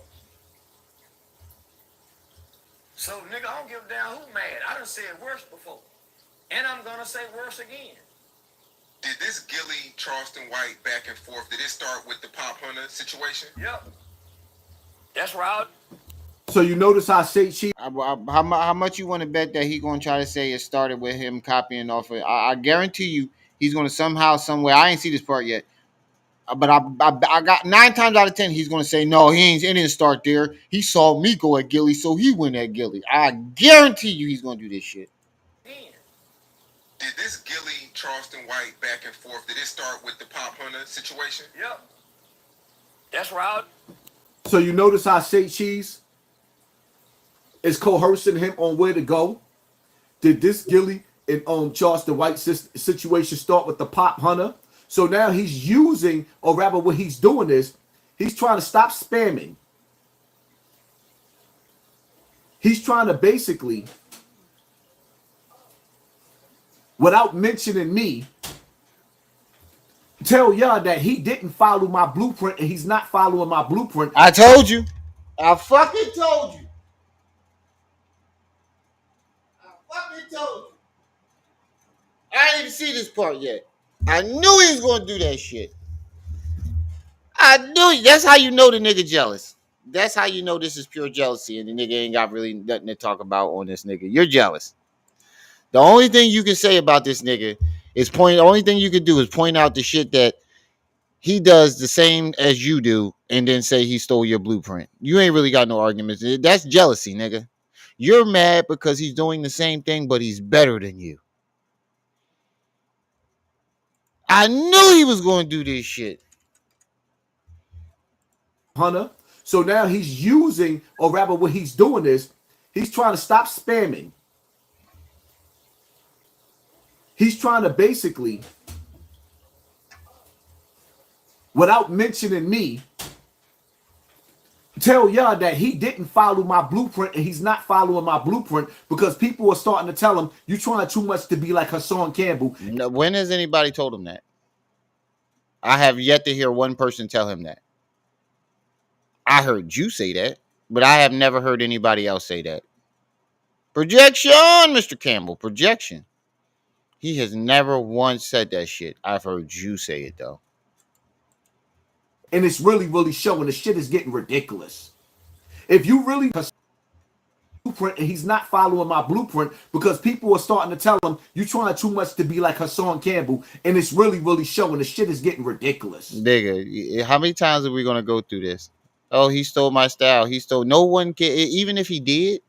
So nigga, I don't give a damn who mad. I done said worse before. And I'm gonna say worse again. Did this Gillie Charleston White back and forth, did it start with the Pop Hunter situation? Yep. That's right. So you notice how I say she. How much you want to bet that he gonna try to say it started with him copying off of? I guarantee you he's gonna somehow, somewhere. I ain't see this part yet, but I got 9 times out of 10 he's gonna say no. It didn't start there. He saw me go at Gillie, so he went at Gillie. I guarantee you he's gonna do this shit. Did this Gillie Charleston White back and forth, did it start with the Pop Hunter situation? Yep. That's right. So you notice how I say cheese is coercing him on where to go? Did this Gillie and Charleston White situation start with the Pop Hunter? So now he's using, or rather what he's doing is, he's trying to stop spamming. He's trying to basically, without mentioning me, tell y'all that he didn't follow my blueprint and he's not following my blueprint. I told you. I fucking told you. I didn't even see this part yet. I knew he was gonna do that shit. I knew. That's how you know the nigga jealous. That's how you know this is pure jealousy and the nigga ain't got really nothing to talk about on this nigga. You're jealous. The only thing you can say about this nigga is point. The only thing you can do is point out the shit that he does the same as you do and then say he stole your blueprint. You ain't really got no arguments. That's jealousy, nigga. You're mad because he's doing the same thing, but he's better than you. I knew he was going to do this shit. Hunter. So now he's using, or rather what he's doing is, he's trying to stop spamming. He's trying to basically, without mentioning me, tell y'all that he didn't follow my blueprint and he's not following my blueprint because people are starting to tell him, you're trying too much to be like Hassan Campbell. No, when has anybody told him that? I have yet to hear one person tell him that. I heard you say that, but I have never heard anybody else say that. Projection, Mr. Campbell, projection. He has never once said that shit. I've heard you say it, though. And it's really, really showing. The shit is getting ridiculous. If you really blueprint and he's not following my blueprint because people are starting to tell him you're trying too much to be like Hassan Campbell, and it's really, really showing. The shit is getting ridiculous. Nigga, how many times are we gonna go through this? Oh, he stole my style. He stole. No one can. Even if he did,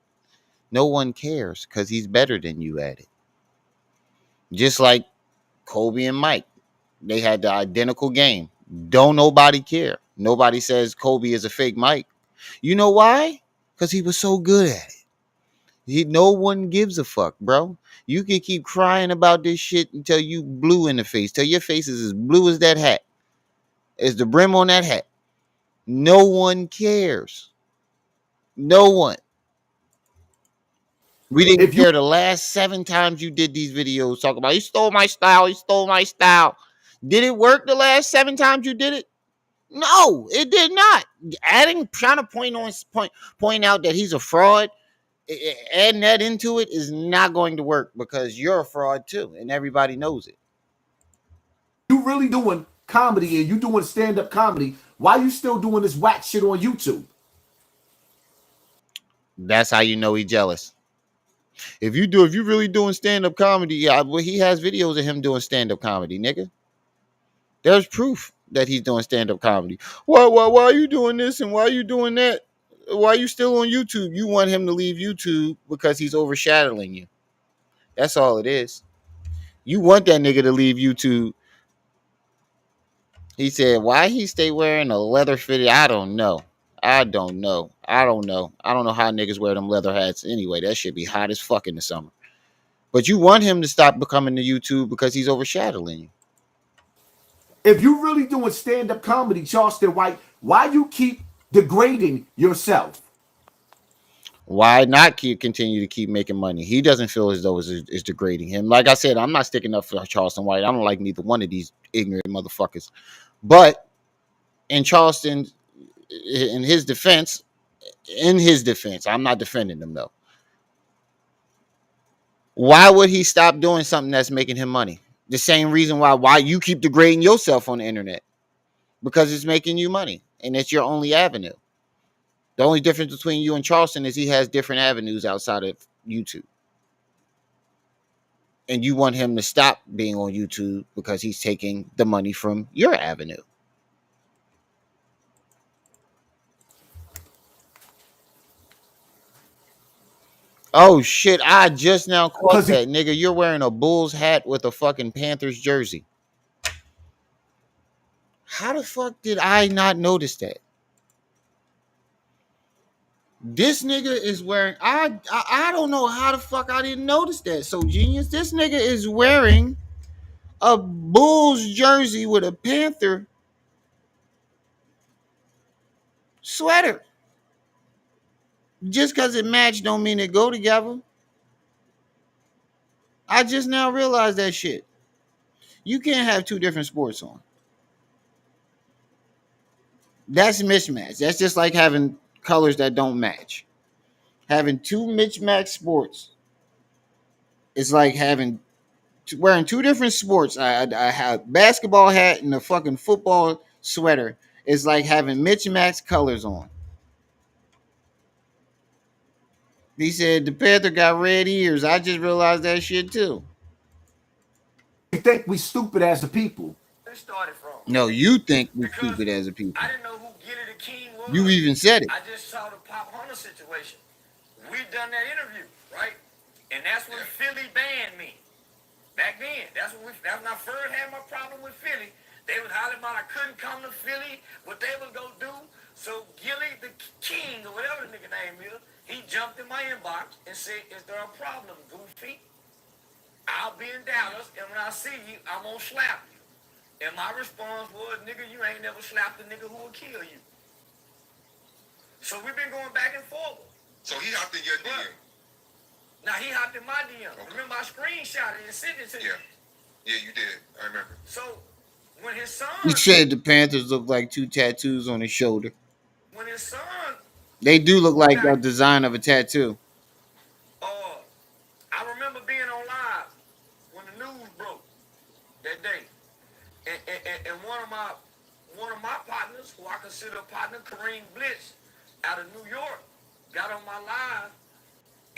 no one cares because he's better than you at it. Just like Kobe and Mike, they had the identical game. Don't nobody care. Nobody says Kobe is a fake Mike. You know why? Because he was so good at it. No one gives a fuck, bro. You can keep crying about this shit until you blue in the face, till your face is as blue as that hat, as the brim on that hat. No one cares. No one. We didn't If you care the last 7 times you did these videos talking about he stole my style, he stole my style. Did it work the last 7 times you did it? No, it did not. Trying to point out that he's a fraud, adding that into it is not going to work because you're a fraud too, and everybody knows it. you really doing comedy and you doing stand-up comedy, why you still doing this whack shit on YouTube? That's how you know he's jealous. If you really doing stand-up comedy, yeah, well, he has videos of him doing stand-up comedy, nigga. There's proof that he's doing stand-up comedy. Why are you doing this and why are you doing that? Why are you still on YouTube? You want him to leave YouTube because he's overshadowing you. That's all it is. You want that nigga to leave YouTube. He said, why he stay wearing a leather fitted? I don't know. I don't know. I don't know. I don't know how niggas wear them leather hats anyway. That should be hot as fuck in the summer. But you want him to stop becoming the YouTube because he's overshadowing you. If you really doing stand-up comedy, Charleston White, why you keep degrading yourself? Why not continue to keep making money? He doesn't feel as though it's degrading him. Like I said, I'm not sticking up for Charleston White. I don't like neither one of these ignorant motherfuckers. But in Charleston, in his defense, I'm not defending him though. Why would he stop doing something that's making him money? The same reason why you keep degrading yourself on the internet. Because it's making you money. And it's your only avenue. The only difference between you and Charleston is he has different avenues outside of YouTube. And you want him to stop being on YouTube because he's taking the money from your avenue. Oh shit, I just now caught that. Nigga, you're wearing a Bulls hat with a fucking Panthers jersey. How the fuck did I not notice that? This nigga is wearing I don't know how the fuck I didn't notice that. So genius, this nigga is wearing a Bulls jersey with a Panther sweater. Just because it matched don't mean it go together. I just now realized that shit. You can't have two different sports on. That's mismatch. That's just like having colors that don't match. Having two mismatched sports is like wearing two different sports. I have basketball hat and a fucking football sweater. It's like having mismatched colors on. He said the Panther got red ears. I just realized that shit too. You think we stupid as a people? It started from. No, you think we're stupid as a people. I didn't know who Gillie the King was. You even said it. I just saw the Pop Hunter situation. We done that interview, right? And that's when Philly banned me. Back then, that's when I first had my problem with Philly. They was hollering about I couldn't come to Philly, what they was gonna do. So Gillie the King, or whatever the nigga name is, he jumped in my inbox and said, "Is there a problem, Goofy? I'll be in Dallas, and when I see you, I'm gonna slap you." And my response was, "Nigga, you ain't never slapped a nigga who will kill you." So we've been going back and forth. So he hopped in your DM. Now he hopped in my DM. Okay. Remember, I screenshotted it and sent it to you. Yeah, you did. I remember. So when his son, He said the Panthers look like two tattoos on his shoulder. When his son, they do look like a design of a tattoo. I remember being on live when the news broke that day, and one of my partners, who I consider a partner, Kareem Blitz, out of New York, got on my live,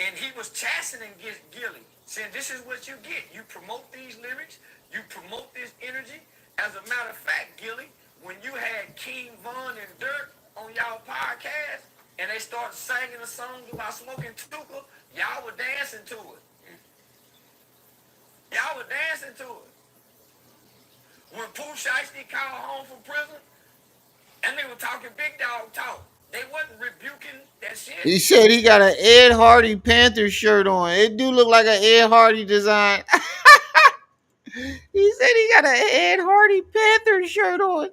and he was chastening Gillie, saying, "This is what you get. You promote these lyrics, you promote this energy. As a matter of fact, Gillie, when you had King Von and Dirk on y'all podcast and they start singing a song about smoking tuka, y'all were dancing to it. Y'all were dancing to it. When Pooh Shiesty called home from prison, and they were talking big dog talk. They wasn't rebuking that shit. He said he got an Ed Hardy Panther shirt on. It do look like an Ed Hardy design. He said he got an Ed Hardy Panther shirt on.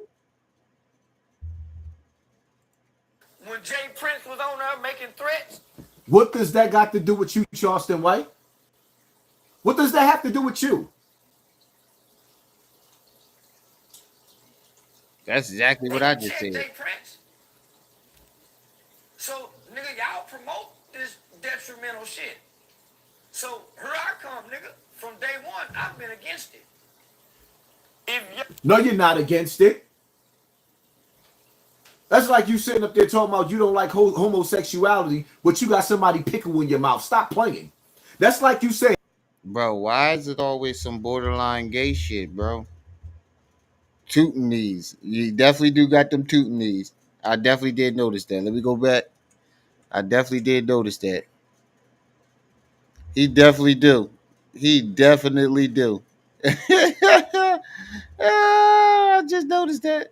When Jay Prince was on there making threats. What does that got to do with you, Charleston White? What does that have to do with you? That's exactly what I just said. Jay Prince. So, nigga, y'all promote this detrimental shit. So, here I come, nigga. From day one, I've been against it. No, you're not against it. That's like you sitting up there talking about you don't like homosexuality, but you got somebody pickle in your mouth. Stop playing. That's like you saying, bro, why is it always some borderline gay shit, bro? Tootin' knees. You definitely do got them tootin' knees. I definitely did notice that. Let me go back. I definitely did notice that. He definitely do. He definitely do. I just noticed that.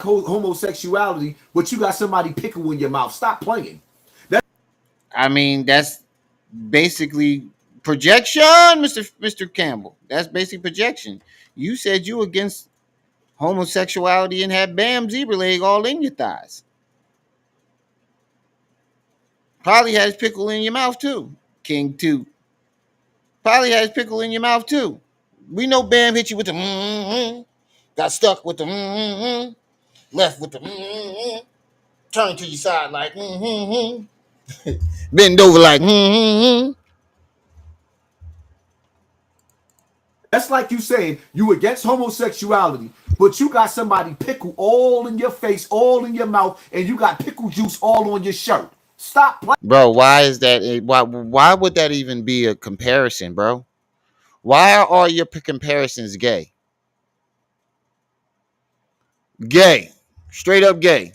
Homosexuality, but you got somebody pickle in your mouth. Stop playing. I mean, that's basically projection, Mr. Campbell. That's basic projection. You said you against homosexuality and had Bam Zebra leg all in your thighs. Probably has pickle in your mouth too, King 2. Probably has pickle in your mouth too. We know Bam hit you with the got stuck with the left with the turn to your side like bend over like That's like you saying you against homosexuality, but you got somebody pickle all in your face, all in your mouth, and you got pickle juice all on your shirt. Stop playing. Bro, why is that? Why would that even be a comparison, bro? Why are all your comparisons gay? Gay. Straight up gay.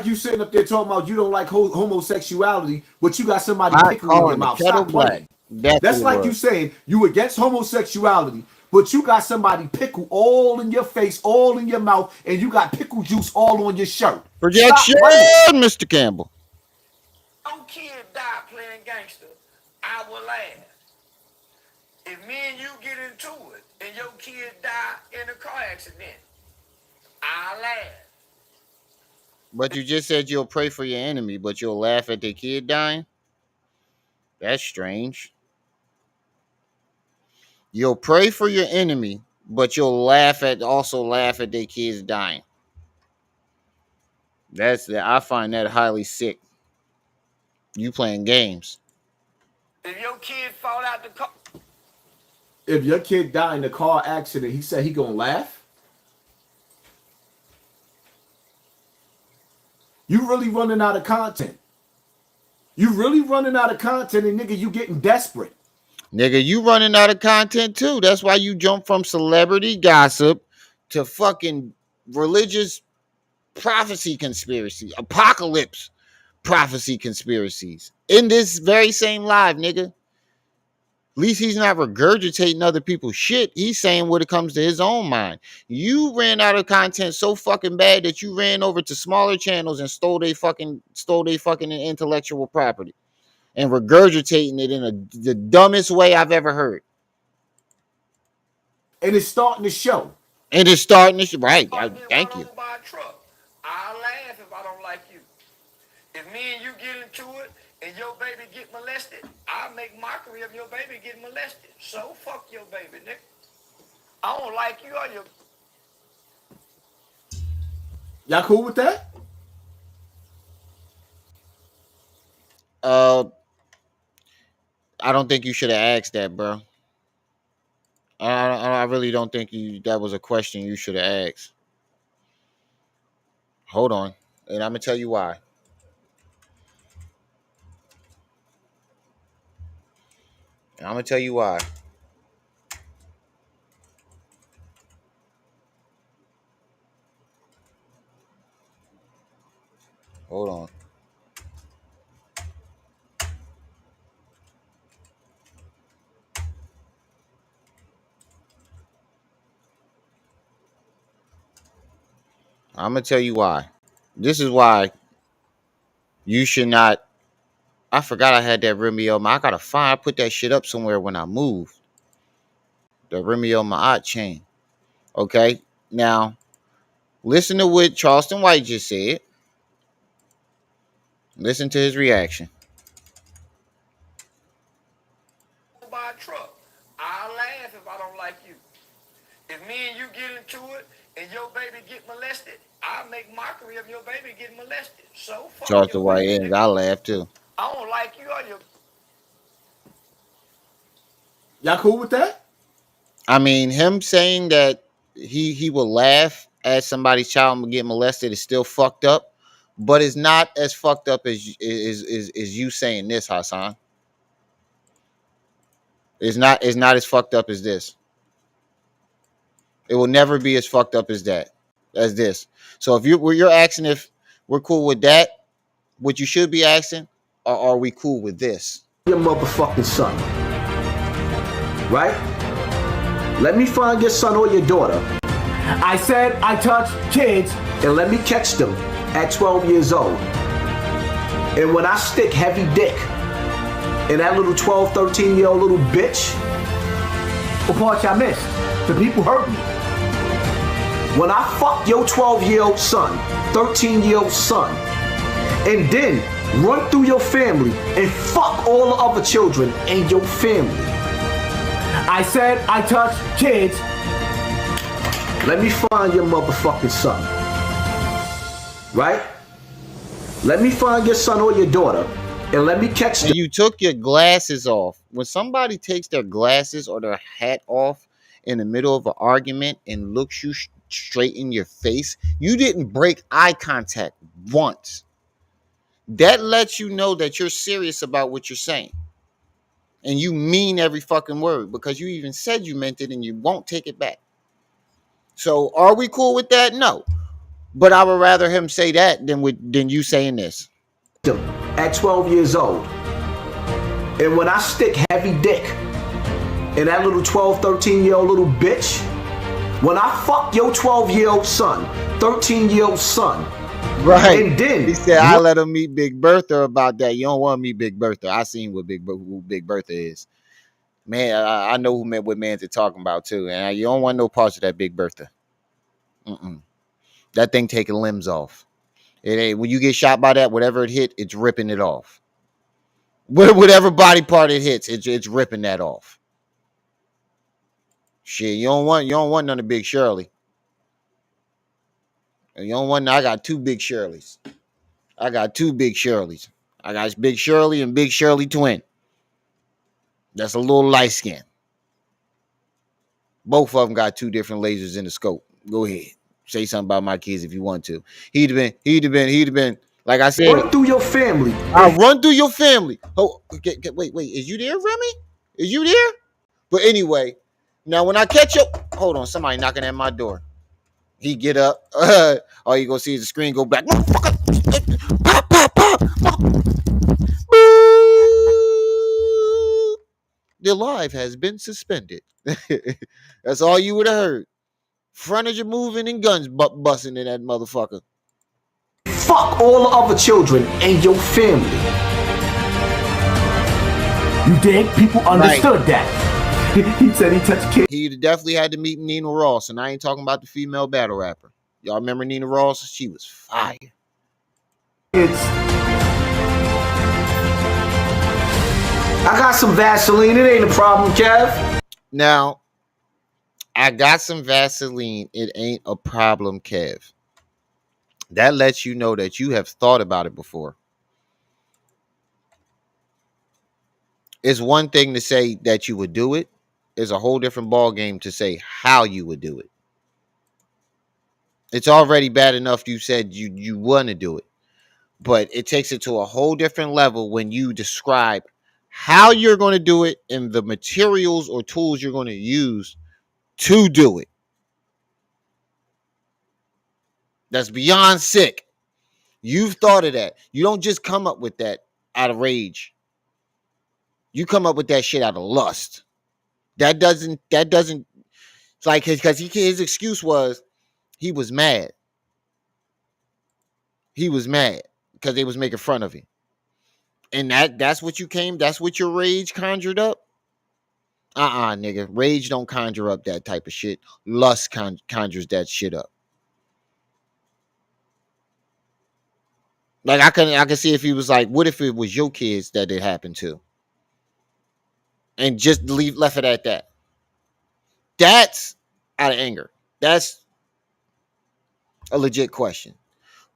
You sitting up there talking about you don't like homosexuality, but you got somebody Hot pickle in your calling the mouth. kettle Stop black. playing. That's like you saying you against homosexuality, but you got somebody pickle all in your face, all in your mouth, and you got pickle juice all on your shirt. Projection, Mr. Campbell. No kid die playing gangster. I will laugh. If me and you get into it and your kid die in a car accident, I laugh. But you just said you'll pray for your enemy, but you'll laugh at their kid dying? That's strange. You'll pray for your enemy, but you'll also laugh at their kids dying. I find that highly sick. You playing games. If your kid fall out the car. If your kid die in a car accident, he said he gonna laugh? You really running out of content. You really running out of content, and nigga, you getting desperate. Nigga, you running out of content too. That's why you jump from celebrity gossip to fucking religious prophecy conspiracy, apocalypse prophecy conspiracies in this very same live, nigga. At least he's not regurgitating other people's shit. He's saying what it comes to his own mind. You ran out of content so fucking bad that you ran over to smaller channels and stole their fucking intellectual property and regurgitating it in the dumbest way I've ever heard. And it's starting to show. And it's starting to show. Right. Thank you. By a truck. I'll laugh if I don't like you. If me and you get into it and your baby get molested, I'll make mockery of your baby getting molested. So fuck your baby, nigga. I don't like you or your... Y'all cool with that? I don't think you should have asked that, bro. I really don't think that was a question you should have asked. Hold on. And I'm going to tell you why. I'm going to tell you why. I'm gonna tell you why. This is why you should not. I forgot I had that Remy on my. I gotta find. I put that shit up somewhere when I moved. The Remy on my chain. Okay. Now listen to what Charleston White just said. Listen to his reaction. Buy a truck. I'll laugh if I don't like you. If me and you get into it and your baby get molested, I'll make mockery of your baby getting molested. So fuck Charleston your White baby, ends. nigga. I laugh too. I don't like you or your. Y'all cool with that? I mean, him saying that he will laugh at somebody's child get molested is still fucked up, but it's not as fucked up as you saying this, Hassan. It's not as fucked up as this. It will never be as fucked up as that, as this. So if you're asking if we're cool with that, what you should be asking, or are we cool with this? Your motherfucking son, right? Let me find your son or your daughter. I said I touch kids, and let me catch them at 12 years old. And when I stick heavy dick in that little 12, 13-year-old little bitch, what part y'all missed? The people hurt me. When I fuck your 12-year-old son, 13-year-old son, and then run through your family and fuck all the other children in your family. I said I touch kids. Let me find your motherfucking son. Right? Let me find your son or your daughter and let me catch them. You took your glasses off. When somebody takes their glasses or their hat off in the middle of an argument and looks you straight in your face, you didn't break eye contact once. That lets you know that you're serious about what you're saying. And you mean every fucking word because you even said you meant it and you won't take it back. So are we cool with that? No. But I would rather him say that than you saying this. At 12 years old. And when I stick heavy dick in that little 12, 13-year-old little bitch, when I fuck your 12-year-old son, 13-year-old son, right? And then he said, I let him meet Big Bertha about that. You don't want to meet Big Bertha. I seen who Big Bertha is. Man, I know what man's are talking about too. And you don't want no parts of that Big Bertha. That thing taking limbs off. It ain't when you get shot by that, whatever it hit, it's ripping it off. Whatever body part it hits, it's ripping that off. Shit, you don't want none of Big Shirley. You don't want. I got two Big Shirleys. I got Big Shirley and Big Shirley twin. That's a little light skin. Both of them got two different lasers in the scope. Go ahead. Say something about my kids if you want to. He'd have been, like I said. Run through your family. I'll run through your family. Oh, wait. Is you there, Remy? Is you there? But anyway, now when I catch you, hold on, somebody knocking at my door. He get up. All you gonna see is the screen go back. Pop, pop, pop. The live has been suspended. That's all you would have heard. Frontage moving and guns busting in that motherfucker. Fuck all the other children and your family. You dig? People understood that. He said he touched kids. He definitely had to meet Nina Ross, and I ain't talking about the female battle rapper. Y'all remember Nina Ross? She was fire. I got some Vaseline. It ain't a problem, Kev. Now, I got some Vaseline. It ain't a problem, Kev. That lets you know that you have thought about it before. It's one thing to say that you would do it. It's a whole different ball game to say how you would do it. It's already bad enough you said you want to do it. But it takes it to a whole different level when you describe how you're going to do it and the materials or tools you're going to use to do it. That's beyond sick. You've thought of that. You don't just come up with that out of rage. You come up with that shit out of lust. That doesn't, it's like his excuse was he was mad. He was mad because they was making fun of him. And that's what you came, that's what your rage conjured up? Nigga. Rage don't conjure up that type of shit. Lust conjures that shit up. Like I can see if he was like, what if it was your kids that it happened to? And just left it at that. That's out of anger. That's a legit question.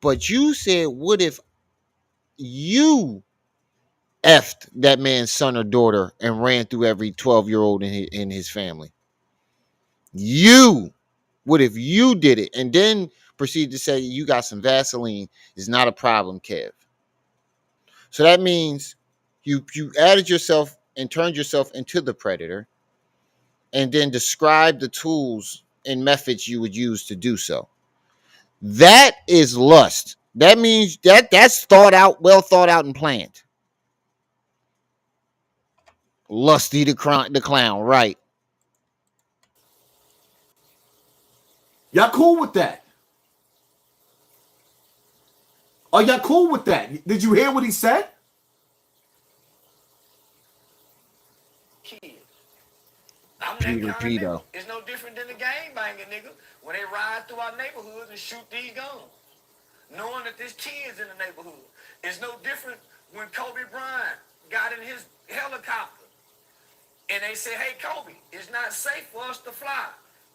But you said, what if you effed that man's son or daughter and ran through every 12-year-old in his family? You, what if you did it and then proceed to say you got some Vaseline is not a problem, Kev? So that means you added yourself and turned yourself into the predator, and then describe the tools and methods you would use to do so. That is lust. That means that's well thought out and planned. Lusty the clown, right? Y'all cool with that? Are y'all cool with that? Did you hear what he said? Kids. I'm that kind of nigga. It's no different than the gang banging nigga when they ride through our neighborhoods and shoot these guns, knowing that there's kids in the neighborhood. It's no different when Kobe Bryant got in his helicopter and they said, "Hey Kobe, it's not safe for us to fly."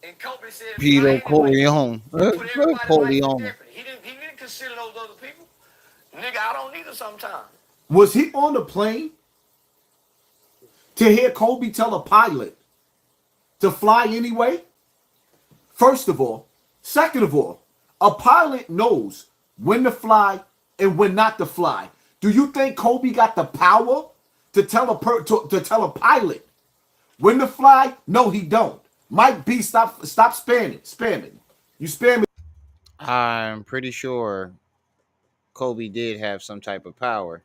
And Kobe said, Peter Corleone. Corleone. He didn't consider those other people. Nigga, I don't either sometimes. Was he on the plane to hear Kobe tell a pilot to fly anyway? First of all. Second of all, a pilot knows when to fly and when not to fly. Do you think Kobe got the power to tell a pilot when to fly? No, he don't. Mike B, stop spamming. You spamming. I'm pretty sure Kobe did have some type of power.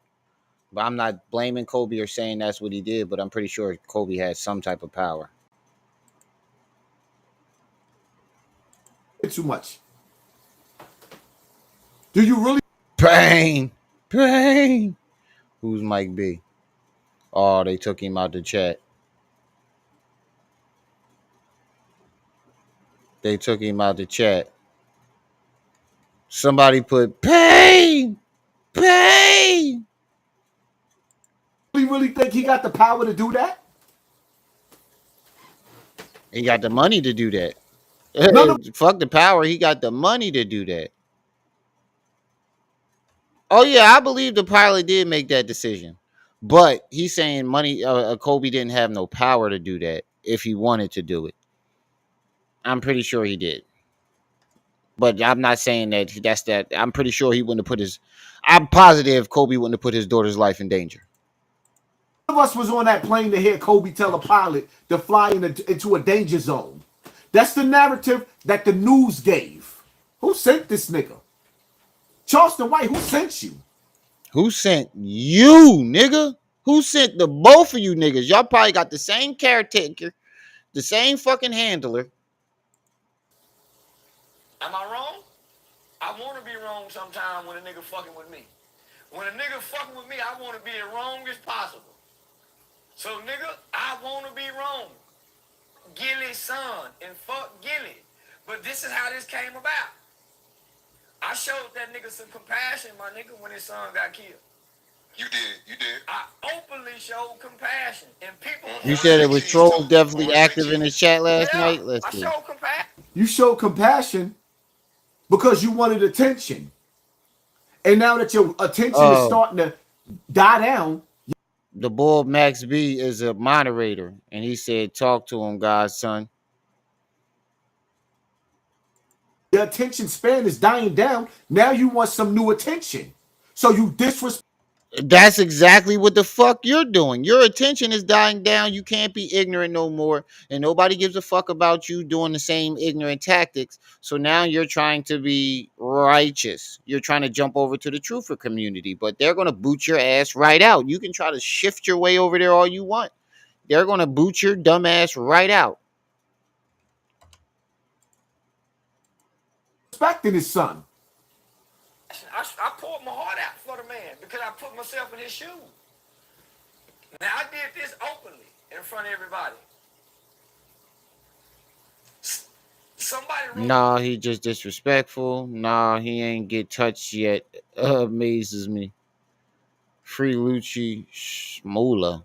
But I'm not blaming Kobe or saying that's what he did, but I'm pretty sure Kobe had some type of power. Too much. Do you really? Pain. Who's Mike B? Oh, they took him out the chat. Somebody put pain. You really think he got the power to do that? He got the money to do that. No. Fuck the power. He got the money to do that. Oh yeah, I believe the pilot did make that decision, but he's saying money. Kobe didn't have no power to do that if he wanted to do it. I'm pretty sure he did, but I'm not saying that that's that. I'm pretty sure he wouldn't have put his. I'm positive Kobe wouldn't have put his daughter's life in danger. None of us was on that plane to hear Kobe tell a pilot to fly into a danger zone. That's the narrative that the news gave. Who sent this nigga? Charleston White, who sent you? Who sent you, nigga? Who sent the both of you niggas? Y'all probably got the same caretaker, the same fucking handler. Am I wrong? I want to be wrong sometime when a nigga fucking with me. When a nigga fucking with me, I want to be as wrong as possible. So, nigga, I want to be wrong. Gillie's son, and fuck Gillie. But this is how this came about. I showed that nigga some compassion, my nigga, when his son got killed. You did. I openly showed compassion. And people... You said it was Troll definitely active in his chat last night? Let's see. I showed compassion. You showed compassion because you wanted attention. And now that your attention is starting to die down... The bull Max B is a moderator, and he said, talk to him, God's son. Your attention span is dying down. Now you want some new attention. So you disrespect. That's exactly what the fuck you're doing. Your attention is dying down. You can't be ignorant no more. And nobody gives a fuck about you doing the same ignorant tactics. So now you're trying to be righteous. You're trying to jump over to the truther community. But they're going to boot your ass right out. You can try to shift your way over there all you want. They're going to boot your dumb ass right out. Respecting his son. I poured my heart out for the man because I put myself in his shoes. Now I did this openly in front of everybody. Somebody wrote. Nah, he just disrespectful. Nah, he ain't get touched yet. Amazes me. Free Lucci Shmola.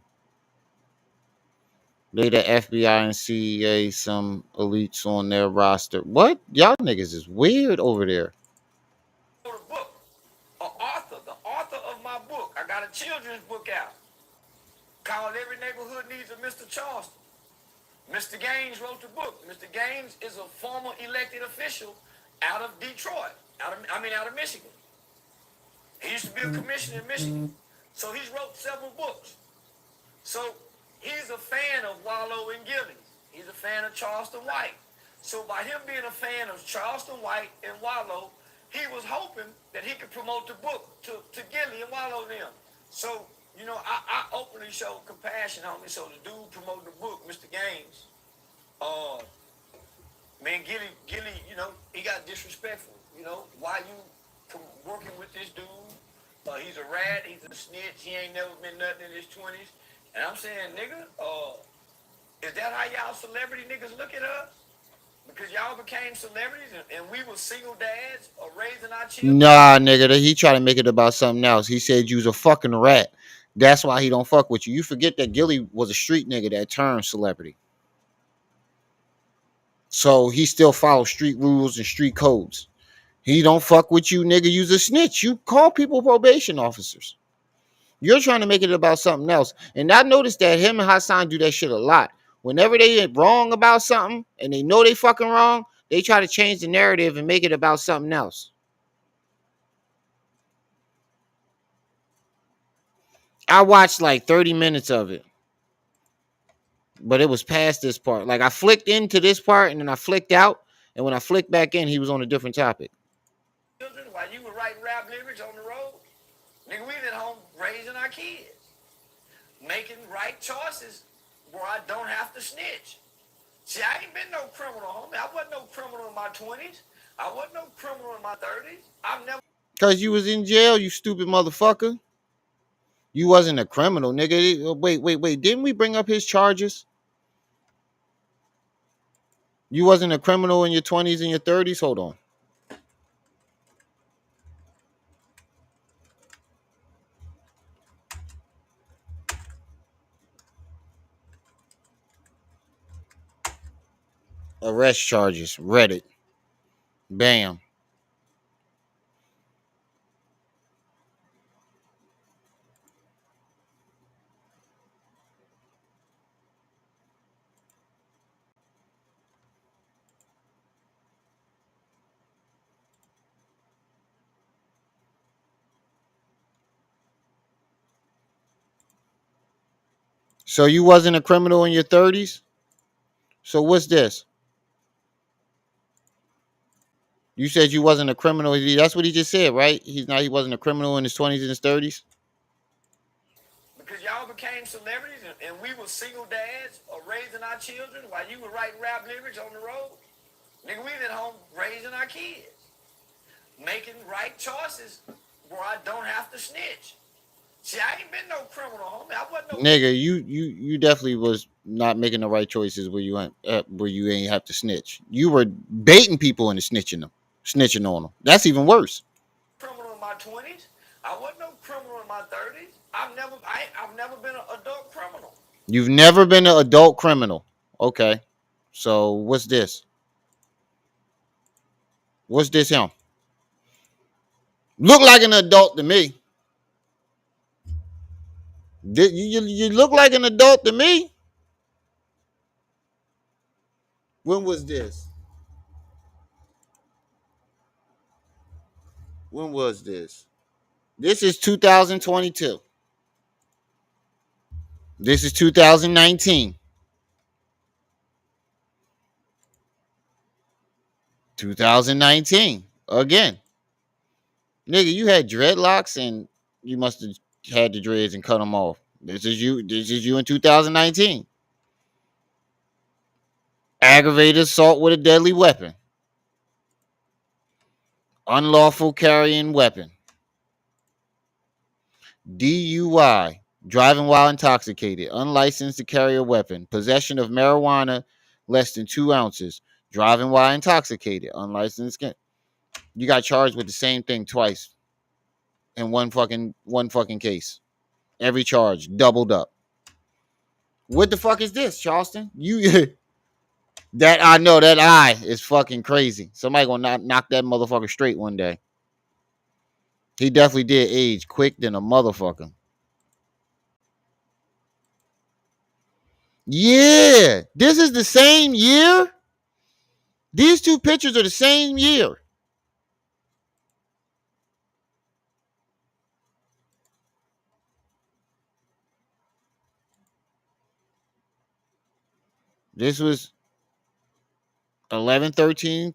They the FBI and CEA, some elites on their roster. What? Y'all niggas is weird over there. A book, the author of my book. I got a children's book out called Every Neighborhood Needs a Mr. Charleston. Mr. Gaines wrote the book. Mr. Gaines is a former elected official out of Detroit, out of Michigan. He used to be a commissioner in Michigan. So he's wrote several books. So he's a fan of Wallow and Gillie. He's a fan of Charleston White. So by him being a fan of Charleston White and Wallow, he was hoping that he could promote the book to Gillie and Wallow and them. So, you know, I openly showed compassion on me. So the dude promoting the book, Mr. Gaines, man, Gillie, you know, he got disrespectful. You know, why you working with this dude? He's a rat, he's a snitch, he ain't never been nothing in his 20s. And I'm saying, nigga, is that how y'all celebrity niggas look at us? Because y'all became celebrities and we were single dads or raising our children? Nah, nigga, he try to make it about something else. He said you was a fucking rat. That's why he don't fuck with you. You forget that Gillie was a street nigga that turned celebrity. So he still follows street rules and street codes. He don't fuck with you, nigga. You's a snitch. You call people probation officers. You're trying to make it about something else. And I noticed that him and Hassan do that shit a lot. Whenever they get wrong about something and they know they fucking wrong, they try to change the narrative and make it about something else. I watched like 30 minutes of it, but it was past this part. Like I flicked into this part and then I flicked out. And when I flicked back in, he was on a different topic. Children, while you were writing rap lyrics on the road, nigga, we at home raising our kids, making right choices where I don't have to snitch. See, I ain't been no criminal, homie. I wasn't no criminal in my 20s. I wasn't no criminal in my 30s. I've never. Cause you was in jail, you stupid motherfucker. You wasn't a criminal, nigga. Wait. Didn't we bring up his charges? You wasn't a criminal in your 20s and your 30s? Hold on. Arrest charges. Reddit. Bam. So you wasn't a criminal in your 30s? So what's this? You said you wasn't a criminal. That's what he just said, right? He wasn't a criminal in his 20s and his 30s? Because y'all became celebrities and we were single dads or raising our children while you were writing rap lyrics on the road. Nigga, we at home raising our kids, making right choices where I don't have to snitch. See, I ain't been no criminal, homie. I wasn't no. Nigga, you definitely was not making the right choices where you ain't have to snitch. You were baiting people into snitching on them. That's even worse. Criminal in my 20s. I wasn't no criminal in my 30s. I've never been an adult criminal. You've never been an adult criminal. Okay. So what's this? What's this him? Look like an adult to me. You look like an adult to me. When was this? When was this? This is 2022. This is 2019. 2019. Again. Nigga, you had dreadlocks and you must have had the dreads and cut them off. This is you in 2019. Aggravated assault with a deadly weapon. unlawful carrying weapon, DUI, driving while intoxicated, unlicensed to carry a weapon, possession of marijuana less than 2 ounces, driving while intoxicated, unlicensed. You got charged with the same thing twice in one fucking case. Every charge doubled up. What the fuck is this, Charleston? You that I know that eye is fucking crazy. Somebody gonna knock that motherfucker straight one day. He definitely did age quick than a motherfucker. Yeah, this is the same year. These two pictures are the same year. This was 11/13,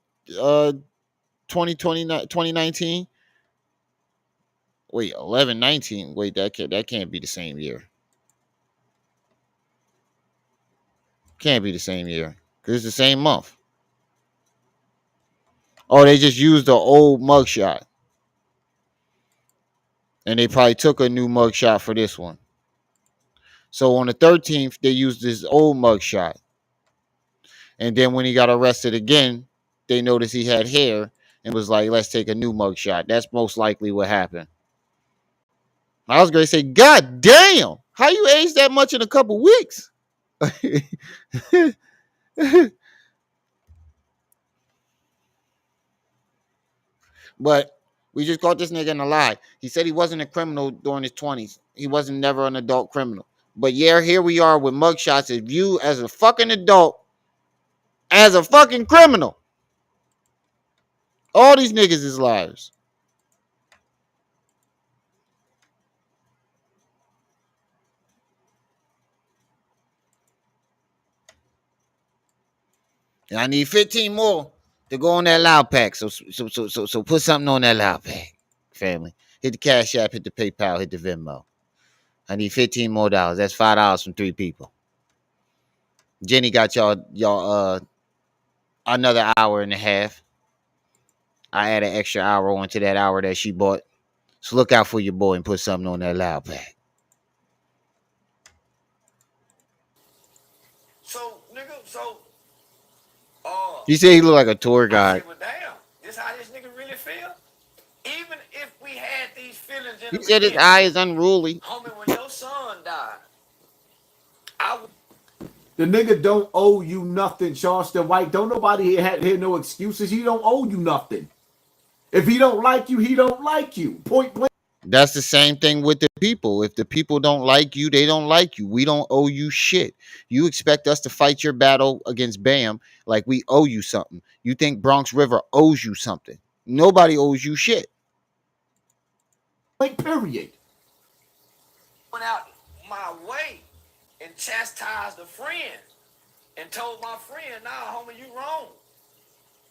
2019. Wait, 11/19. Wait, that can't be the same year. Can't be the same year because it's the same month. Oh, they just used the old mugshot, and they probably took a new mugshot for this one. So on the 13th, they used this old mugshot, and then when he got arrested again, they noticed he had hair and was like, "Let's take a new mugshot." That's most likely what happened. I was going to say, God damn, how you age that much in a couple weeks? But we just caught this nigga in a lie. He said he wasn't a criminal during his 20s. He wasn't never an adult criminal. But yeah, here we are with mugshots of you as a fucking adult, as a fucking criminal. All these niggas is liars. And I need 15 more to go on that loud pack. So put something on that loud pack, family. Hit the Cash App, hit the PayPal, hit the Venmo. I need 15 more dollars. That's $5 from 3 people. Jenny got y'all another hour and a half. I add an extra hour onto that hour that she bought. So look out for your boy and put something on that loud pack. So, nigga, He said he looked like a tour guide. well, damn, this how this nigga really feel? Even if we had these feelings in He said his eye is unruly. homie, when your son died, The nigga don't owe you nothing, Charleston White. Don't nobody here no excuses. He don't owe you nothing. If he don't like you, he don't like you. Point blank. That's the same thing with the people. If the people don't like you, they don't like you. We don't owe you shit. You expect us to fight your battle against Bam like we owe you something. You think Bronx River owes you something. Nobody owes you shit. Like, period. Went out my way and chastised a friend and told my friend, nah, homie, you wrong.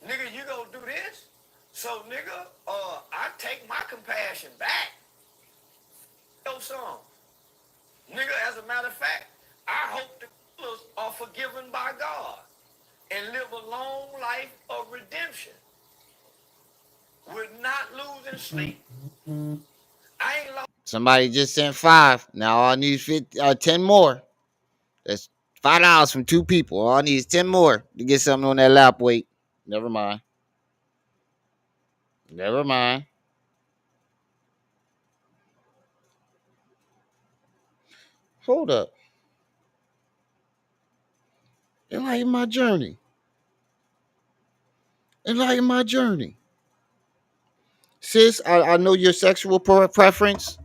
Nigga, you go do this. So, nigga, I take my compassion back. Your son. Nigga, as a matter of fact, I hope the killers are forgiven by God and live a long life of redemption with not losing sleep. I ain't lost. Somebody just sent 5. Now all I need is 10 more. That's $5 from 2 people. All I need is 10 more to get something on that lap weight. Never mind. Never mind. Hold up. Enlighten my journey. Enlighten my journey. Sis, I know your sexual preference.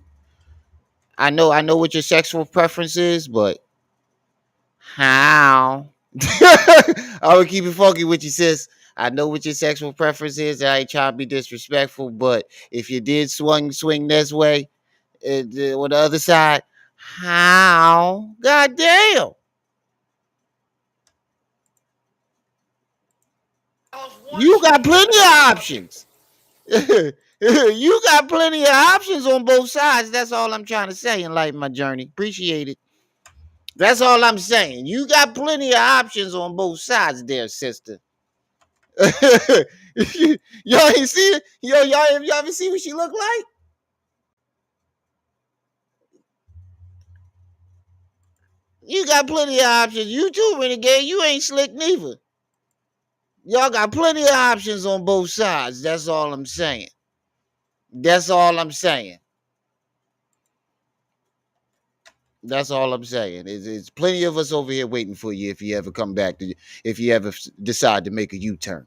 I know what your sexual preference is, but how? I would keep it funky with you, sis. I know what your sexual preference is. I ain't trying to be disrespectful, but if you did swing this way, on the other side, how? God damn. You got plenty of options. You got plenty of options on both sides. That's all I'm trying to say. Enlighten my journey. Appreciate it. That's all I'm saying. You got plenty of options on both sides there, sister. Y'all ain't see it? Y'all ever see what she look like? You got plenty of options. You too, Renegade. You ain't slick neither. Y'all got plenty of options on both sides. That's all I'm saying. That's all I'm saying. That's all I'm saying. It's plenty of us over here waiting for you if you ever come back to, if you ever decide to make a U-turn.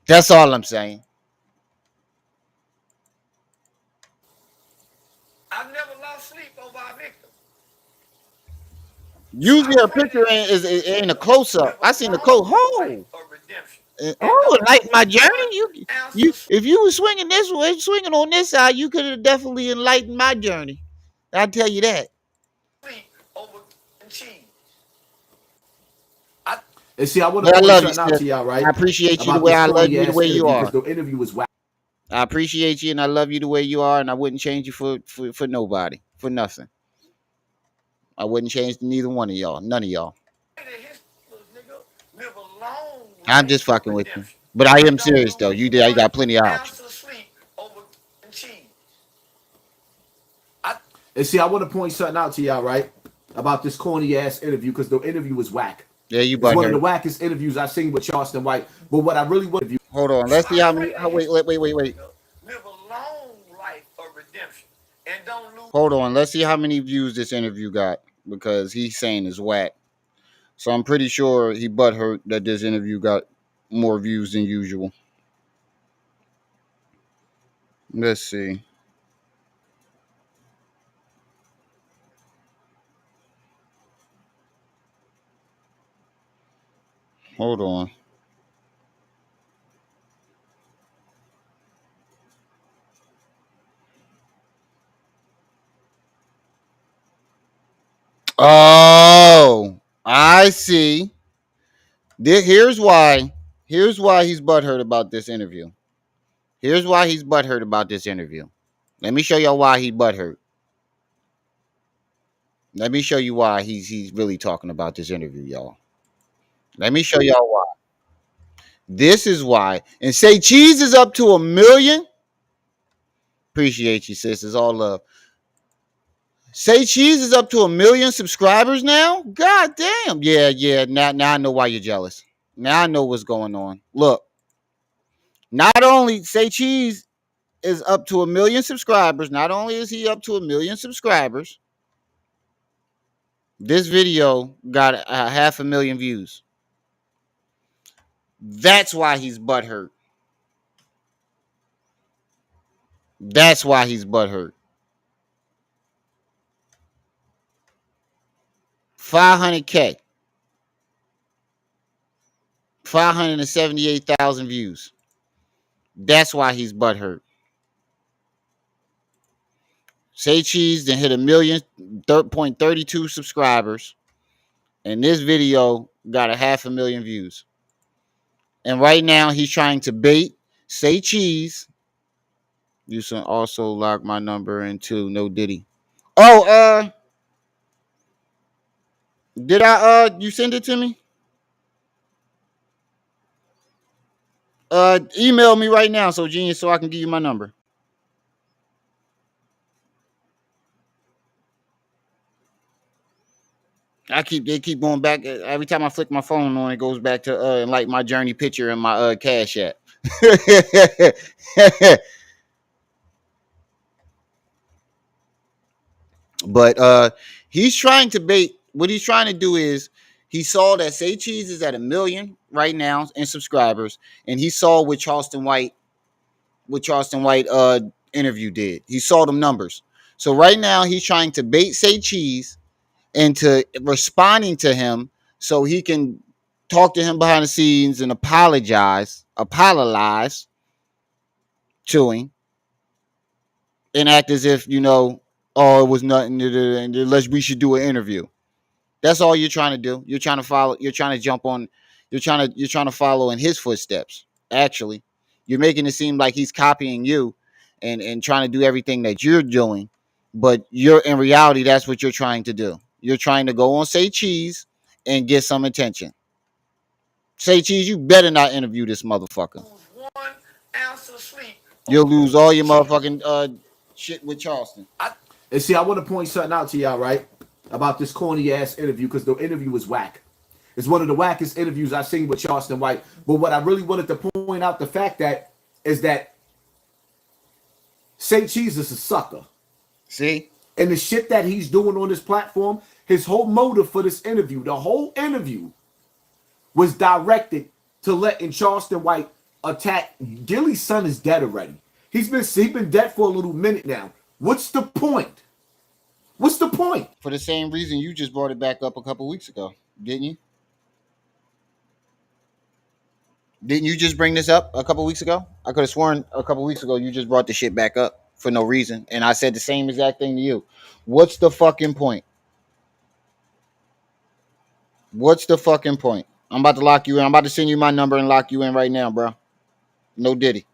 That's all I'm saying. I've never lost sleep over our victim. Usually a picture ain't a close up. I seen the close. Like my journey. You if you were swinging this way, swinging on this side, you could have definitely enlightened my journey. I'll tell you that. Sleep over cheese. And see, I want But to I point love you, something out sis. to y'all, right? I appreciate you the About way this I love corny you the ass way you interview because are. the interview was whack. I appreciate you and I love you the way you are, and I wouldn't change you for nobody, for nothing. I wouldn't change neither one of y'all, none of y'all. I'm just fucking with you, but I am serious though. You got plenty of options. And see, I want to point something out to y'all, right? About this corny ass interview because the interview was whack. Yeah, you It's one of the butthurt. wackest interviews I've seen with Charleston White. But what I really want to Hold on, let's see how many. Wait. Live a long life of redemption and don't lose. Hold on, let's see how many views this interview got because he's saying it's whack. So I'm pretty sure he butthurt that this interview got more views than usual. Let's see. Hold on. Oh, I see. Here's why. Here's why he's butthurt about this interview. Here's why he's butthurt about this interview. Let me show y'all why he butthurt. Let me show you why he's really talking about this interview, y'all. Let me show y'all why. This is why. And say cheese is up to 1 million. Appreciate you, sis. It's all love. Say cheese is up to 1 million subscribers now. God damn. Yeah. Now I know why you're jealous. Now I know what's going on. Look, not only say cheese is up to 1 million subscribers. Not only is he up to 1 million subscribers, this video got 500,000 views. That's why he's butthurt. That's why he's butthurt. 500K. 578,000 views. That's why he's butthurt. Say cheese then hit 1,000,032 subscribers. And this video got 500,000 views. And right now he's trying to bait Say cheese. You should also lock my number into no Diddy. Oh, did I you send it to me? Email me right now, so Genius, so I can give you my number. They keep going back every time I flick my phone on. It goes back to like my journey picture and my Cash App. But he's trying to bait. What he's trying to do is he saw that Say Cheese is at 1 million right now in subscribers, and he saw what Charleston White interview did. He saw them numbers. So right now he's trying to bait Say Cheese into responding to him so he can talk to him behind the scenes and apologize to him and act as if, oh, it was nothing, unless we should do an interview. That's all you're trying to do. You're trying to follow, you're trying to jump on, you're trying to follow in his footsteps. Actually, you're making it seem like he's copying you and trying to do everything that you're doing, but you're in reality, that's what you're trying to do. You're trying to go on Say Cheese and get some attention. Say Cheese, you better not interview this motherfucker. 1 ounce of sleep. You'll lose all your motherfucking shit with Charleston. And see, I want to point something out to y'all, right? About this corny ass interview, because the interview was whack. It's one of the wackest interviews I've seen with Charleston White. But what I really wanted to point out the fact that is that St. Cheese is a sucker. See? And the shit that he's doing on this platform, his whole motive for this interview, the whole interview was directed to letting Charleston White attack. Gillie's son is dead already. He's been dead for a little minute now. What's the point? What's the point? For the same reason you just brought it back up a couple weeks ago, didn't you? Didn't you just bring this up a couple weeks ago? I could have sworn a couple weeks ago you just brought the shit back up for no reason. And I said the same exact thing to you. What's the fucking point? What's the fucking point? I'm about to lock you in. I'm about to send you my number and lock you in right now, bro. No Diddy.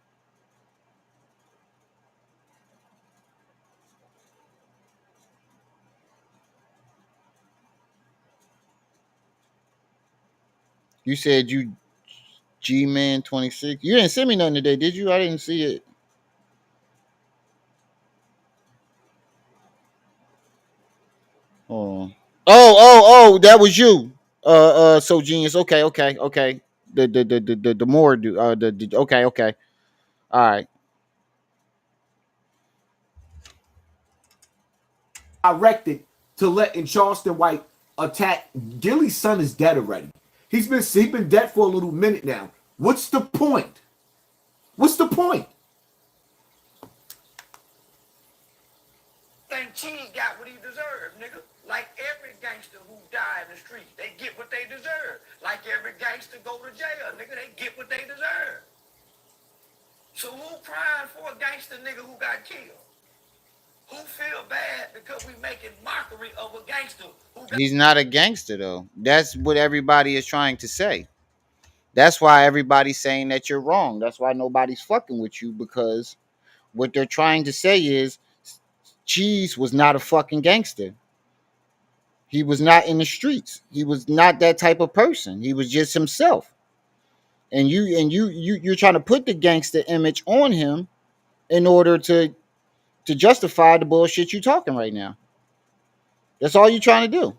You said you G-Man 26. You didn't send me nothing today, did you? I didn't see it. Oh, that was you. So genius. Okay. The more do okay. All right. Directed to letting Charleston White attack. Gillie's son is dead already. He's been dead for a little minute now. What's the point? What's the point? Think Cheese got what he deserved, nigga. Like every gangster who died in the streets, they get what they deserve. Like every gangster go to jail, nigga, they get what they deserve. So who crying for a gangster nigga who got killed? Who feel bad because we making mockery of a gangster who got... He's not a gangster though. That's what everybody is trying to say. That's why everybody's saying that you're wrong. That's why nobody's fucking with you, because what they're trying to say is Cheese was not a fucking gangster. He was not in the streets. He was not that type of person. He was just himself. And you're trying to put the gangster image on him in order to justify the bullshit you talking right now. That's all you're trying to do.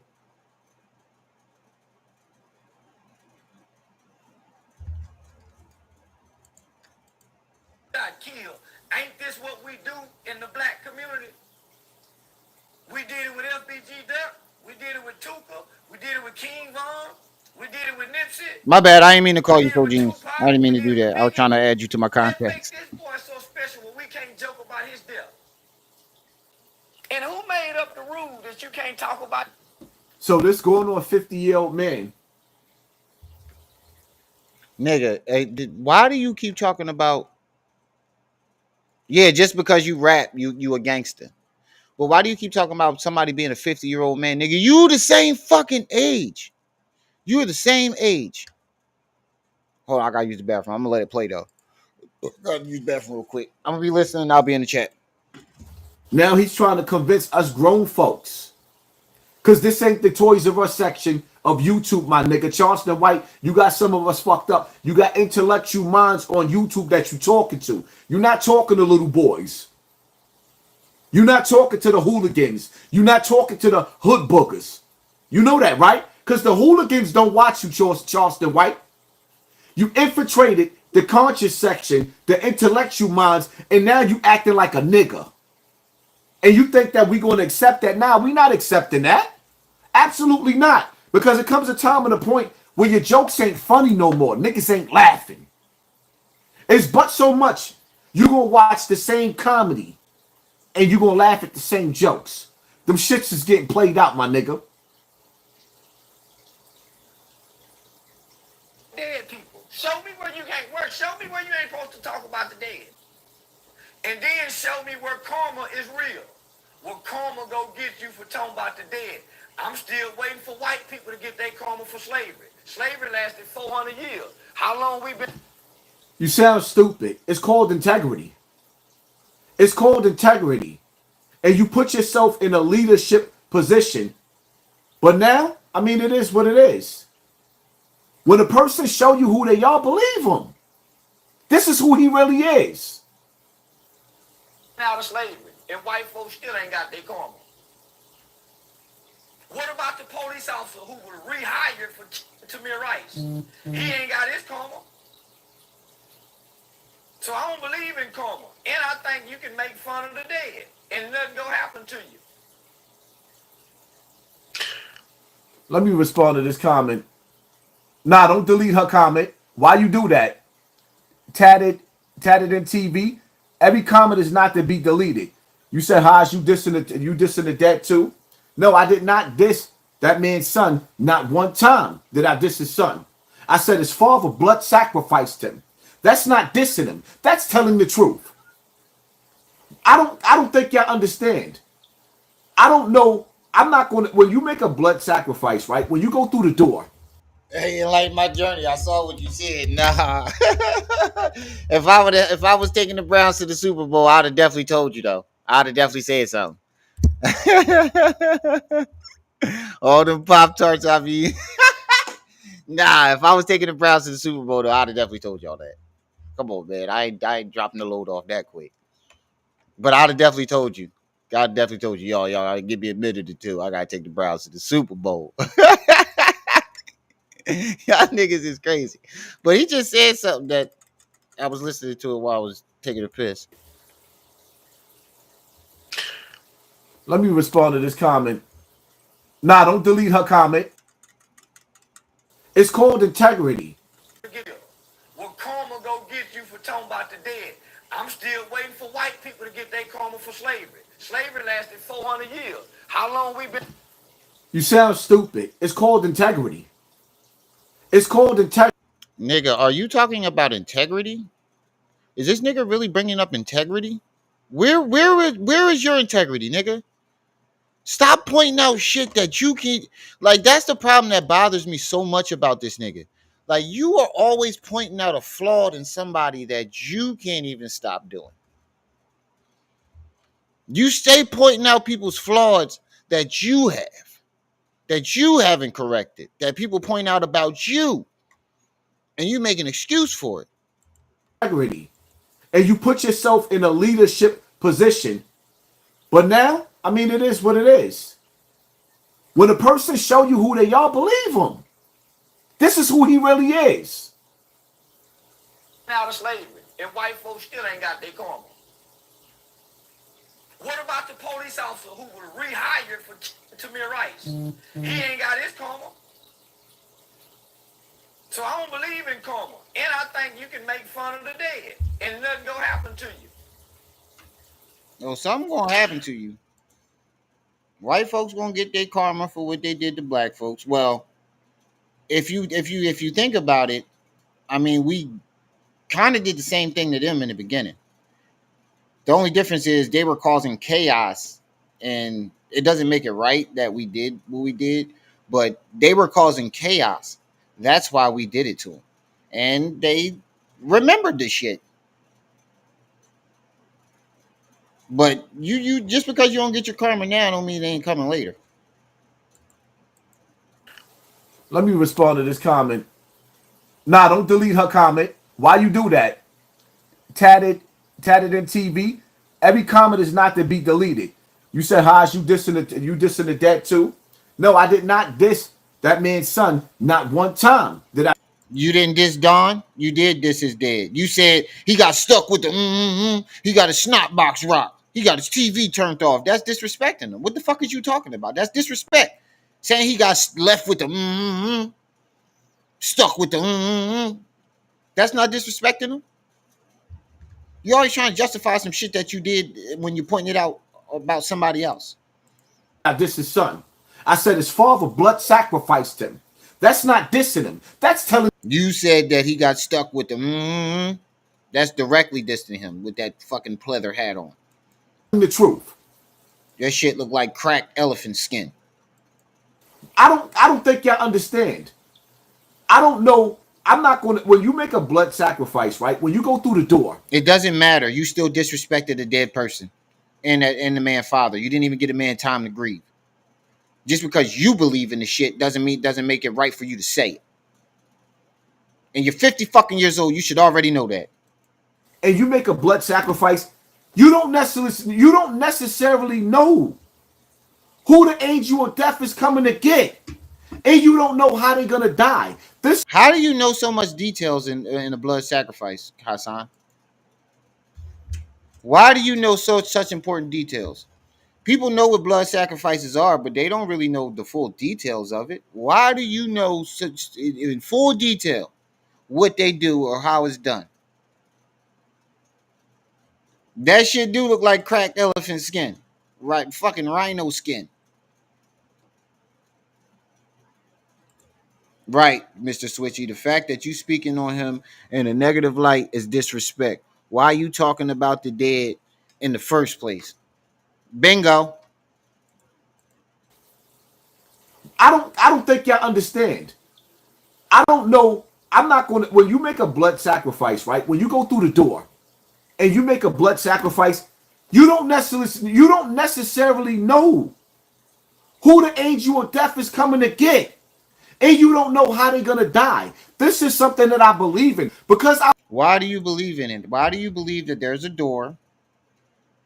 got killed. Ain't this what we do in the black community? We did it with FBG Duck. We did it with Tuka. We did it with King Von. We did it with Nipsey. My bad. I didn't mean to call you so genius. I didn't mean to do that. I was trying to add you to my What contacts. makes this boy so special when we can't joke about his death? And who made up the rule that you can't talk about? So this going on 50-year-old man. Nigga, why do you keep talking about... Yeah, just because you rap, you a gangster. But why do you keep talking about somebody being a 50-year-old man? Nigga, you the same fucking age. You're the same age. Hold on, I gotta use the bathroom. I'm gonna let it play though. Gotta use the bathroom real quick. I'm gonna be listening. I'll be in the chat. Now he's trying to convince us grown folks, because this ain't the Toys R Us section of YouTube, my nigga. Charleston White, you got some of us fucked up. You got intellectual minds on YouTube that you talking to. You're not talking to little boys. You're not talking to the hooligans. You're not talking to the hood boogers. You know that, right? Because the hooligans don't watch you, Charleston White. You infiltrated the conscious section, the intellectual minds, and now you acting like a nigga. And you think that we going to accept that? Nah, we not accepting that. Absolutely not. Because it comes a time and a point where your jokes ain't funny no more. Niggas ain't laughing. It's but so much. You going to watch the same comedy and you going to laugh at the same jokes. Them shits is getting played out, my nigga. Dead people. Show me where you can't work. Show me where you ain't supposed to talk about the dead. And then show me where karma is real. Where karma go get you for talking about the dead. I'm still waiting for white people to get their karma for slavery. Slavery lasted 400 years. How long we been? You sound stupid. It's called integrity. It's called integrity. And you put yourself in a leadership position. But now, I mean, it is what it is. When a person show you who they are, believe them. This is who he really is. Out of slavery, and white folks still ain't got their karma. What about the police officer who was rehired for Tamir Rice? He ain't got his karma. So I don't believe in karma. And I think you can make fun of the dead and nothing gonna happen to you. Let me respond to this comment. Nah, don't delete her comment. Why you do that? Tatted in TV. Every comment is not to be deleted. You said, Haj, you dissing the dead too? No, I did not diss that man's son. Not one time did I diss his son. I said his father blood sacrificed him. That's not dissing him. That's telling the truth. I don't think y'all understand. I don't know. I'm not going to, when you make a blood sacrifice, right? When you go through the door. Hey, like my journey, I saw what you said. Nah, if I was taking the Browns to the Super Bowl, I'd have definitely told you though. I'd have definitely said something. All them Pop Tarts I be. Nah, if I was taking the Browns to the Super Bowl, though, I'd have definitely told y'all that. Come on, man, I ain't dropping the load off that quick. But I'd have definitely told you. God definitely told you, y'all gotta give me a minute or two. I gotta take the Browns to the Super Bowl. Y'all niggas is crazy. But he just said something that I was listening to it while I was taking a piss. Let me respond to this comment. Nah, don't delete her comment. It's called integrity. Will karma go get you for talking about the dead? I'm still waiting for white people to get their karma for slavery. Slavery lasted 400 years. How long we been? You sound stupid. It's called integrity. It's called integrity. Nigga, are you talking about integrity? Is this nigga really bringing up integrity? Where is your integrity, nigga? Stop pointing out shit that you can. Like, that's the problem that bothers me so much about this nigga. Like, you are always pointing out a flaw in somebody that you can't even stop doing. You stay pointing out people's flaws that you have, that you haven't corrected, that people point out about you, and you make an excuse for it. Integrity. And you put yourself in a leadership position. But now, I mean, it is what it is. When a person show you who they are, believe them. This is who he really is. Out of slavery, and white folks still ain't got their karma. What about the police officer who was rehired for Tamir Rice? He ain't got his karma. So I don't believe in karma. And I think you can make fun of the dead and nothing gonna happen to you. No, something gonna happen to you. White folks gonna get their karma for what they did to black folks. Well, if you think about it, I mean, we kind of did the same thing to them in the beginning. The only difference is they were causing chaos, and it doesn't make it right that we did what we did, but they were causing chaos. That's why we did it to them, and they remembered this shit. But you just because you don't get your karma now, don't mean they ain't coming later. Let me respond to this comment. Nah, don't delete her comment. Why you do that? Tatted in TV. Every comment is not to be deleted. You said, Haj, you dissing the dead too? No, I did not diss that man's son. Not one time did I. You didn't diss Don. You did diss his dad. You said he got stuck with the he got his snot box rock. He got his TV turned off. That's disrespecting him. What the fuck is you talking about? That's disrespect. Saying he got left with the stuck with the that's not disrespecting him. You're always trying to justify some shit that you did when you're pointing it out about somebody else. I diss his son. I said his father blood sacrificed him. That's not dissing him. That's telling. You said that he got stuck with the That's directly dissing him with that fucking pleather hat on. The truth. Your shit look like cracked elephant skin. I don't think y'all understand. I don't know. I'm not going to, when you make a blood sacrifice, right? When you go through the door. It doesn't matter. You still disrespected a dead person and the man's father. You didn't even get a man time to grieve. Just because you believe in the shit doesn't make it right for you to say it. and you're 50 fucking years old, you should already know that. And you make a blood sacrifice, you don't necessarily know who the angel of death is coming to get. And you don't know how they're gonna die. How do you know so much details in a blood sacrifice, Hassan? Why do you know such important details? People know what blood sacrifices are, but they don't really know the full details of it. Why do you know such in full detail what they do or how it's done? That shit do look like cracked elephant skin, right? Fucking rhino skin. Right, Mr. Switchy. The fact that you speaking on him in a negative light is disrespect. Why are you talking about the dead in the first place? Bingo. I don't think y'all understand. I don't know. I'm not going to, when you make a blood sacrifice, right? When you go through the door and you make a blood sacrifice, you don't necessarily know who the angel of death is coming to get. And you don't know how they're going to die. This is something that I believe in because Why do you believe in it? Why do you believe that there's a door,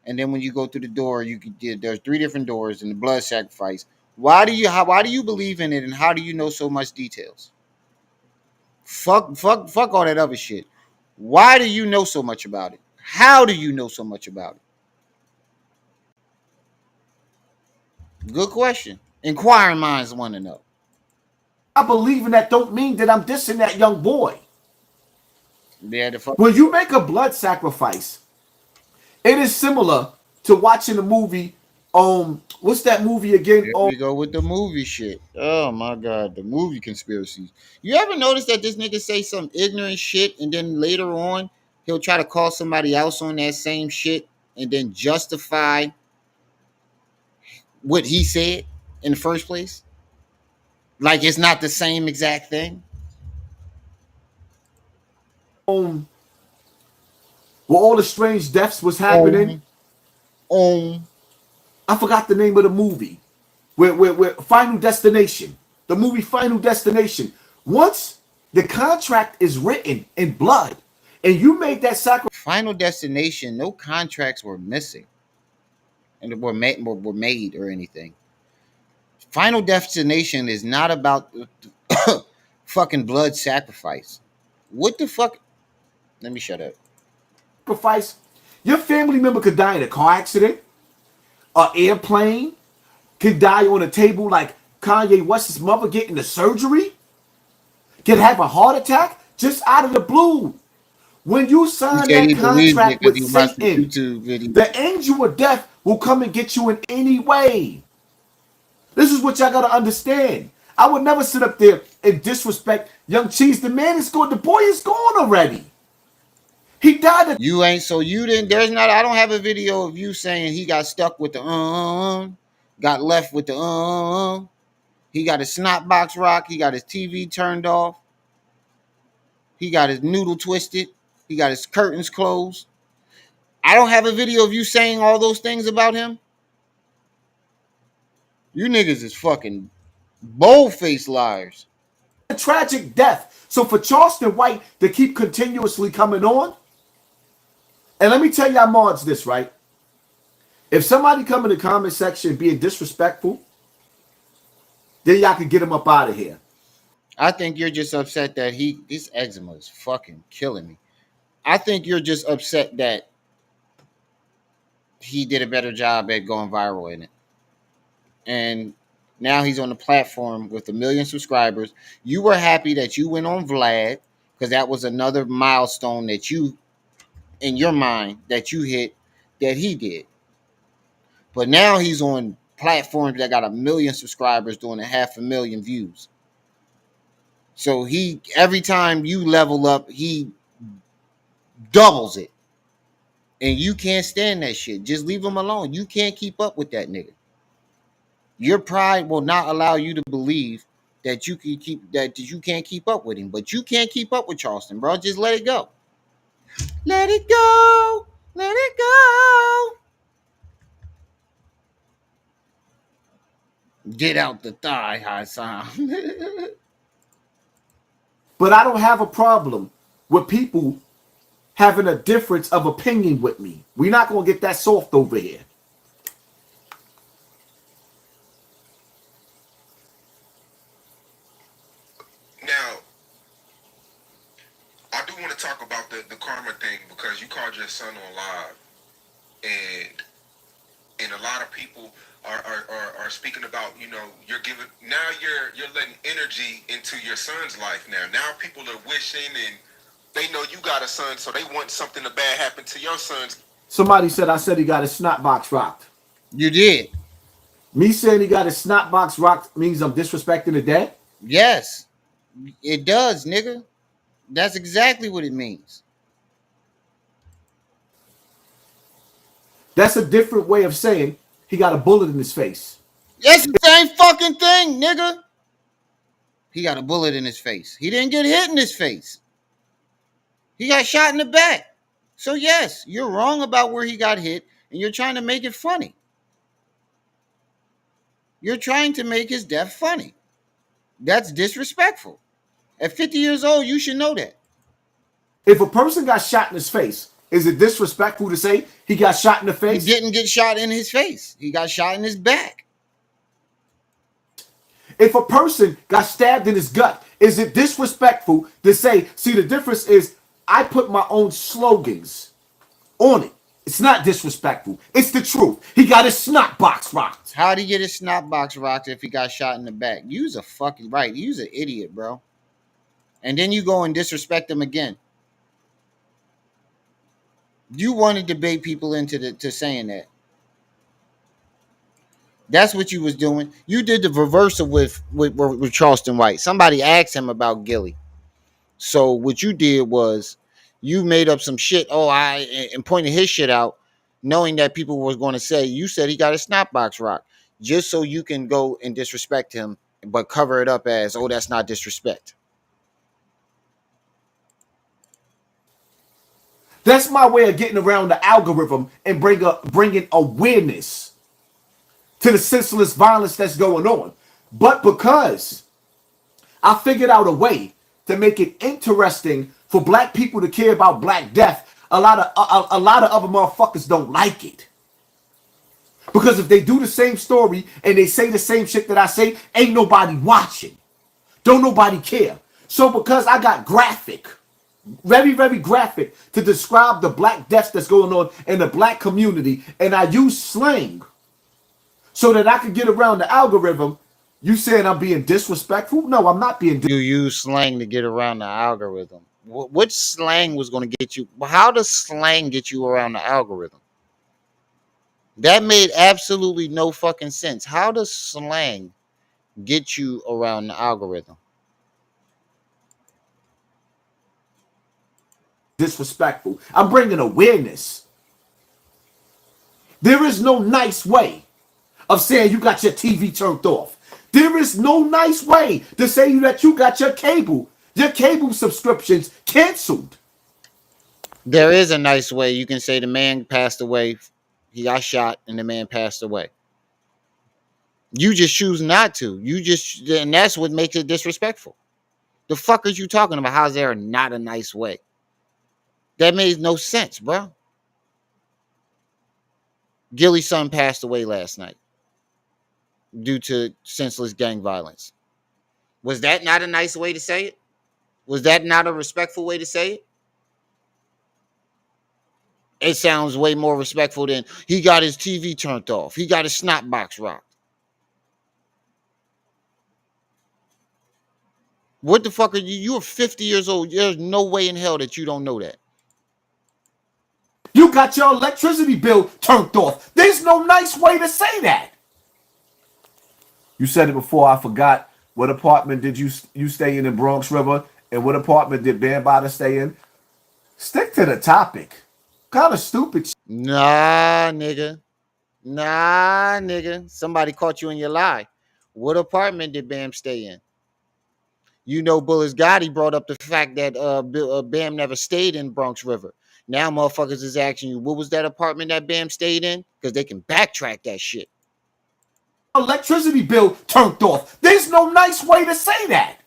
and then when you go through the door, there's three different doors in the blood sacrifice? Why do you believe in it, and how do you know so much details? Fuck all that other shit. Why do you know so much about it? How do you know so much about it? Good question. Inquiring minds want to know. I believe in that don't mean that I'm dissing that young boy. Yeah, when you make a blood sacrifice, it is similar to watching a movie. What's that movie again? Here we go with the movie shit. Oh my god, the movie conspiracies. You ever notice that this nigga say some ignorant shit and then later on he'll try to call somebody else on that same shit and then justify what he said in the first place? Like it's not the same exact thing. Where all the strange deaths was happening. I forgot the name of the movie. Where Final Destination. The movie Final Destination. Once the contract is written in blood, and you made that sacrifice. Final Destination, no contracts were missing, and were made or anything. Final Destination is not about fucking blood sacrifice. What the fuck? Let me shut up. Sacrifice. Your family member could die in a car accident, an airplane, could die on a table like Kanye West's mother getting the surgery, could have a heart attack just out of the blue. When you sign that contract with Satan, the angel of death will come and get you in any way. This is what y'all gotta understand. I would never sit up there and disrespect Young Cheese. The man is gone. The boy is gone already. He died. You ain't so you didn't. There's not. I don't have a video of you saying he got stuck with the got left with the He got his snot box rock. He got his TV turned off. He got his noodle twisted. He got his curtains closed. I don't have a video of you saying all those things about him. You niggas is fucking bold-faced liars. A tragic death. So for Charleston White to keep continuously coming on, and let me tell y'all mods this, right? If somebody come in the comment section being disrespectful, then y'all can get him up out of here. I think you're just upset that this eczema is fucking killing me. I think you're just upset that he did a better job at going viral in it. And now he's on the platform with 1 million subscribers. You were happy that you went on Vlad because that was another milestone that you, in your mind, that you hit that he did. But now he's on platforms that got 1 million subscribers doing 500,000 views. So every time you level up, he doubles it. And you can't stand that shit. Just leave him alone. You can't keep up with that nigga. Your pride will not allow you to believe that you can't keep up with him. But you can't keep up with Charleston, bro. Just let it go. Let it go. Let it go. Get out the thigh, Hassan. But I don't have a problem with people having a difference of opinion with me. We're not going to get that soft over here. Now, I do want to talk about the karma thing because you called your son on live, and a lot of people are speaking about, you know, you're letting energy into your son's life now. Now people are wishing, and they know you got a son, so they want something bad happen to your son's. Somebody said I said he got his snot box rocked. You did. Me saying he got his snot box rocked means I'm disrespecting the dead? Yes, it does, nigga. That's exactly what it means. That's a different way of saying he got a bullet in his face. It's the same fucking thing, nigga. He got a bullet in his face. He didn't get hit in his face. He got shot in the back. So yes, you're wrong about where he got hit, and you're trying to make it funny. You're trying to make his death funny. That's disrespectful. At 50 years old, you should know that. If a person got shot in his face, is it disrespectful to say he got shot in the face? He didn't get shot in his face. He got shot in his back. If a person got stabbed in his gut, is it disrespectful to say, see, the difference is I put my own slogans on it. It's not disrespectful. It's the truth. He got his snot box rocked. How'd he get his snot box rocked if he got shot in the back? You's a fucking right. You's an idiot, bro. And then you go and disrespect him again. You want to debate people into to saying that. That's what you was doing. You did the reversal with Charleston White. Somebody asked him about Gillie. So what you did was you made up some shit. And pointed his shit out, knowing that people was going to say you said he got a snot box rock, just so you can go and disrespect him, but cover it up as, oh, that's not disrespect. That's my way of getting around the algorithm and bringing awareness to the senseless violence that's going on. But because I figured out a way to make it interesting for black people to care about Black death, a lot of other motherfuckers don't like it. Because if they do the same story and they say the same shit that I say, ain't nobody watching. Don't nobody care. So because I got graphic, very, very graphic to describe the Black deaths that's going on in the Black community, and I use slang so that I can get around the algorithm. You saying I'm being disrespectful? No, I'm not being. You use slang to get around the algorithm. What slang was going to get you? How does slang get you around the algorithm? That made absolutely no fucking sense. How does slang get you around the algorithm? Disrespectful. I'm bringing awareness. There is no nice way of saying you got your TV turned off. There is no nice way to say that you got your cable subscriptions canceled. There is a nice way. You can say the man passed away. He got shot and the man passed away. You just choose not to. And that's what makes it disrespectful. The fuck are you talking about? How's there not a nice way? That made no sense, bro. Gillie's son passed away last night due to senseless gang violence. Was that not a nice way to say it? Was that not a respectful way to say it? It sounds way more respectful than he got his TV turned off. He got his snot box rocked. What the fuck are you? You're 50 years old. There's no way in hell that you don't know that. You got your electricity bill turned off. There's no nice way to say that. You said it before. I forgot. What apartment did you stay in Bronx River? And what apartment did Bam Bada stay in? Stick to the topic. Kind of stupid. Nah, nigga. Somebody caught you in your lie. What apartment did Bam stay in? You know, Bullis Gotti brought up the fact that Bam never stayed in Bronx River. Now motherfuckers is asking you, what was that apartment that Bam stayed in? Because they can backtrack that shit. Electricity bill turned off. There's no nice way to say that.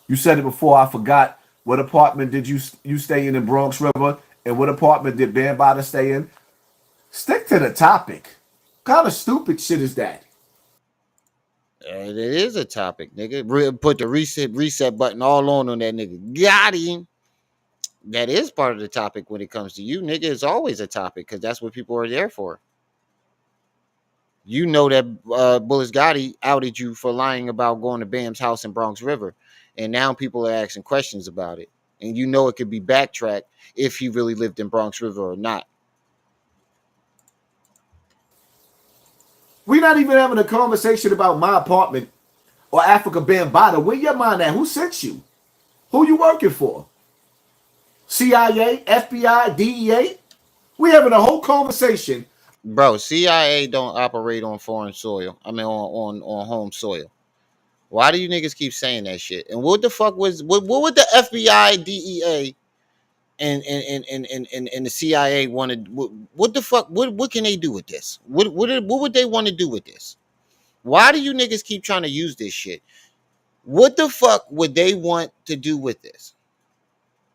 You said it before. I forgot. What apartment did you stay in Bronx River, and what apartment did Bambaataa stay in? Stick to the topic. What kind of stupid shit is that? It is a topic, nigga. Put the reset button all on that nigga. Got him. That is part of the topic when it comes to you, nigga. It's always a topic because that's what people are there for. You know that Bullis Gotti outed you for lying about going to Bam's house in Bronx River, and now people are asking questions about it, and you know it could be backtracked if he really lived in Bronx River or not. We're not even having a conversation about my apartment or Africa Bambaataa. Where your mind at? Who sent you? Who you working for? CIA, FBI, DEA? We having a whole conversation. Bro, CIA don't operate on foreign soil. I mean on home soil. Why do you niggas keep saying that shit? And what the fuck was what would the FBI, DEA, and the CIA wanted? What the fuck? What can they do with this? What would they want to do with this? Why do you niggas keep trying to use this shit? What the fuck would they want to do with this?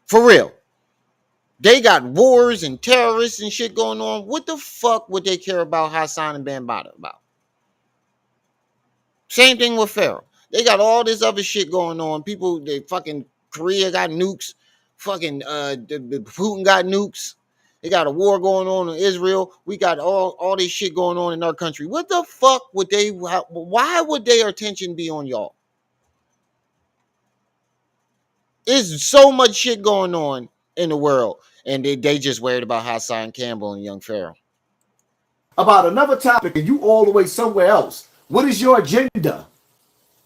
For real. They got wars and terrorists and shit going on. What the fuck would they care about Hassan and Bambaataa about? Same thing with Pharaoh. They got all this other shit going on. People, they fucking Korea got nukes. Fucking Putin got nukes. They got a war going on in Israel. We got all this shit going on in our country. What the fuck would they? Why would their attention be on y'all? There's so much shit going on in the world, and they just worried about Hassan Campbell and young Pharaoh. About another topic, and you all the way somewhere else. What is your agenda?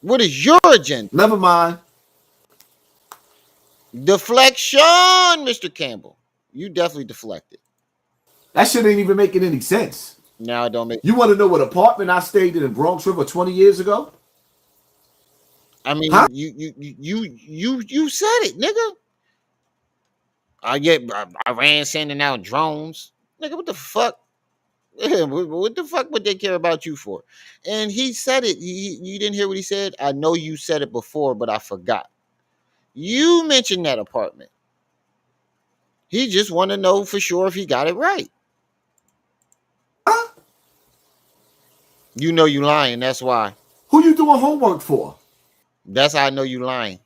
What is your agenda? Never mind. Deflection, Mr. Campbell. You definitely deflected. That shit ain't even making any sense. Now it don't make. You want to know what apartment I stayed in Bronx River 20 years ago? I mean, huh? You said it, nigga. Iran sending out drones, nigga. What the fuck? What the fuck would they care about you for? And he said it. You didn't hear what he said? I know you said it before, but I forgot. You mentioned that apartment. He just want to know for sure if he got it right. Huh? You know you lying. That's why. Who you doing homework for? That's how I know you lying.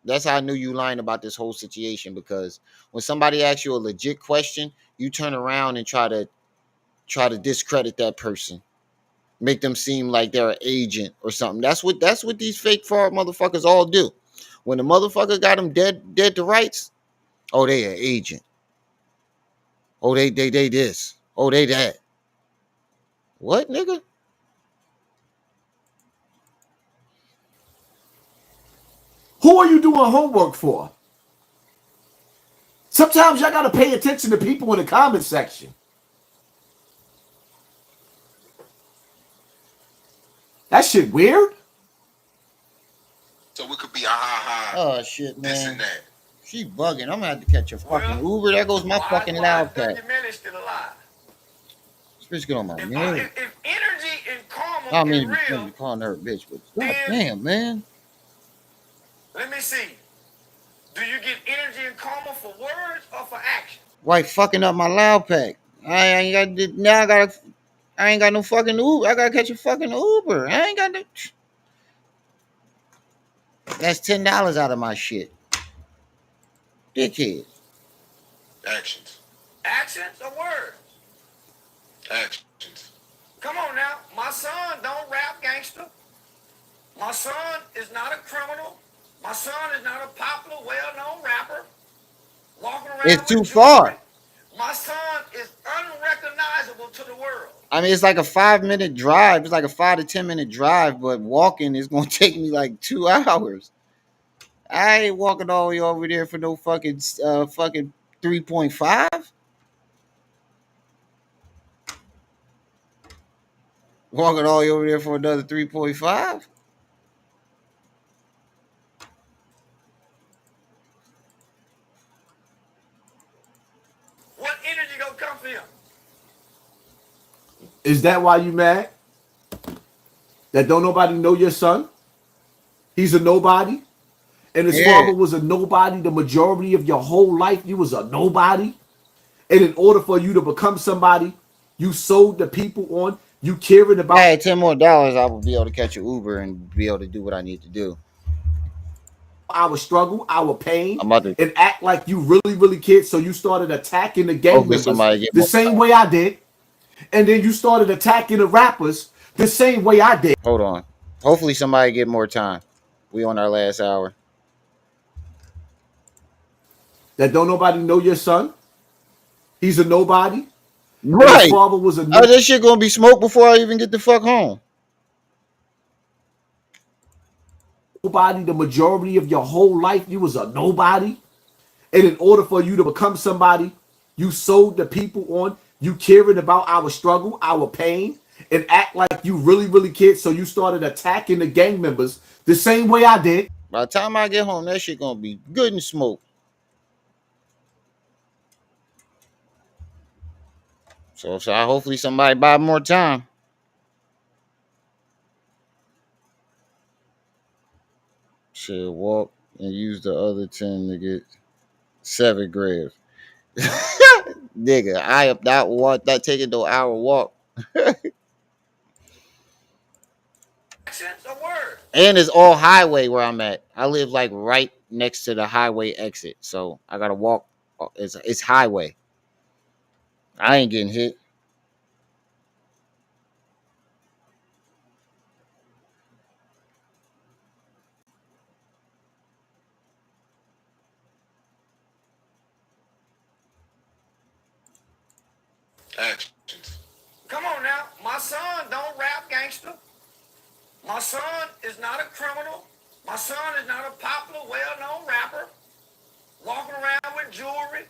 That's how I knew you lying about this whole situation, because when somebody asks you a legit question, you turn around and try to discredit that person, make them seem like they're an agent or something. That's what these fake fraud motherfuckers all do. When the motherfucker got them dead to rights, oh, they an agent. Oh, they this. Oh, they that. What, nigga? Who are you doing homework for? Sometimes y'all gotta pay attention to people in the comment section. That shit weird. So it could be a ha. Oh shit, man. This and that. She bugging. I'm gonna have to catch a fucking Uber. There goes my fucking loud pack. This bitch get on my nerves. If energy and karma I mean, is real, you calling her a bitch, but god damn, man. Let me see. Do you get energy and karma for words or for action? Why fucking up my loud pack? I ain't got no fucking Uber. I gotta catch a fucking Uber. I ain't got no. That's $10 out of my shit. Dickhead. Actions. Actions or words? Actions. Come on now. My son don't rap gangster. My son is not a criminal. My son is not a popular, well-known rapper. Walking around it's too with far. Jewelry. My son is unrecognizable to the world. I mean, it's like a 5-minute drive. It's like a 5 to 10 minute drive, but walking is gonna take me like 2 hours. I ain't walking all the way over there for no fucking 3.5. Walking all the way over there for another 3.5. What energy gonna come for him? Is that why you mad? That don't nobody know your son? He's a nobody? And his Yeah. father was a nobody the majority of your whole life. You was a nobody. And in order for you to become somebody, you sold the people on you caring If I about had $10 more, I would be able to catch an Uber and be able to do what I need to do. our struggle, our pain, I'm about to and act like you really, really cared. So you started attacking the gang hopefully members somebody get the more same time. way I did. And then you started attacking the rappers the same way I did. Hold on. Hopefully somebody get more time. We on our last hour. That don't nobody know your son. He's a nobody. And his Right. father was a Oh, this shit gonna be smoked before I even get the fuck home. nobody the majority of your whole life. You was a nobody. And in order for you to become somebody, you sold the people on you caring about our struggle, our pain, and act like you really, really cared. So you started attacking the gang members the same way I did. By the time I get home, that shit gonna be good and smoked. So I hopefully somebody buy more time. Shit, walk and use the other 10 to get 7 grams. Nigga, I am not taking no hour walk. And it's all highway where I'm at. I live like right next to the highway exit. So I gotta walk. It's highway. I ain't getting hit. Actions. Come on now. My son don't rap gangster. My son is not a criminal. My son is not a popular, well-known rapper walking around with jewelry.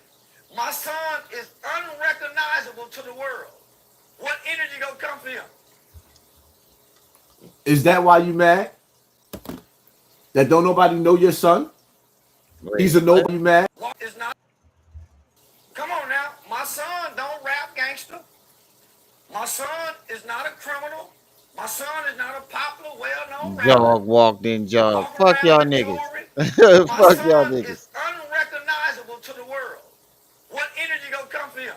My son is unrecognizable to the world. What energy gonna come for him? Is that why you mad? That don't nobody know your son? Wait, He's a what? nobody mad. Is not. Come on now. My son don't rap gangster. My son is not a criminal. My son is not a popular, well-known rapper Jog walked in jog. walking Fuck around y'all with niggas. jewelry. My Fuck y'all son niggas. is unrecognizable to the world. What energy gonna come for him?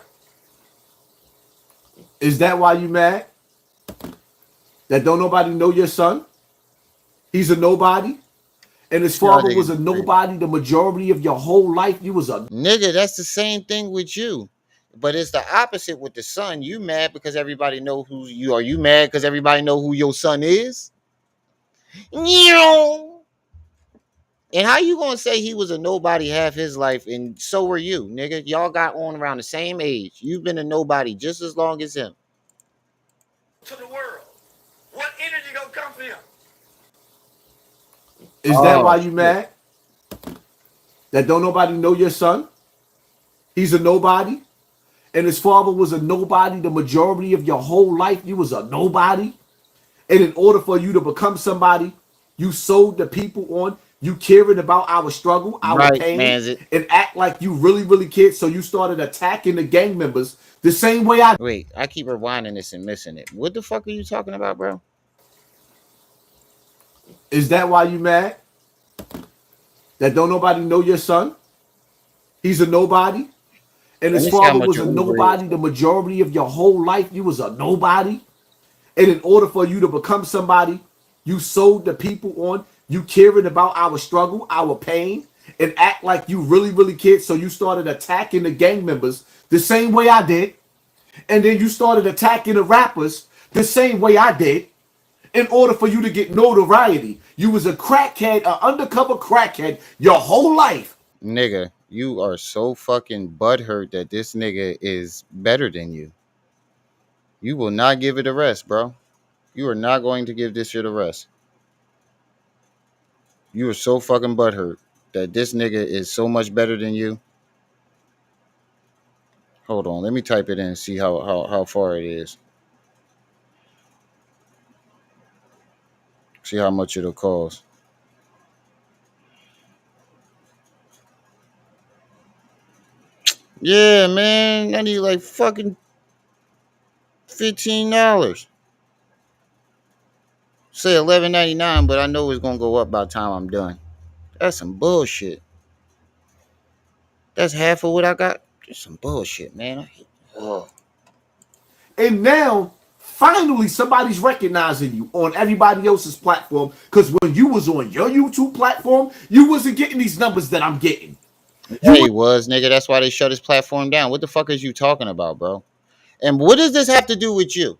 Is that why you mad? That don't nobody know your son? He's a nobody. And his Y'all father was niggas a crazy. nobody the majority of your whole life. You was a Nigga, that's the same thing with you. But it's the opposite with the son. You mad because everybody know who you are. You mad because everybody know who your son is? And how you gonna say he was a nobody half his life and so were you, nigga? Y'all got on around the same age. You've been a nobody just as long as him. To the world. What energy gonna come for him? Is that Oh why you shit. mad? That don't nobody know your son? He's a nobody. And his father was a nobody the majority of your whole life. You was a nobody. And in order for you to become somebody, you sold the people on you caring about our struggle, our Right, pain, man's it. and act like you really, really cared. So you started attacking the gang members the same way I. Wait, I keep rewinding this and missing it. What the fuck are you talking about, bro? Is that why you mad? That don't nobody know your son? He's a nobody. And Let his me see how father much was your a Uber is. nobody the majority of your whole life. You was a nobody. And in order for you to become somebody, you sold the people on you caring about our struggle, our pain, and act like you really, really cared. So you started attacking the gang members the same way I did. And then you started attacking the rappers the same way I did in order for you to get notoriety. You was a crackhead, an undercover crackhead your whole life. Nigga, you are so fucking butthurt that this nigga is better than you. You will not give it a rest, bro. You are not going to give this shit a rest. You are so fucking butthurt that this nigga is so much better than you. Hold on, let me type it in and see how far it is. See how much it'll cost. Yeah, man, I need like fucking $15. Say $11.99, but I know it's gonna go up by the time I'm done. That's some bullshit. That's half of what I got. Just some bullshit, man. Oh. And now, finally, somebody's recognizing you on everybody else's platform. Because when you was on your YouTube platform, you wasn't getting these numbers that I'm getting. Yeah, he was, nigga. That's why they shut his platform down. What the fuck is you talking about, bro? And what does this have to do with you?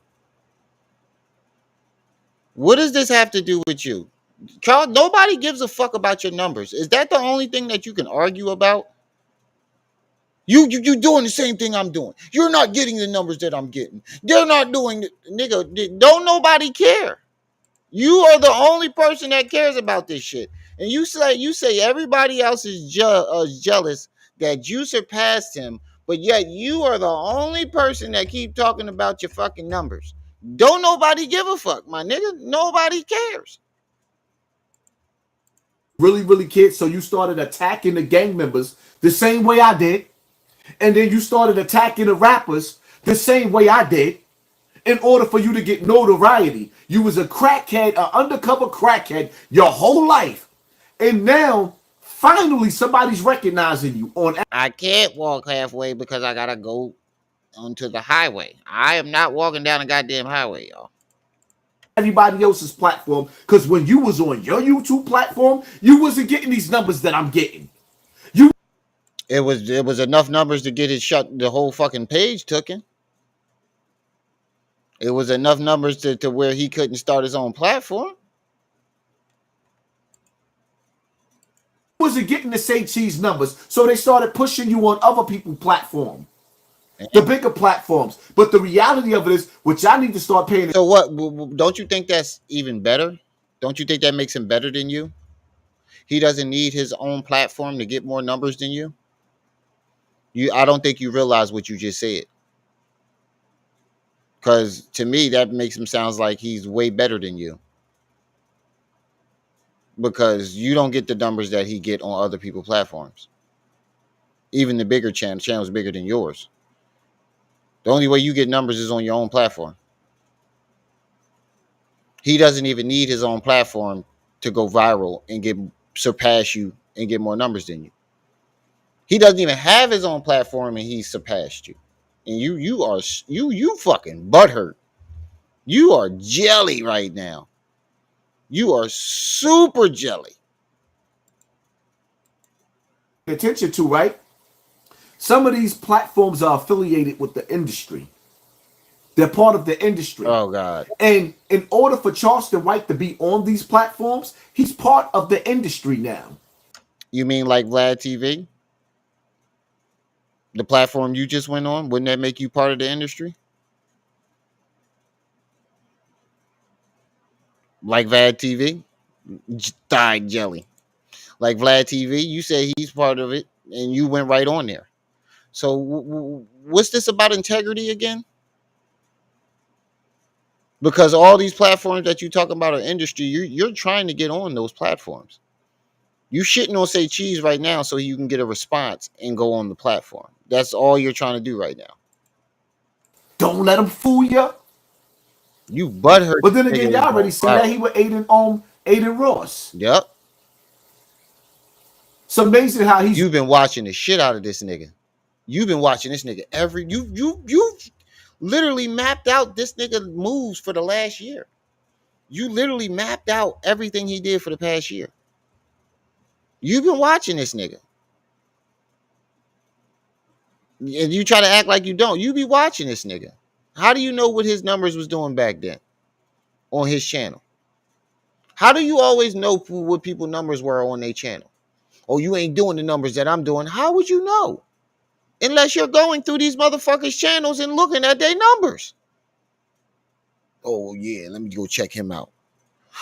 What does this have to do with you? Charles, nobody gives a fuck about your numbers. Is that the only thing that you can argue about? You doing the same thing I'm doing. You're not getting the numbers that I'm getting. They're not doing nigga. Don't nobody care. You are the only person that cares about this shit. And you say everybody else is jealous that you surpassed him, but yet you are the only person that keep talking about your fucking numbers. Don't nobody give a fuck, my nigga. Nobody cares. Really cared. So you started attacking the gang members the same way I did. And then you started attacking the rappers the same way I did. In order for you to get notoriety, you was a crackhead, an undercover crackhead your whole life. And now, finally, somebody's recognizing you on. I can't walk halfway because I gotta go onto the highway. I am not walking down a goddamn highway, y'all. Everybody else's platform, because when you was on your YouTube platform, you wasn't getting these numbers that I'm getting. It was enough numbers to get it shut. The whole fucking page took him. It was enough numbers to where he couldn't start his own platform. Wasn't getting the same cheese numbers, so they started pushing you on other people's platform, the bigger platforms. But the reality of it is, which I need to start paying. So what? Don't you think that's even better? Don't you think that makes him better than you? He doesn't need his own platform to get more numbers than you. I don't think you realize what you just said. Because to me, that makes him sound like he's way better than you. Because you don't get the numbers that he get on other people's platforms. Even the bigger channel's bigger than yours. The only way you get numbers is on your own platform. He doesn't even need his own platform to go viral and surpass you and get more numbers than you. He doesn't even have his own platform and he's surpassed you. And you fucking butthurt. You are jelly right now. You are super jelly. Attention to, right? Some of these platforms are affiliated with the industry. They're part of the industry. Oh, God. And in order for Charleston White to be on these platforms, he's part of the industry now. You mean like Vlad TV? The platform you just went on? Wouldn't that make you part of the industry? Like Vlad TV? Died jelly. Like Vlad TV, you say he's part of it, and you went right on there. So what's this about integrity again? Because all these platforms that you talking about are industry, you're trying to get on those platforms. You shitting on Say Cheese right now so you can get a response and go on the platform. That's all you're trying to do right now. Don't let him fool you. You butthurt. But then again, y'all already seen that he was Aiden Ross. Yep. It's amazing how You've been watching the shit out of this nigga. You've been watching this nigga you literally mapped out this nigga moves for the last year. You literally mapped out everything he did for the past year. You've been watching this nigga. And you try to act like you don't. You be watching this nigga. How do you know what his numbers was doing back then on his channel? How do you always know what people's numbers were on their channel? Oh, you ain't doing the numbers that I'm doing. How would you know? Unless you're going through these motherfuckers' channels and looking at their numbers. Oh, yeah, let me go check him out.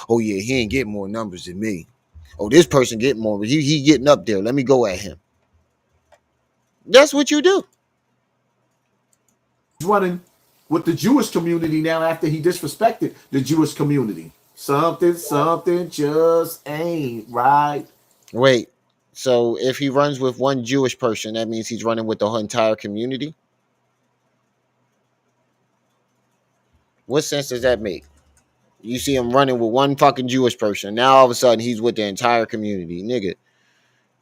Oh, yeah, he ain't getting more numbers than me. Oh, this person getting more. He getting up there. Let me go at him. That's what you do. He's running with the Jewish community now after he disrespected the Jewish community. Something just ain't right. Wait, so if he runs with one Jewish person, that means he's running with the entire community? What sense does that make? You see him running with one fucking Jewish person. Now all of a sudden he's with the entire community. Nigga,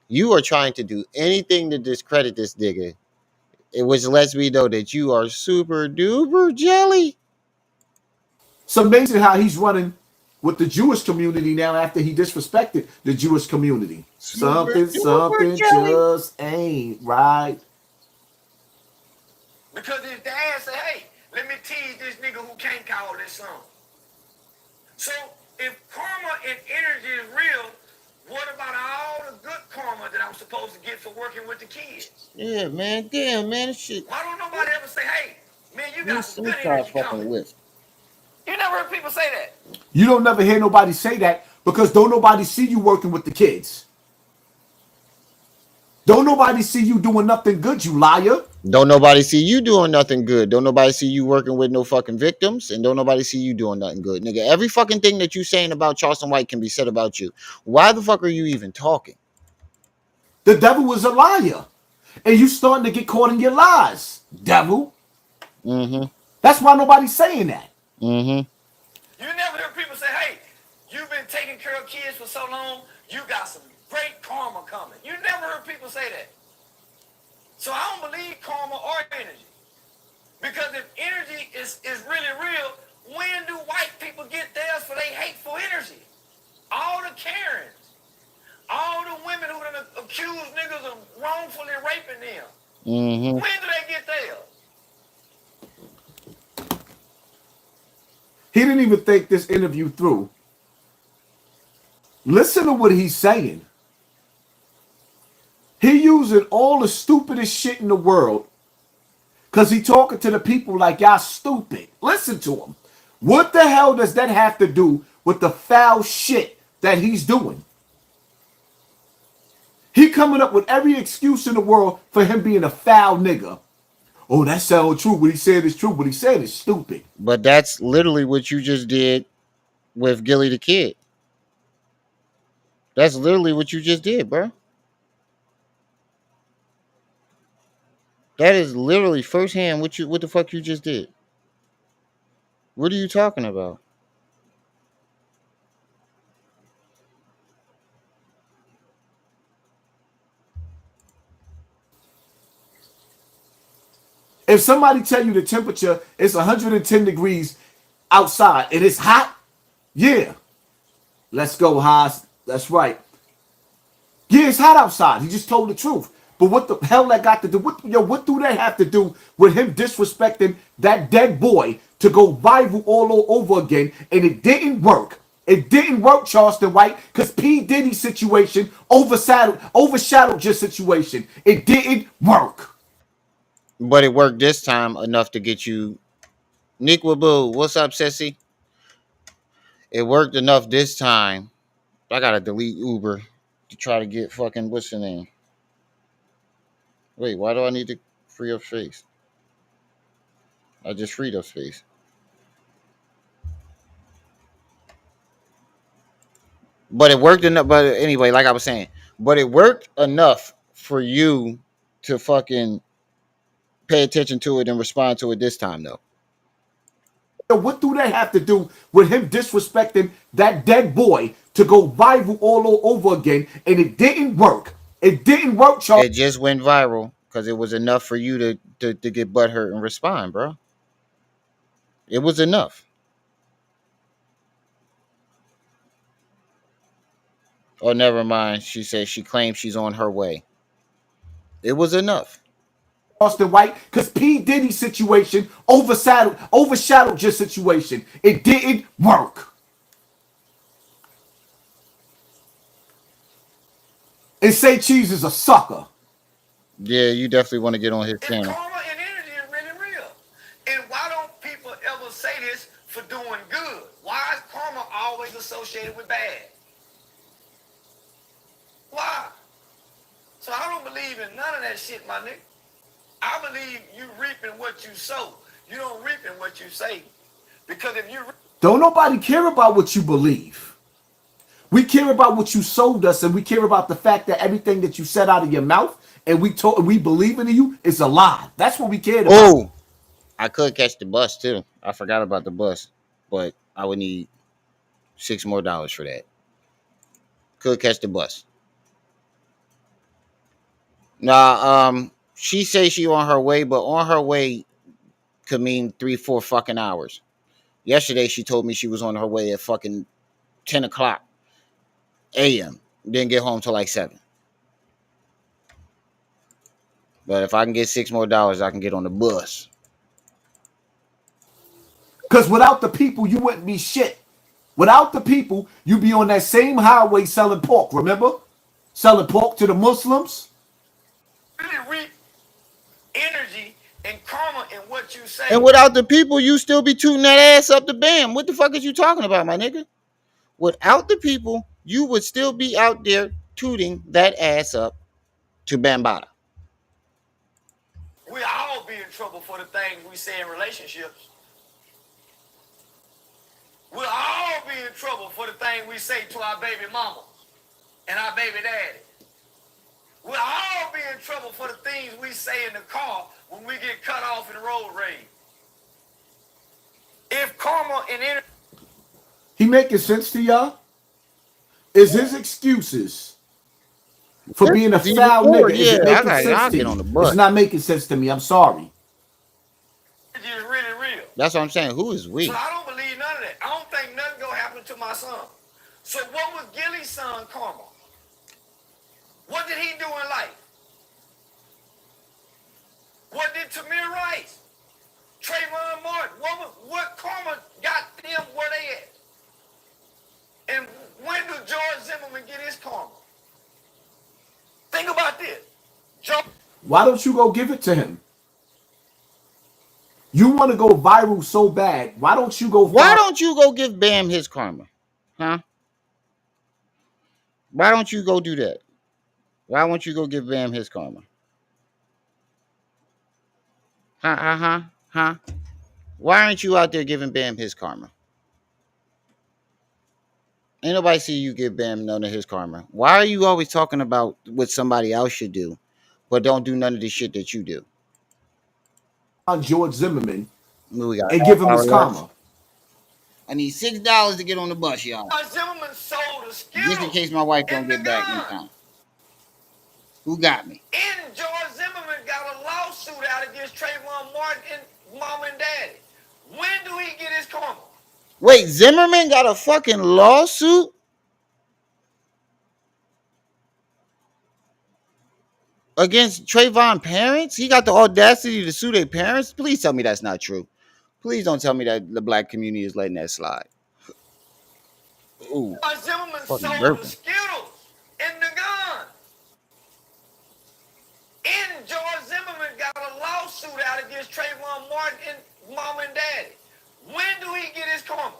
You are trying to do anything to discredit this nigga, which lets me know that you are super duper jelly. It's amazing how he's running with the Jewish community now after he disrespected the Jewish community. Super Something jelly. just ain't right. Because his dad said, hey, let me tease this nigga who can't call this son. So if karma and energy is real, what about all the good karma that I'm supposed to get for working with the kids? Yeah, man. Damn, man. Shit. Why don't nobody ever say, hey, man, you got some good Stop energy fucking coming? with. You never heard people say that. You don't never hear nobody say that because don't nobody see you working with the kids. Don't nobody see you doing nothing good, you liar. Don't nobody see you doing nothing good. Don't nobody see you working with no fucking victims. And don't nobody see you doing nothing good. Nigga, every fucking thing that you saying about Charleston White can be said about you. Why the fuck are you even talking? The devil is a liar. And you starting to get caught in your lies, devil. Mm-hmm. That's why nobody's saying that. Mm-hmm. You never hear people say, hey, you've been taking care of kids for so long, you got some great karma coming. You never heard people say that. So I don't believe karma or energy. Because if energy is really real, when do white people get theirs for their hateful energy? All the Karens, all the women who done accused niggas of wrongfully raping them. Mm-hmm. When do they get theirs? He didn't even think this interview through. Listen to what he's saying. He using all the stupidest shit in the world because he talking to the people like y'all stupid. Listen to him. What the hell does that have to do with the foul shit that he's doing? He coming up with every excuse in the world for him being a foul nigga. Oh, that sounds true. What he said is true. What he said is stupid. But that's literally what you just did with Gillie the kid. That's literally what you just did, bro. That is literally firsthand what the fuck you just did. What are you talking about? If somebody tell you the temperature is 110 degrees outside and it's hot, yeah. Let's go, Haas. That's right. Yeah, it's hot outside. He just told the truth. But what the hell that got to do? What do they have to do with him disrespecting that dead boy to go viral all over again? And it didn't work. It didn't work, Charleston White, because P. Diddy's situation overshadowed your situation. It didn't work. But it worked this time enough to get you. Nick Wabu, what's up, Sissy? It worked enough this time. I gotta delete Uber to try to get fucking what's your name? Wait, why do I need to free up space? I just freed up space. But it worked enough. But anyway, like I was saying, but it worked enough for you to fucking pay attention to it and respond to it this time, though. What do they have to do with him disrespecting that dead boy to go viral all over again? And it didn't work. It didn't work, Charles. It just went viral because it was enough for you to get butthurt and respond, bro. It was enough. Oh, never mind. She says she claims she's on her way. It was enough. Austin White, because P. Diddy's situation overshadowed your situation. It didn't work. And Say Cheese is a sucker. Yeah, you definitely want to get on his channel. Karma and energy is really real. And why don't people ever say this for doing good? Why is karma always associated with bad? Why? So I don't believe in none of that shit, my nigga. I believe you reaping what you sow. You don't reaping what you say. Because if you... Don't nobody care about what you believe. We care about what you sold us, and we care about the fact that everything that you said out of your mouth and we believe in you is a lie. That's what we cared about. Oh, I could catch the bus too. I forgot about the bus, but I would need $6 more for that. Could catch the bus. Nah, she say she on her way, but on her way could mean 3-4 fucking hours. Yesterday she told me she was on her way at fucking 10 o'clock a.m. Didn't get home till like 7. But if I can get $6 more, I can get on the bus. Because without the people, you wouldn't be shit. Without the people, you'd be on that same highway selling pork, remember? Selling pork to the Muslims. Really reap energy and karma in what you say. And without the people, you still be tooting that ass up to Bam. What the fuck is you talking about, my nigga? Without the people, you would still be out there tooting that ass up to Bambada. We all be in trouble for the things we say in relationships. We'll all be in trouble for the things we say to our baby mama and our baby daddy. We'll all be in trouble for the things we say in the car when we get cut off in road rage. If karma and energy... He making sense to y'all? Is his excuses for being a foul nigga, is it making sense to you? It's not making sense to me. I'm sorry. It's really real. That's what I'm saying. Who is we? So I don't believe none of that. I don't think nothing gonna happen to my son. So what was Gillie's son karma? What did he do in life? What did Tamir Rice? Trayvon Martin? What karma got them where they at? And when did George Zimmerman get his karma? Think about this. Why don't you go give it to him? You want to go viral so bad. Why don't you go? Why don't you go give Bam his karma? Huh? Why don't you go do that? Why won't you go give Bam his karma? Huh? Why aren't you out there giving Bam his karma? Ain't nobody see you give Bam none of his karma. Why are you always talking about what somebody else should do, but don't do none of the shit that you do? On George Zimmerman and give him his karma. I need $6 to get on the bus, y'all. Zimmerman sold a skill. Just in case my wife don't get back in time. Who got me? And George Zimmerman got a lawsuit out against Trayvon Martin and mom and daddy. When do he get his karma? Wait, Zimmerman got a fucking lawsuit? Against Trayvon parents? He got the audacity to sue their parents? Please tell me that's not true. Please don't tell me that the black community is letting that slide. Ooh. Zimmerman sold the Skittles and the gun. And George Zimmerman got a lawsuit out against Trayvon Martin and mom and daddy. When do he get his karma?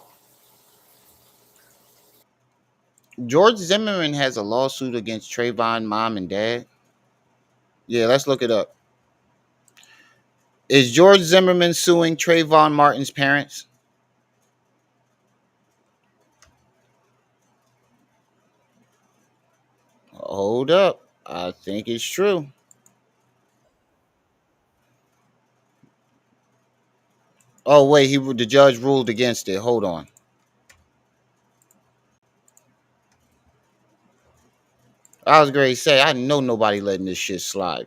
George Zimmerman has a lawsuit against Trayvon mom and dad? Yeah, let's look it up. Is George Zimmerman suing Trayvon Martin's parents? Hold up. I think it's true. Oh, wait. The judge ruled against it. Hold on. I was going to say, I know nobody letting this shit slide.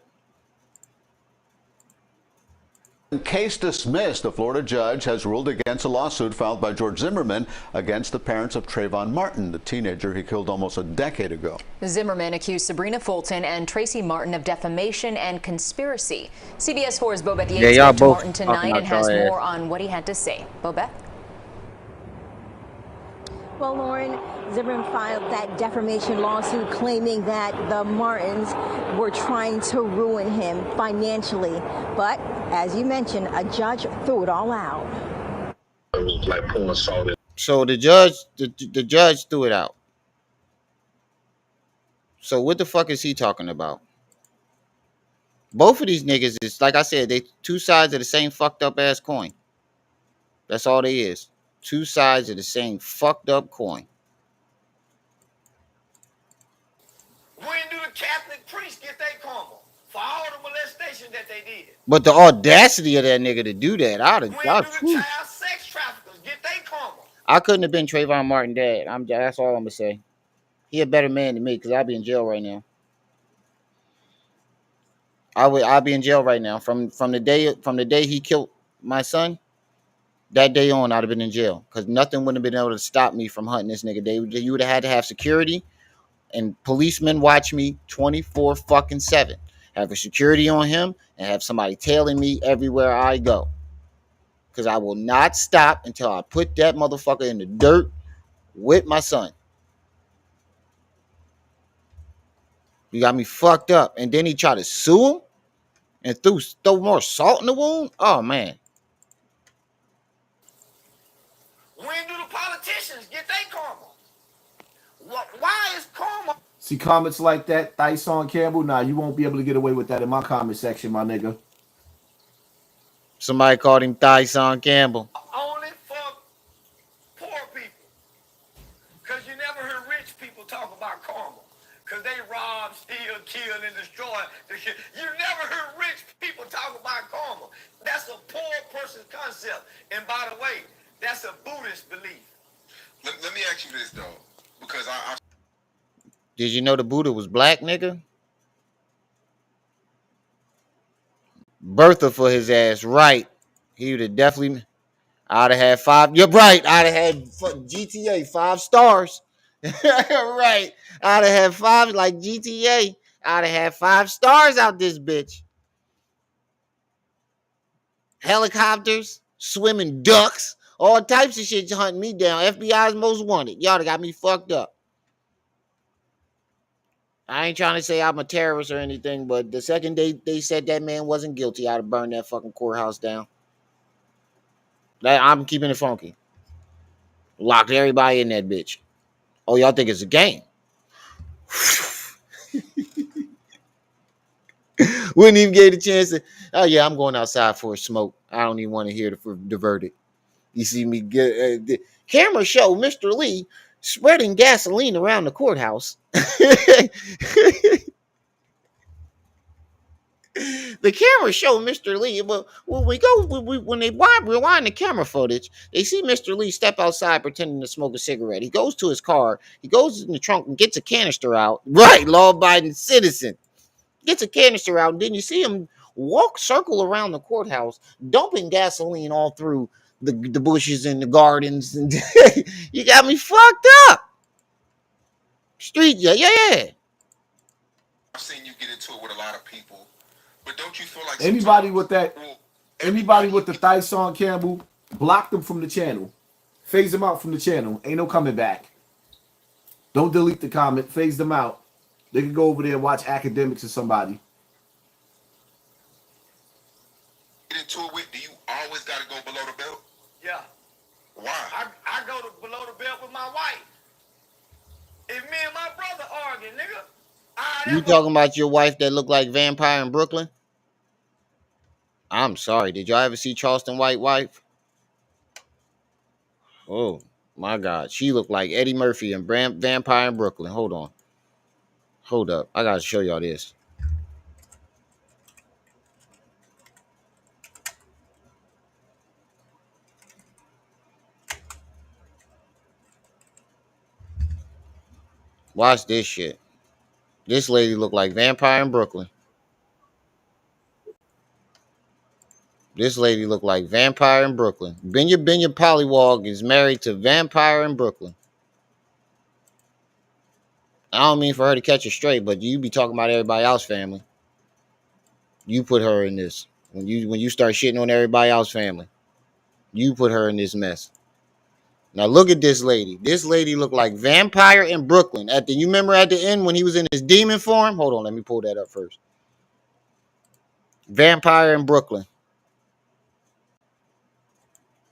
Case dismissed. A Florida judge has ruled against a lawsuit filed by George Zimmerman against the parents of Trayvon Martin, the teenager he killed almost a decade ago. Zimmerman accused Sabrina Fulton and Tracy Martin of defamation and conspiracy. CBS 4's Bobeth Yates spoke to Martin tonight and has more on what he had to say. Bobeth? Well, Lauren, Zimmerman filed that defamation lawsuit claiming that the Martins were trying to ruin him financially. But as you mentioned, a judge threw it all out. So the judge threw it out. So what the fuck is he talking about? Both of these niggas is, like I said, they two sides of the same fucked up ass coin. That's all they is. Two sides of the same fucked up coin. When do the Catholic priests get their karma for all the molestation that they did? But the audacity of that nigga to do that, When do the child sex traffickers get their karma? I couldn't have been Trayvon Martin dad. That's all I'm gonna say. He a better man than me because I'll be in jail right now. I'll be in jail right now. From the day he killed my son, that day on, I'd have been in jail because nothing would have been able to stop me from hunting this nigga. You would have had to have security and policemen watch me 24 fucking 7. Have a security on him and have somebody tailing me everywhere I go. Because I will not stop until I put that motherfucker in the dirt with my son. You got me fucked up. And then he tried to sue him and throw more salt in the wound. Oh, man. When do the politicians get their karma? Why is karma? See comments like that, Hassan Campbell? Nah, you won't be able to get away with that in my comment section, my nigga. Somebody called him Hassan Campbell. Only for poor people. Because you never hear rich people talk about karma. Because they rob, steal, kill, and destroy. You never hear rich people talk about karma. That's a poor person's concept. And by the way, that's a Buddhist belief. Let me ask you this, though. Because I Did you know the Buddha was black, nigga? Bertha for his ass, right. He would have definitely... I'd have had 5... You're right. I'd have had GTA 5 stars. Right. I'd have had 5 like GTA. I'd have had 5 stars out this bitch. Helicopters, swimming ducks, all types of shit hunting me down. FBI's most wanted. Y'all got me fucked up. I ain't trying to say I'm a terrorist or anything, but the second they said that man wasn't guilty, I'd have burned that fucking courthouse down. I'm keeping it funky. Locked everybody in that bitch. Oh, y'all think it's a game? Wouldn't even get a chance to. Oh yeah, I'm going outside for a smoke. I don't even want to hear the verdict. You see me get the camera show Mr. Lee spreading gasoline around the courthouse. The camera show Mr. Lee, but when they rewind the camera footage, they see Mr. Lee step outside pretending to smoke a cigarette. He goes to his car, he goes in the trunk and gets a canister out. Right, law-abiding citizen. Gets a canister out, and then you see him circle around the courthouse, dumping gasoline all through the bushes and the gardens. And you got me fucked up. Street, yeah. I've seen you get into it with a lot of people, but don't you feel like anybody with the Hassan Campbell, block them from the channel, phase them out from the channel. Ain't no coming back. Don't delete the comment, phase them out. They can go over there and watch academics or somebody. Get into it with? Do you always got to go below the belt? Yeah. Why? I go below the belt with my wife. If me and my brother arguing, nigga. You talking about your wife that looked like Vampire in Brooklyn? I'm sorry. Did y'all ever see Charleston White wife? Oh my God, she looked like Eddie Murphy in Vampire in Brooklyn. Hold on. Hold up. I gotta show y'all this. Watch this shit. This lady looked like Vampire in Brooklyn. This lady looked like Vampire in Brooklyn. Benya Pollywog is married to Vampire in Brooklyn. I don't mean for her to catch it straight, but you be talking about everybody else's family. You put her in this. When you start shitting on everybody else's family, you put her in this mess. Now look at this lady. This lady looked like Vampire in Brooklyn. You remember at the end when he was in his demon form? Hold on, let me pull that up first. Vampire in Brooklyn.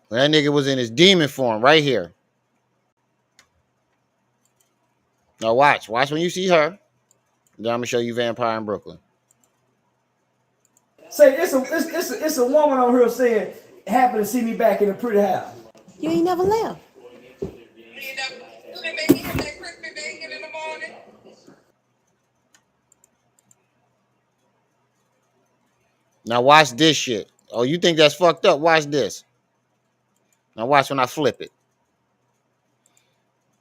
When that nigga was in his demon form right here. Now watch when you see her. Then I'm gonna show you Vampire in Brooklyn. Say it's a woman on here saying happy to see me back in a pretty house. You ain't never left. Now watch this shit. Oh, you think that's fucked up? Watch this. Now watch when I flip it.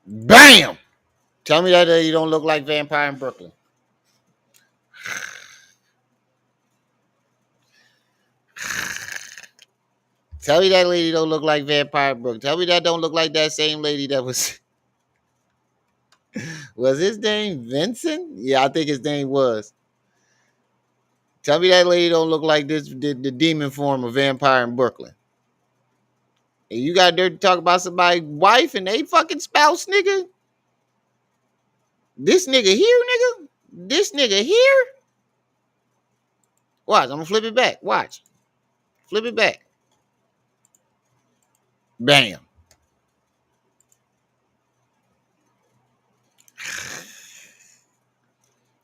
Bam! Tell me that you don't look like Vampire in Brooklyn. Tell me that lady don't look like Vampire Brooke. Tell me that don't look like that same lady that was his name Vincent? Yeah, I think his name was. Tell me that lady don't look like the demon form of Vampire in Brooklyn. And you got dirt to talk about somebody's wife and they fucking spouse, nigga. This nigga here, nigga. This nigga here. Watch, I'm gonna flip it back. Watch. Flip it back. Bam.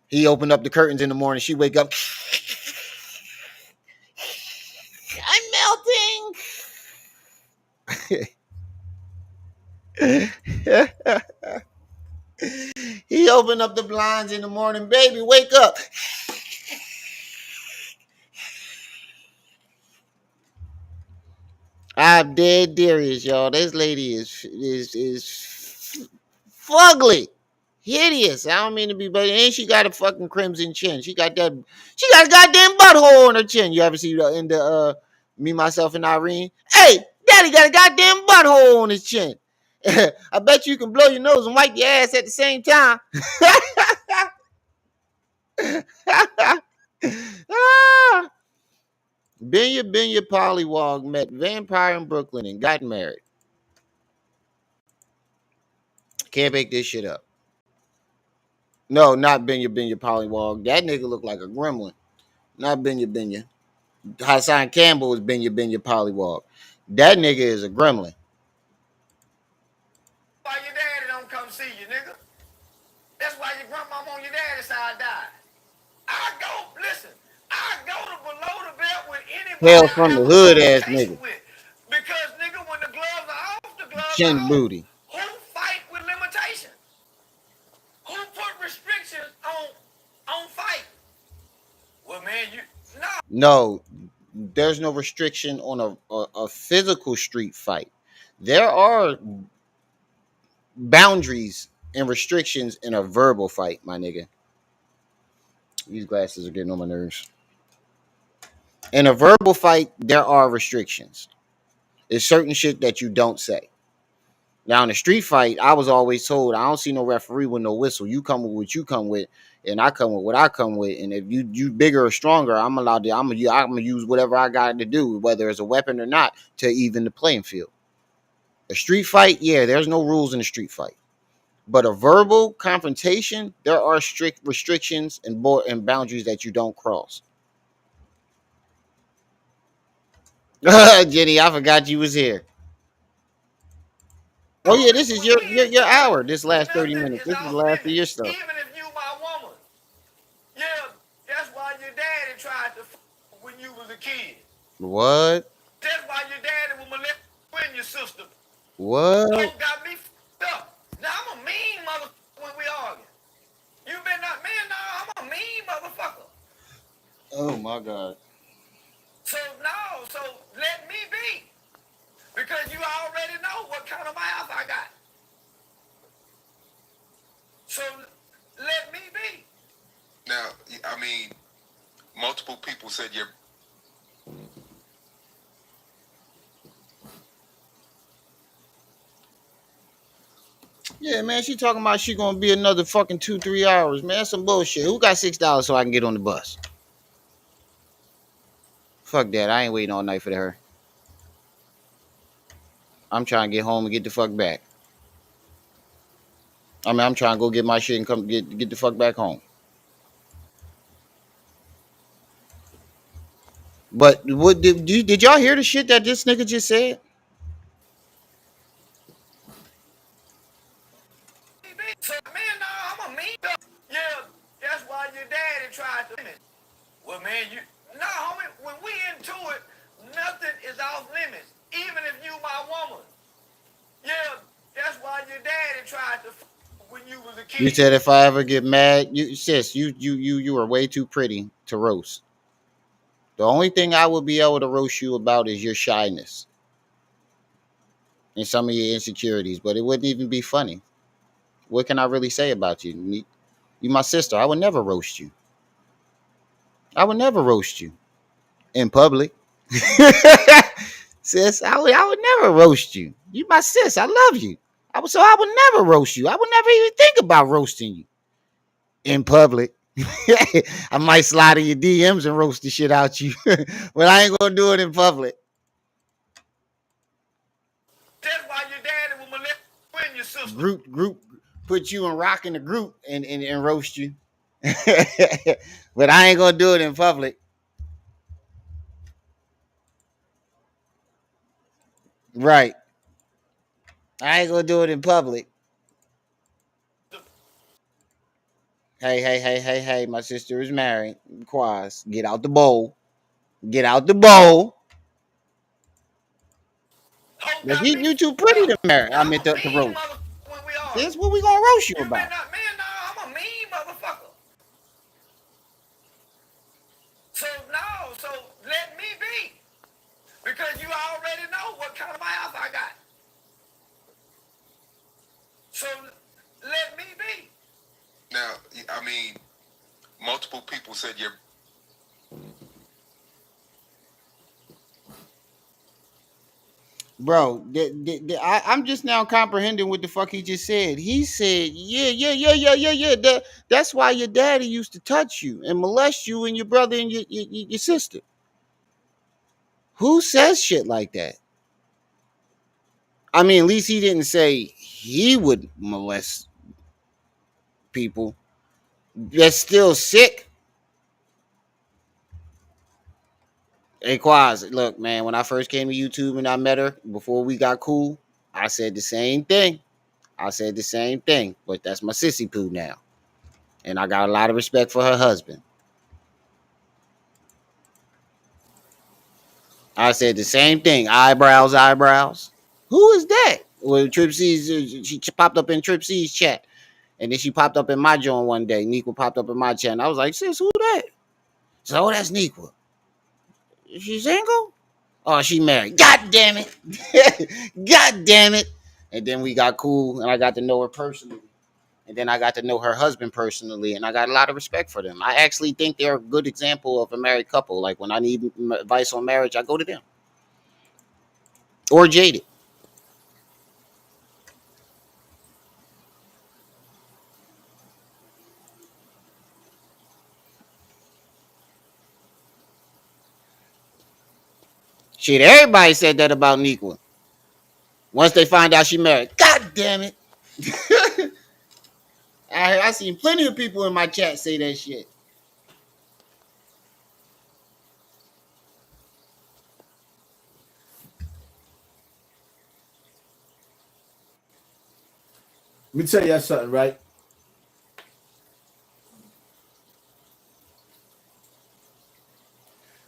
He opened up the curtains in the morning. She wake up. I'm melting. He opened up the blinds in the morning. Baby, wake up. I'm dead serious, y'all. This lady is fugly. Hideous. I don't mean to be, but and she got a fucking crimson chin. She got a goddamn butthole on her chin. You ever see in the Me, Myself, and Irene? Hey, daddy got a goddamn butthole on his chin. I bet you can blow your nose and wipe your ass at the same time. Benya Pollywog met Vampire in Brooklyn and got married. Can't make this shit up. No, not Benya Pollywog. That nigga look like a gremlin. Not Benya. Hassan Campbell is Benya Pollywog. That nigga is a gremlin. Why your daddy don't come see you, nigga? That's why your grandmama on your daddy's side died. I go to below the belt with anybody Hell I from the have a hood ass conversation nigga. with. Because, nigga, when the gloves are off, the gloves Chin are off. booty. Who fight with limitations? Who put restrictions on fight? Well, man, No, there's no restriction on a physical street fight. There are boundaries and restrictions in a verbal fight, my nigga. These glasses are getting on my nerves. In a verbal fight, there are restrictions. There's certain shit that you don't say. Now in a street fight, I was always told I don't see no referee with no whistle. You come with what you come with, and I come with what I come with. And if you bigger or stronger, I'm gonna use whatever I got to do, whether it's a weapon or not, to even the playing field. A street fight, yeah, there's no rules in a street fight. But a verbal confrontation, there are strict restrictions and boundaries that you don't cross. Jenny, I forgot you was here. Oh yeah, this is your hour. This last 30 minutes. This is the last of your stuff. even if you my woman. Yeah, that's why your daddy tried to when you was a kid. What? That's why your daddy will molest you and your sister. What? Don't got me up. Now I'm a mean motherfucker when we argue. You been not man, no, I'm a mean motherfucker. Oh my God. So let me be. Because you already know what kind of mouth I got. So let me be. Now, I mean, multiple people said you're. Yeah, man, she talking about she gonna be another fucking 2-3 hours, man. That's some bullshit. Who got $6 so I can get on the bus? Fuck that. I ain't waiting all night for her. I'm trying to get home and get the fuck back. I mean, I'm trying to go get my shit and come get the fuck back home. But what did y'all hear the shit that this nigga just said? So, man, no, I'm a mean. Yeah, that's why your daddy tried to limit. Well, man, homie, when we into it, nothing is off limits. Even if you my woman. Yeah, that's why your daddy tried to when you was a kid. You said if I ever get mad, you are way too pretty to roast. The only thing I would be able to roast you about is your shyness and some of your insecurities, but it wouldn't even be funny. What can I really say about you? You my sister. I would never roast you. I would never roast you in public. Sis, I would never roast you. You my sis. I love you. I would never roast you. I would never even think about roasting you in public. I might slide in your DMs and roast the shit out you, but I ain't gonna do it in public. That's why your daddy will molest you and your sister. Group, put you in rock in the group and roast you. But I ain't gonna do it in public. Right. I ain't gonna do it in public. Hey, my sister is married. Quaz, get out the bowl. Get out the bowl. Cause you too pretty to marry. I meant to roast. This what we gonna roast you about. I'm a mean motherfucker. So let me be. Because you already know what kind of mouth I got. So let me be. Now, I mean, multiple people said you're. Bro, I'm just now comprehending what the fuck he just said. He said, yeah. That's why your daddy used to touch you and molest you and your brother and your sister. Who says shit like that? I mean, at least he didn't say he would molest people. That's still sick. Hey, Quaz, look, man, when I first came to YouTube and I met her before we got cool, I said the same thing. But that's my sissy poo now. And I got a lot of respect for her husband. I said the same thing. Eyebrows. Who is that? Well, Trip C's, she popped up in Trip C's chat. And then she popped up in my joint one day. Niqua popped up in my chat. And I was like, sis, who that? So, that's Niqua. Is she single? Oh, she married. God damn it. God damn it. And then we got cool and I got to know her personally. And then I got to know her husband personally, and I got a lot of respect for them. I actually think they're a good example of a married couple. Like when I need advice on marriage, I go to them. Or Jaded. Shit, everybody said that about Niqua. Once they find out she married. God damn it. I seen plenty of people in my chat say that shit. Let me tell you something, right?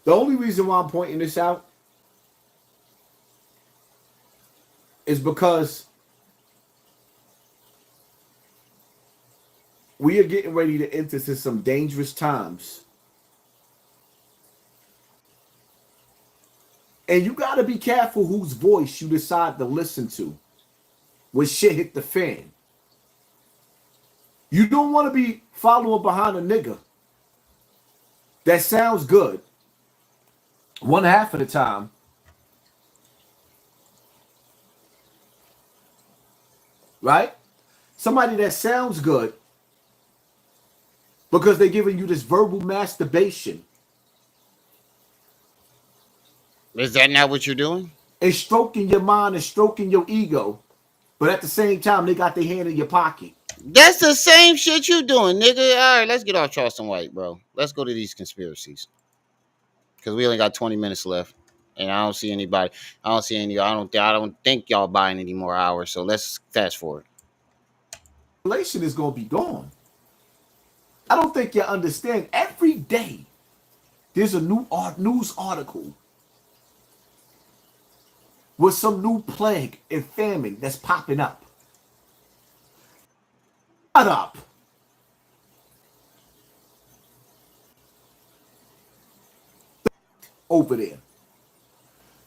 The only reason why I'm pointing this out is because we are getting ready to enter into some dangerous times. And you got to be careful whose voice you decide to listen to when shit hit the fan. You don't want to be following behind a nigga that sounds good one half of the time, right? Somebody that sounds good because they're giving you this verbal masturbation. Is that not what you're doing? And stroking your mind and stroking your ego, but at the same time, they got their hand in your pocket. That's the same shit you doing, nigga. All right, let's get off Charleston White, bro. Let's go to these conspiracies. Because we only got 20 minutes left. And I don't see anybody. I don't think y'all buying any more hours. So let's fast forward. Relation is gonna be gone. I don't think you understand. Every day, there's a new news article with some new plague and famine that's popping up. Shut up. Over there.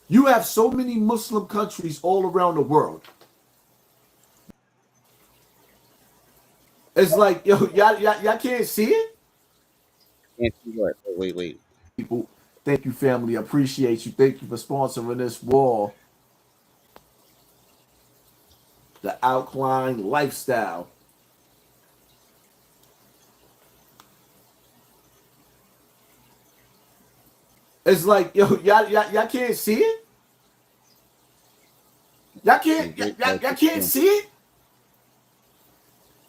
You have so many Muslim countries all around the world. It's like, yo, y'all can't see it? Can't see what? Wait. People Thank you, family. Appreciate you. Thank you for sponsoring this wall. The Outline Lifestyle. It's like, yo, y'all can't see it? Y'all can't see it?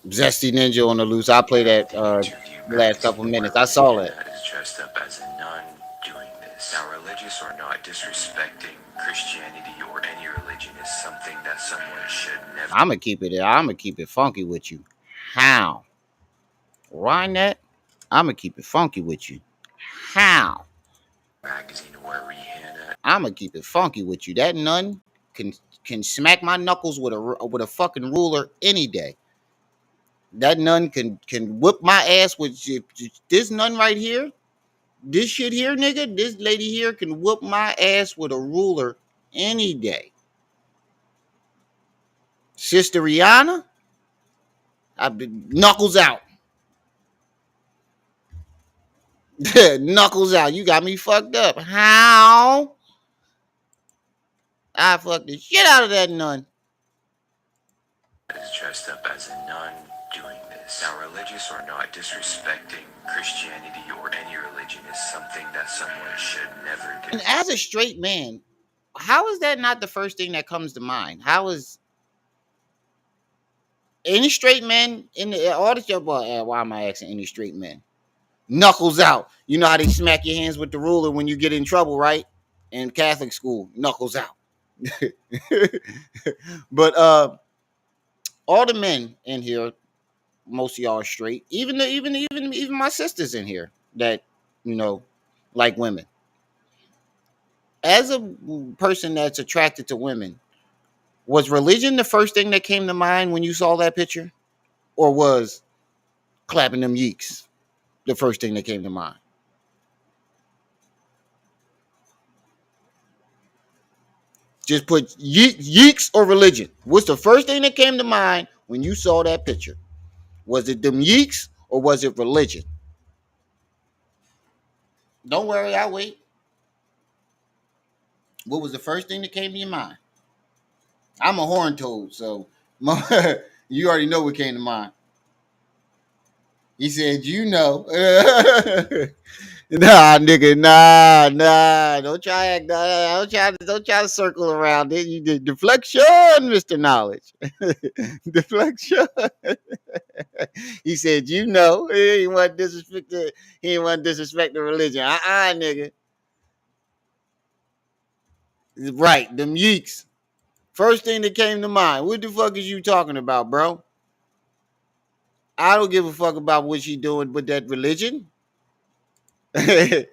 Zesty Ninja on the loose. I played that last couple minutes. I saw it. That is dressed up as a nun doing this. Now, religious or not, disrespecting Christianity or any religion is something that someone should never. I'm gonna keep it funky with you. How? Rhyme that? I'm gonna keep it funky with you. How? Magazine or Rihanna. I'm gonna keep it funky with you. That nun can smack my knuckles with a fucking ruler any day. That nun can whip my ass with this nun right here. This shit here, nigga. This lady here can whoop my ass with a ruler any day. Sister Rihanna, I've been knuckles out. Knuckles out. You got me fucked up. How? I fucked the shit out of that nun. Is dressed up as a nun doing this. Now, religious or not, disrespecting Christianity or any religion is something that someone should never do. And as a straight man, how is that not the first thing that comes to mind? How is any straight men in the all the why am I asking any straight men? Knuckles out. You know how they smack your hands with the ruler when you get in trouble, right? In Catholic school, knuckles out. But all the men in here, most of y'all are straight. Even my sisters in here that like women. As a person that's attracted to women, was religion the first thing that came to mind when you saw that picture, or was clapping them yeeks the first thing that came to mind? Just put yeeks or religion. What's the first thing that came to mind when you saw that picture? Was it them yeeks or was it religion? Don't worry, I'll wait. What was the first thing that came to your mind? I'm a horn toad, so you already know what came to mind. He said, Nah, nigga, nah. Don't try to circle around it. You did deflection, Mr. Knowledge. Deflection. He said, he didn't want to disrespect the religion. Nigga. Right, them yeeks. First thing that came to mind. What the fuck is you talking about, bro? I don't give a fuck about what she doing with that religion. I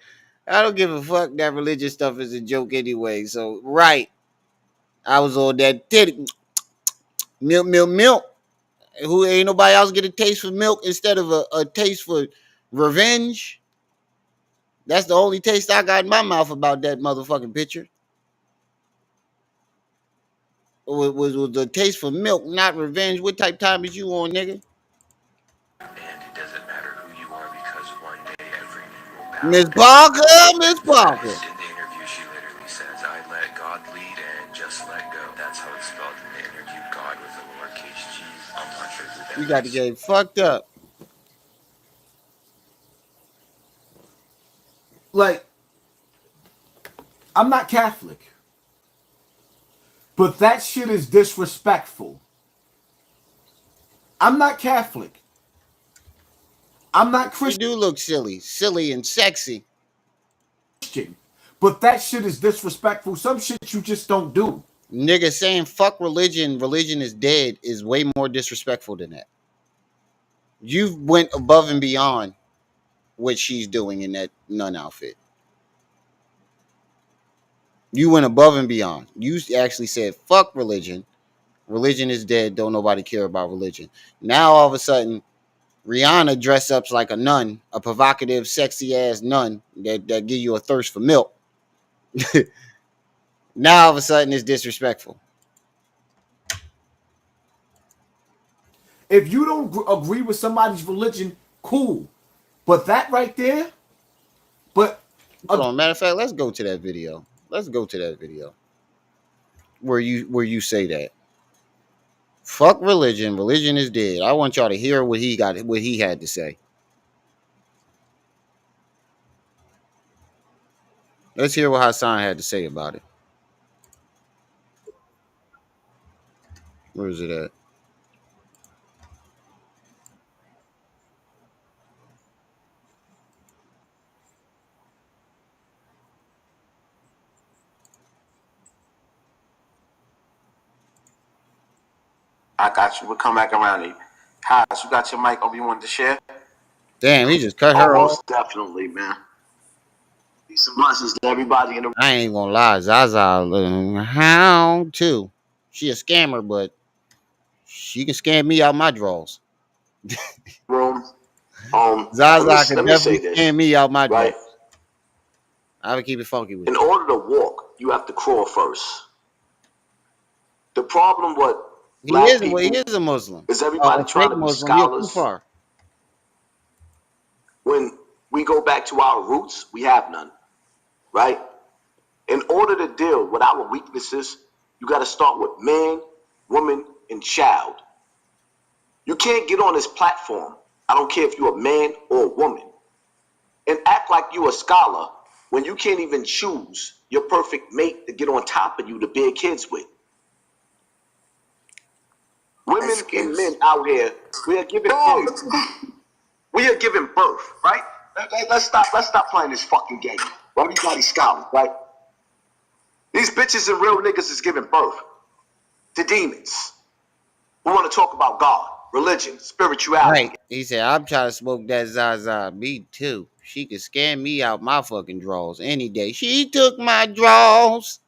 don't give a fuck. That religious stuff is a joke anyway. So, right. I was on that titty. Milk. Who ain't nobody else get a taste for milk instead of a taste for revenge? That's the only taste I got in my mouth about that motherfucking picture. Was the taste for milk, not revenge. What type time is you on, nigga? And it doesn't matter who you are because one day every knee will bow. Miss Parker, Miss Parker. In the interview, she literally says, I let God lead and just let go. That's how it's spelled in the interview. God with a lowercase g. I'm not sure who that You got to get fucked up. Like, I'm not Catholic, but that shit is disrespectful. I'm not Catholic. I'm not Christian. You do look silly and sexy. But that shit is disrespectful. Some shit you just don't do. Nigga saying fuck religion is dead is way more disrespectful than that. You went above and beyond what she's doing in that nun outfit. You went above and beyond. You actually said fuck religion. Religion is dead. Don't nobody care about religion. Now all of a sudden, Rihanna dress up like a nun, a provocative, sexy ass nun that give you a thirst for milk. Now all of a sudden it's disrespectful. If you don't agree with somebody's religion, cool. But that right there, but Hold on. Matter of fact, let's go to that video. Let's go to that video where you say that. Fuck religion. Religion is dead. I want y'all to hear what he had to say. Let's hear what Hassan had to say about it. Where is it at? I got you. We'll come back around to you. Haas, you got your mic over, you wanted to share? Damn, he just cut her off. Most definitely, man. Peace and blessings to everybody in the I ain't gonna lie, Zaza, how too? She a scammer, but she can scam me out my drawers. room. Zaza can let me say definitely this, scam me out my right? drawers. I would keep it funky with In you. order to walk, you have to crawl first. The problem with He black is, people he is a Muslim. is everybody A trying fake to be Muslim. You're too scholars. far. When we go back to our roots, we have none, right? In order to deal with our weaknesses, you got to start with man, woman, and child. You can't get on this platform, I don't care if you're a man or a woman, and act like you're a scholar when you can't even choose your perfect mate to get on top of you to bear kids with. Women and men out here, we are giving birth, right? Let's stop playing this fucking game. Everybody's scholars, right? These bitches and real niggas is giving birth to demons who want to talk about God, religion, spirituality. Right. He said, I'm trying to smoke that Zaza. Me too. She could scam me out my fucking drawers any day. She took my drawers.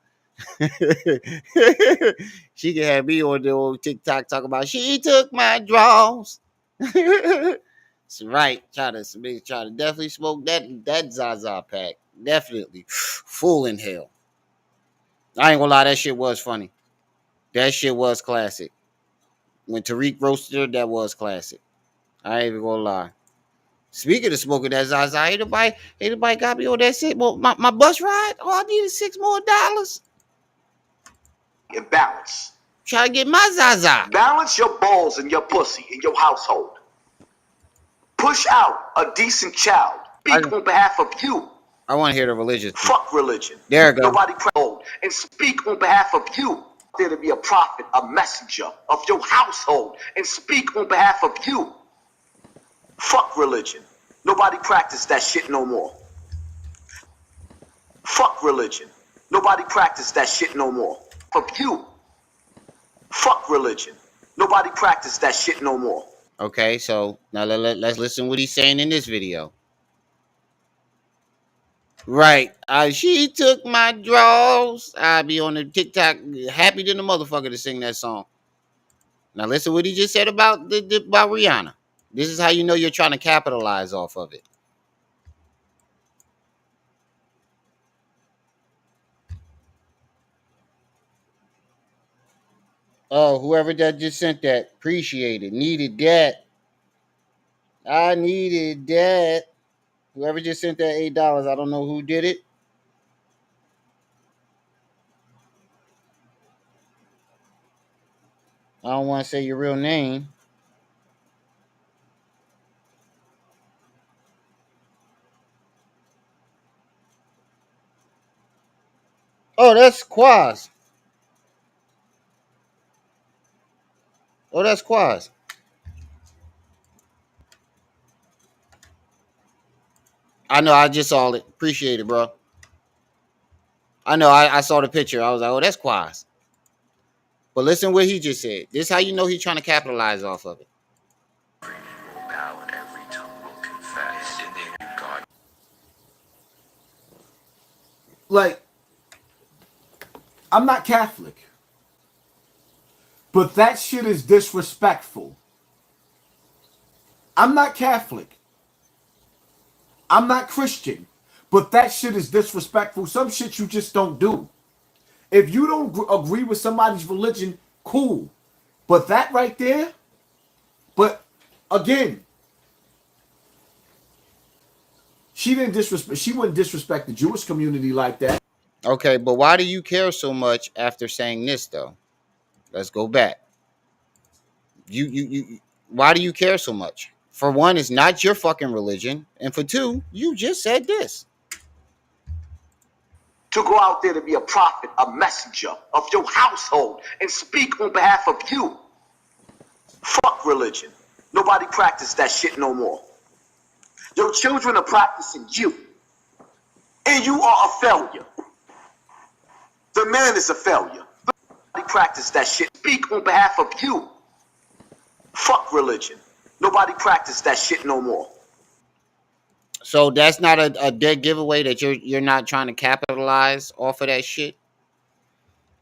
She can have me on the old TikTok talking about she took my drawers. That's right. Try to definitely smoke that Zaza pack. Definitely. Full in hell. I ain't gonna lie, that shit was funny. That shit was classic. When Tariq roasted her, that was classic. I ain't even gonna lie. Speaking of smoking that Zaza, anybody got me on that shit? Well, my bus ride? Oh, I needed $6 more. And balance. Try to get my Zaza. Balance your balls and your pussy in your household. Push out a decent child. Speak on behalf of you. I want to hear the religious. Fuck religion. There it goes. Nobody pray and speak on behalf of you. There to be a prophet, a messenger of your household, and speak on behalf of you. Fuck religion. Nobody practice that shit no more. Fuck religion. Nobody practice that shit no more. Of you. Fuck religion. Nobody practice that shit no more. Okay, so now let's listen what he's saying in this video. Right. She took my draws. I be on the TikTok happy than the motherfucker to sing that song. Now listen what he just said about about Rihanna. This is how you know you're trying to capitalize off of it. Oh, whoever that just sent that, appreciate it. Needed that. I needed that. Whoever just sent that $8, I don't know who did it. I don't want to say your real name. Oh, that's Quaz. Oh, that's Quaz. I know. I just saw it. Appreciate it, bro. I know. I saw the picture. I was like, oh, that's Quaz. But listen what he just said. This is how you know he's trying to capitalize off of it. Like, I'm not Catholic, but that shit is disrespectful. I'm not Catholic. I'm not Christian, but that shit is disrespectful. Some shit you just don't do. If you don't agree with somebody's religion, cool. But that right there, but again, She didn't disrespect. She wouldn't disrespect the Jewish community like that. Okay, but why do you care so much after saying this though? Let's go back. You why do you care so much? For one, it's not your fucking religion, and for two, you just said this. To go out there to be a prophet, a messenger of your household, and speak on behalf of you. Fuck religion. Nobody practice that shit no more. Your children are practicing you. And you are a failure. The man is a failure. Nobody practice that shit. Speak on behalf of you. Fuck religion. Nobody practice that shit no more. So that's not a dead giveaway that you're not trying to capitalize off of that shit.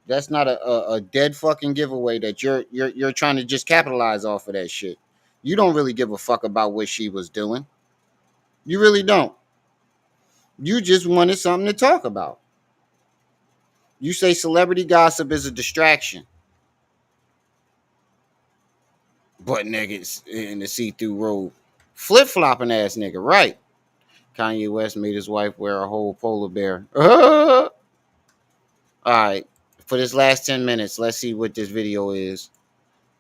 That's not a dead fucking giveaway that you're trying to just capitalize off of that shit. You don't really give a fuck about what she was doing. You really don't. You just wanted something to talk about. You say celebrity gossip is a distraction. Butt niggas in the see-through robe. Flip-flopping ass nigga, right. Kanye West made his wife wear a whole polar bear. All right. For this last 10 minutes, let's see what this video is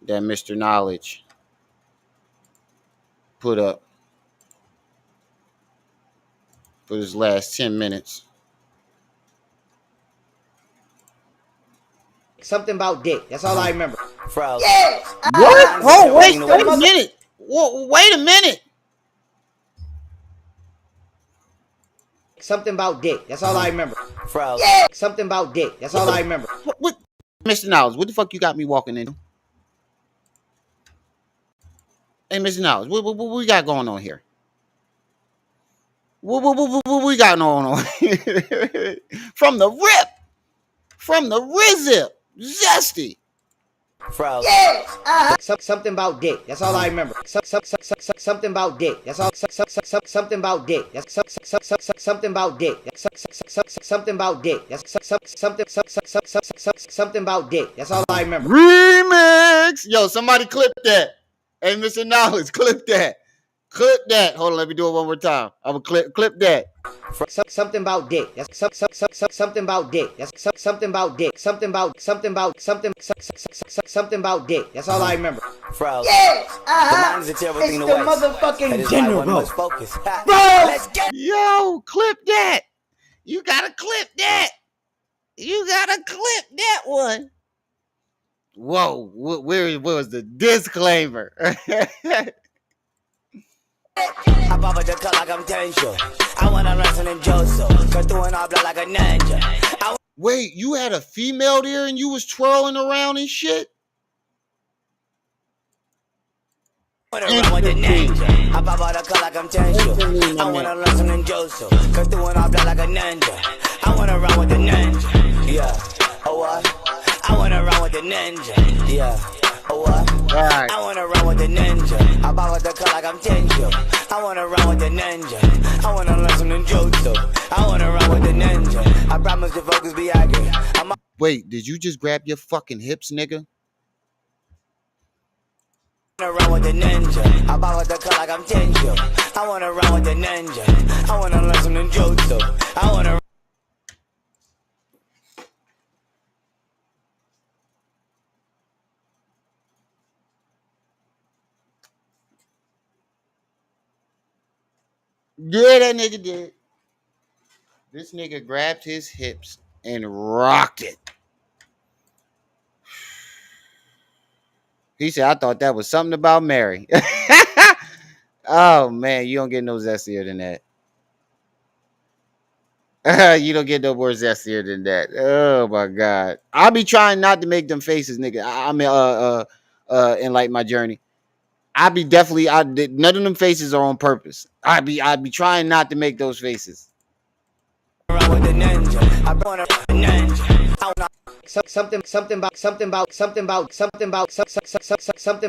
that Mr. Knowledge put up for this last 10 minutes. Something about dick. That's all I remember. Froze. What? Oh, wait a minute. Wait a minute. Something about dick. That's all I remember. Froze. Something about dick. That's all I remember. What? Mr. Knowledge, what the fuck you got me walking into? Hey, Mr. Knowledge, what we got going on here? What we got going on here? From the rip. From the rizip. Zesty. Froze. Something about dick. That's all I remember. Something about dick. That's all. Something about dick. That's something about dick. Something about dick. That's something about dick. That's all I remember. Remix. Yo, somebody clip that. Hey, Mr. Knowledge, clip that. Clip that. Hold on, let me do it one more time. I'm gonna clip that. Something about dick. That's something about dick. That's something about dick. Something about dick. That's all I remember. Froze. It's the motherfucking general. Yo, clip that. You gotta clip that. You gotta clip that one. Whoa, where was the disclaimer? I pop at the cut like I'm tension. I wanna wrestle in Joseph. Cut through an blood like a ninja. Wait, you had a female there and you was twirling around and shit? I wanna run with the ninja. I pop out the cut like I'm tension. I wanna wrestle in Joseph. Cut through an blood like a ninja. I wanna run with the ninja. Yeah. Oh what? I wanna run with the ninja. Yeah. Oh what? Right. I wanna run with the ninja. I pop out the cut like I'm tension. I wanna run with the ninja. I wanna listen in Joseph. I wanna run with the ninja. I promise the focus be accurate. Wait, did you just grab your fucking hips, nigga? I wanna run with the ninja. I pop out the cut like I'm tension. I wanna run with the ninja. I wanna listen in Joseph. I wanna. Yeah, that nigga did. This nigga grabbed his hips and rocked it. He said, I thought that was something about Mary. Oh, man, you don't get no zestier than that. You don't get no more zestier than that. Oh, my God. I'll be trying not to make them faces, nigga. I mean, in like my journey. none of them faces are on purpose. I'd be trying not to make those faces. Something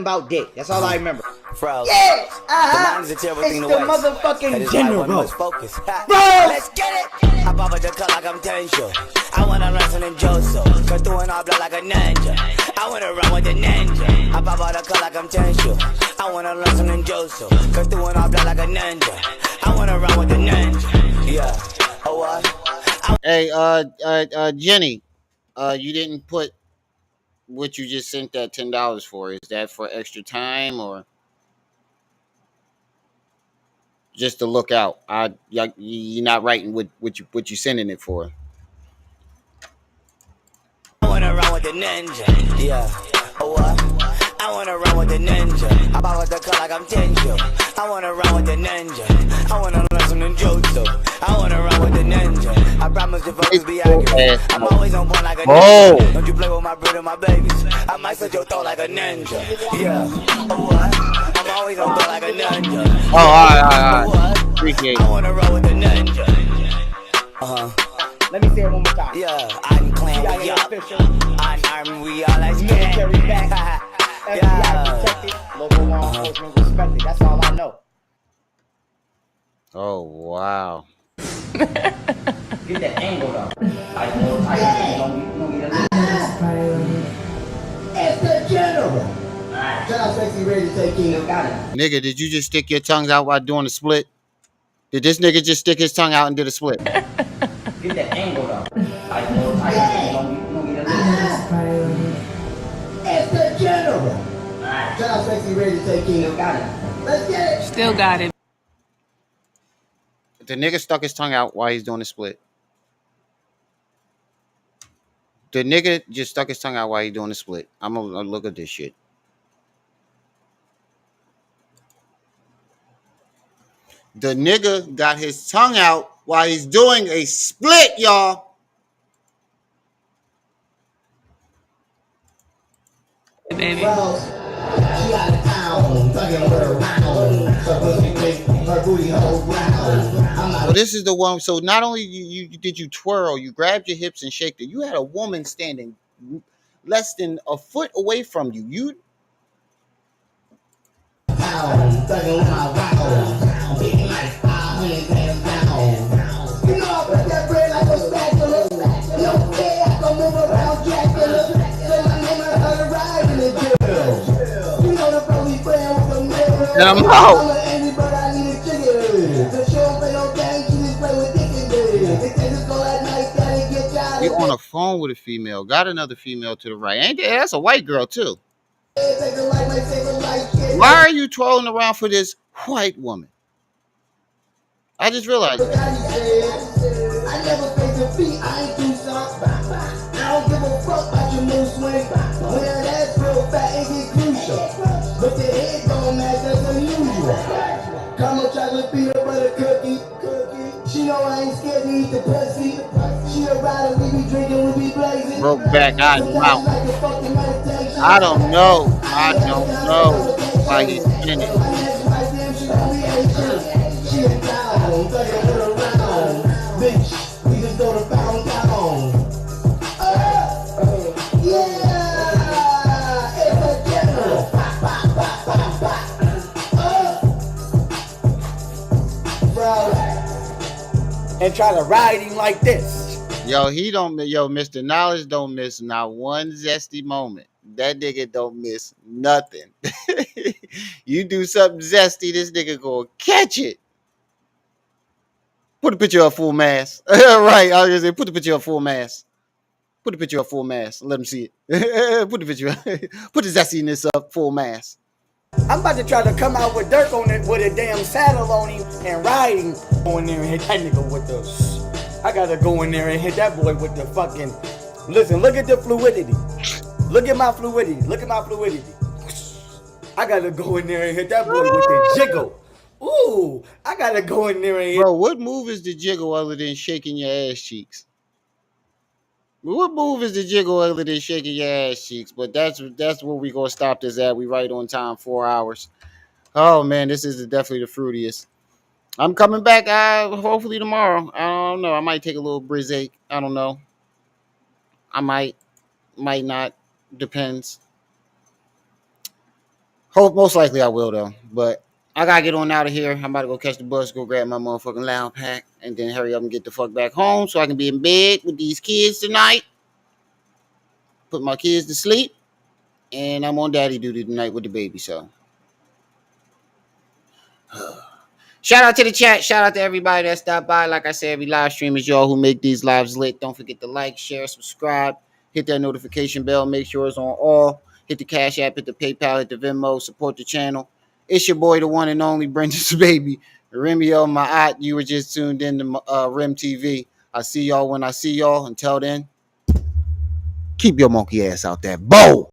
about dick. That's all I remember. Froze. It's the motherfucking general. Let's get it. I pop at the cut like I'm tension. I wanna wrestle in Joseph. Cut through an blood like a ninja. I wanna run with the ninja. I pop at the cut like I'm tension. I wanna wrestle in Joseph. Cut through an blood like a ninja. I wanna run with the ninja. Yeah. Oh what? Hey, Jenny, you didn't put what you just sent that $10 for. Is that for extra time or just to look out? You're not writing what you sending it for. I wanna run with the ninja. Yeah. Oh what? I wanna run with the ninja. I bow with the cut like I'm Tenjo. I wanna run with the ninja. I wanna learn some ninjutsu. I wanna run with the ninja. I promise the focus be accurate. I'm always on point like a ninja. Don't you play with my bread and my babies. I might set your throat like a ninja. Yeah. Oh what? I'm always on point like a ninja. Oh, all right. Appreciate it. I wanna run with the ninja. Let me say it one more time. Yeah, I'm clan, we up. I'm armed, we all as military back. FBI protected. Local law enforcement respected. That's all I know. Oh, wow. Get that angle though. I don't need to it's the general. John Sexy ready to take King. Got it. Nigga, did you just stick your tongues out while doing the split? Did this nigga just stick his tongue out and did a split? Get that angle though. I don't need to it's the general. John Sexy ready to take King. Got it. Let's get it. Still got it. The nigga stuck his tongue out while he's doing the split. The nigga just stuck his tongue out while he's doing the split. I'm gonna look at this shit. The nigga got his tongue out while he's doing a split, y'all. Baby. She out of town, thugging with her round. Her pussy quick, her booty hole round. So this is the one. So not only you did you twirl, you grabbed your hips and shaked it. You had a woman standing less than a foot away from you. You thugging with my round. Beating like 500 grams down. You know I put that bread like a spatula. No care, I can move around Dracula. So my name I heard a ride in the jail. You know the police playing with the mirror. and I'm out. But I need a chicken. The show play no game, she just play with dick and dick. They say just go at night, gotta get y'all. You're on a phone with a female. Got another female to the right. Ain't that? That's a white girl too. Why are you twirling around for this white woman? I just realized that. I never face defeat, I ain't too soft. I don't give a fuck about your mood swing. When that ass real fat, it get crucial. But the head don't match, that's unusual. Caramel chocolate peanut butter cookie. She know I ain't scared to eat the pussy. She a rider, we be drinking, we be blazing. Broke back out of mouth. I don't know. I don't know why he's in it. She a down, thugging with her round. Bitch, we just go to pound town. Yeah, it's a general. And try to ride him like this. Yo, Mr. Knowledge don't miss not one zesty moment. That nigga don't miss nothing. You do something zesty, this nigga gonna catch it. Put a picture of full mass. Right, I was gonna say, put the picture of full mass. Put the picture of full mass. Let him see it. Put the picture. Put the zestiness up full mass. I'm about to try to come out with Dirk on it with a damn saddle on him and riding. Go in there and hit that nigga with the. I gotta go in there and hit that boy with the fucking. Listen, look at the fluidity. Look at my fluidity. Look at my fluidity. I gotta go in there and hit that boy with the jiggle. Ooh, I gotta go in there and hit. Bro, what move is the jiggle other than shaking your ass cheeks? What move is the jiggle other than shaking your ass cheeks? But that's where we gonna stop this at. We right on time, 4 hours. Oh man, this is definitely the fruitiest. I'm coming back hopefully tomorrow. I don't know. I might take a little brizake. I don't know. I might not. Depends. Hope most likely I will though. But I gotta get on out of here. I'm about to go catch the bus, go grab my motherfucking loud pack, and then hurry up and get the fuck back home so I can be in bed with these kids tonight. Put my kids to sleep. And I'm on daddy duty tonight with the baby, so. Shout out to the chat. Shout out to everybody that stopped by. Like I said, every live stream is y'all who make these lives lit. Don't forget to like, share, subscribe, hit that notification bell. Make sure it's on all. Hit the Cash App, hit the PayPal, hit the Venmo. Support the channel. It's your boy, the one and only Brenda's baby, Remio Maat. You were just tuned in to Rim TV. I see y'all when I see y'all. Until then, keep your monkey ass out there. Bo!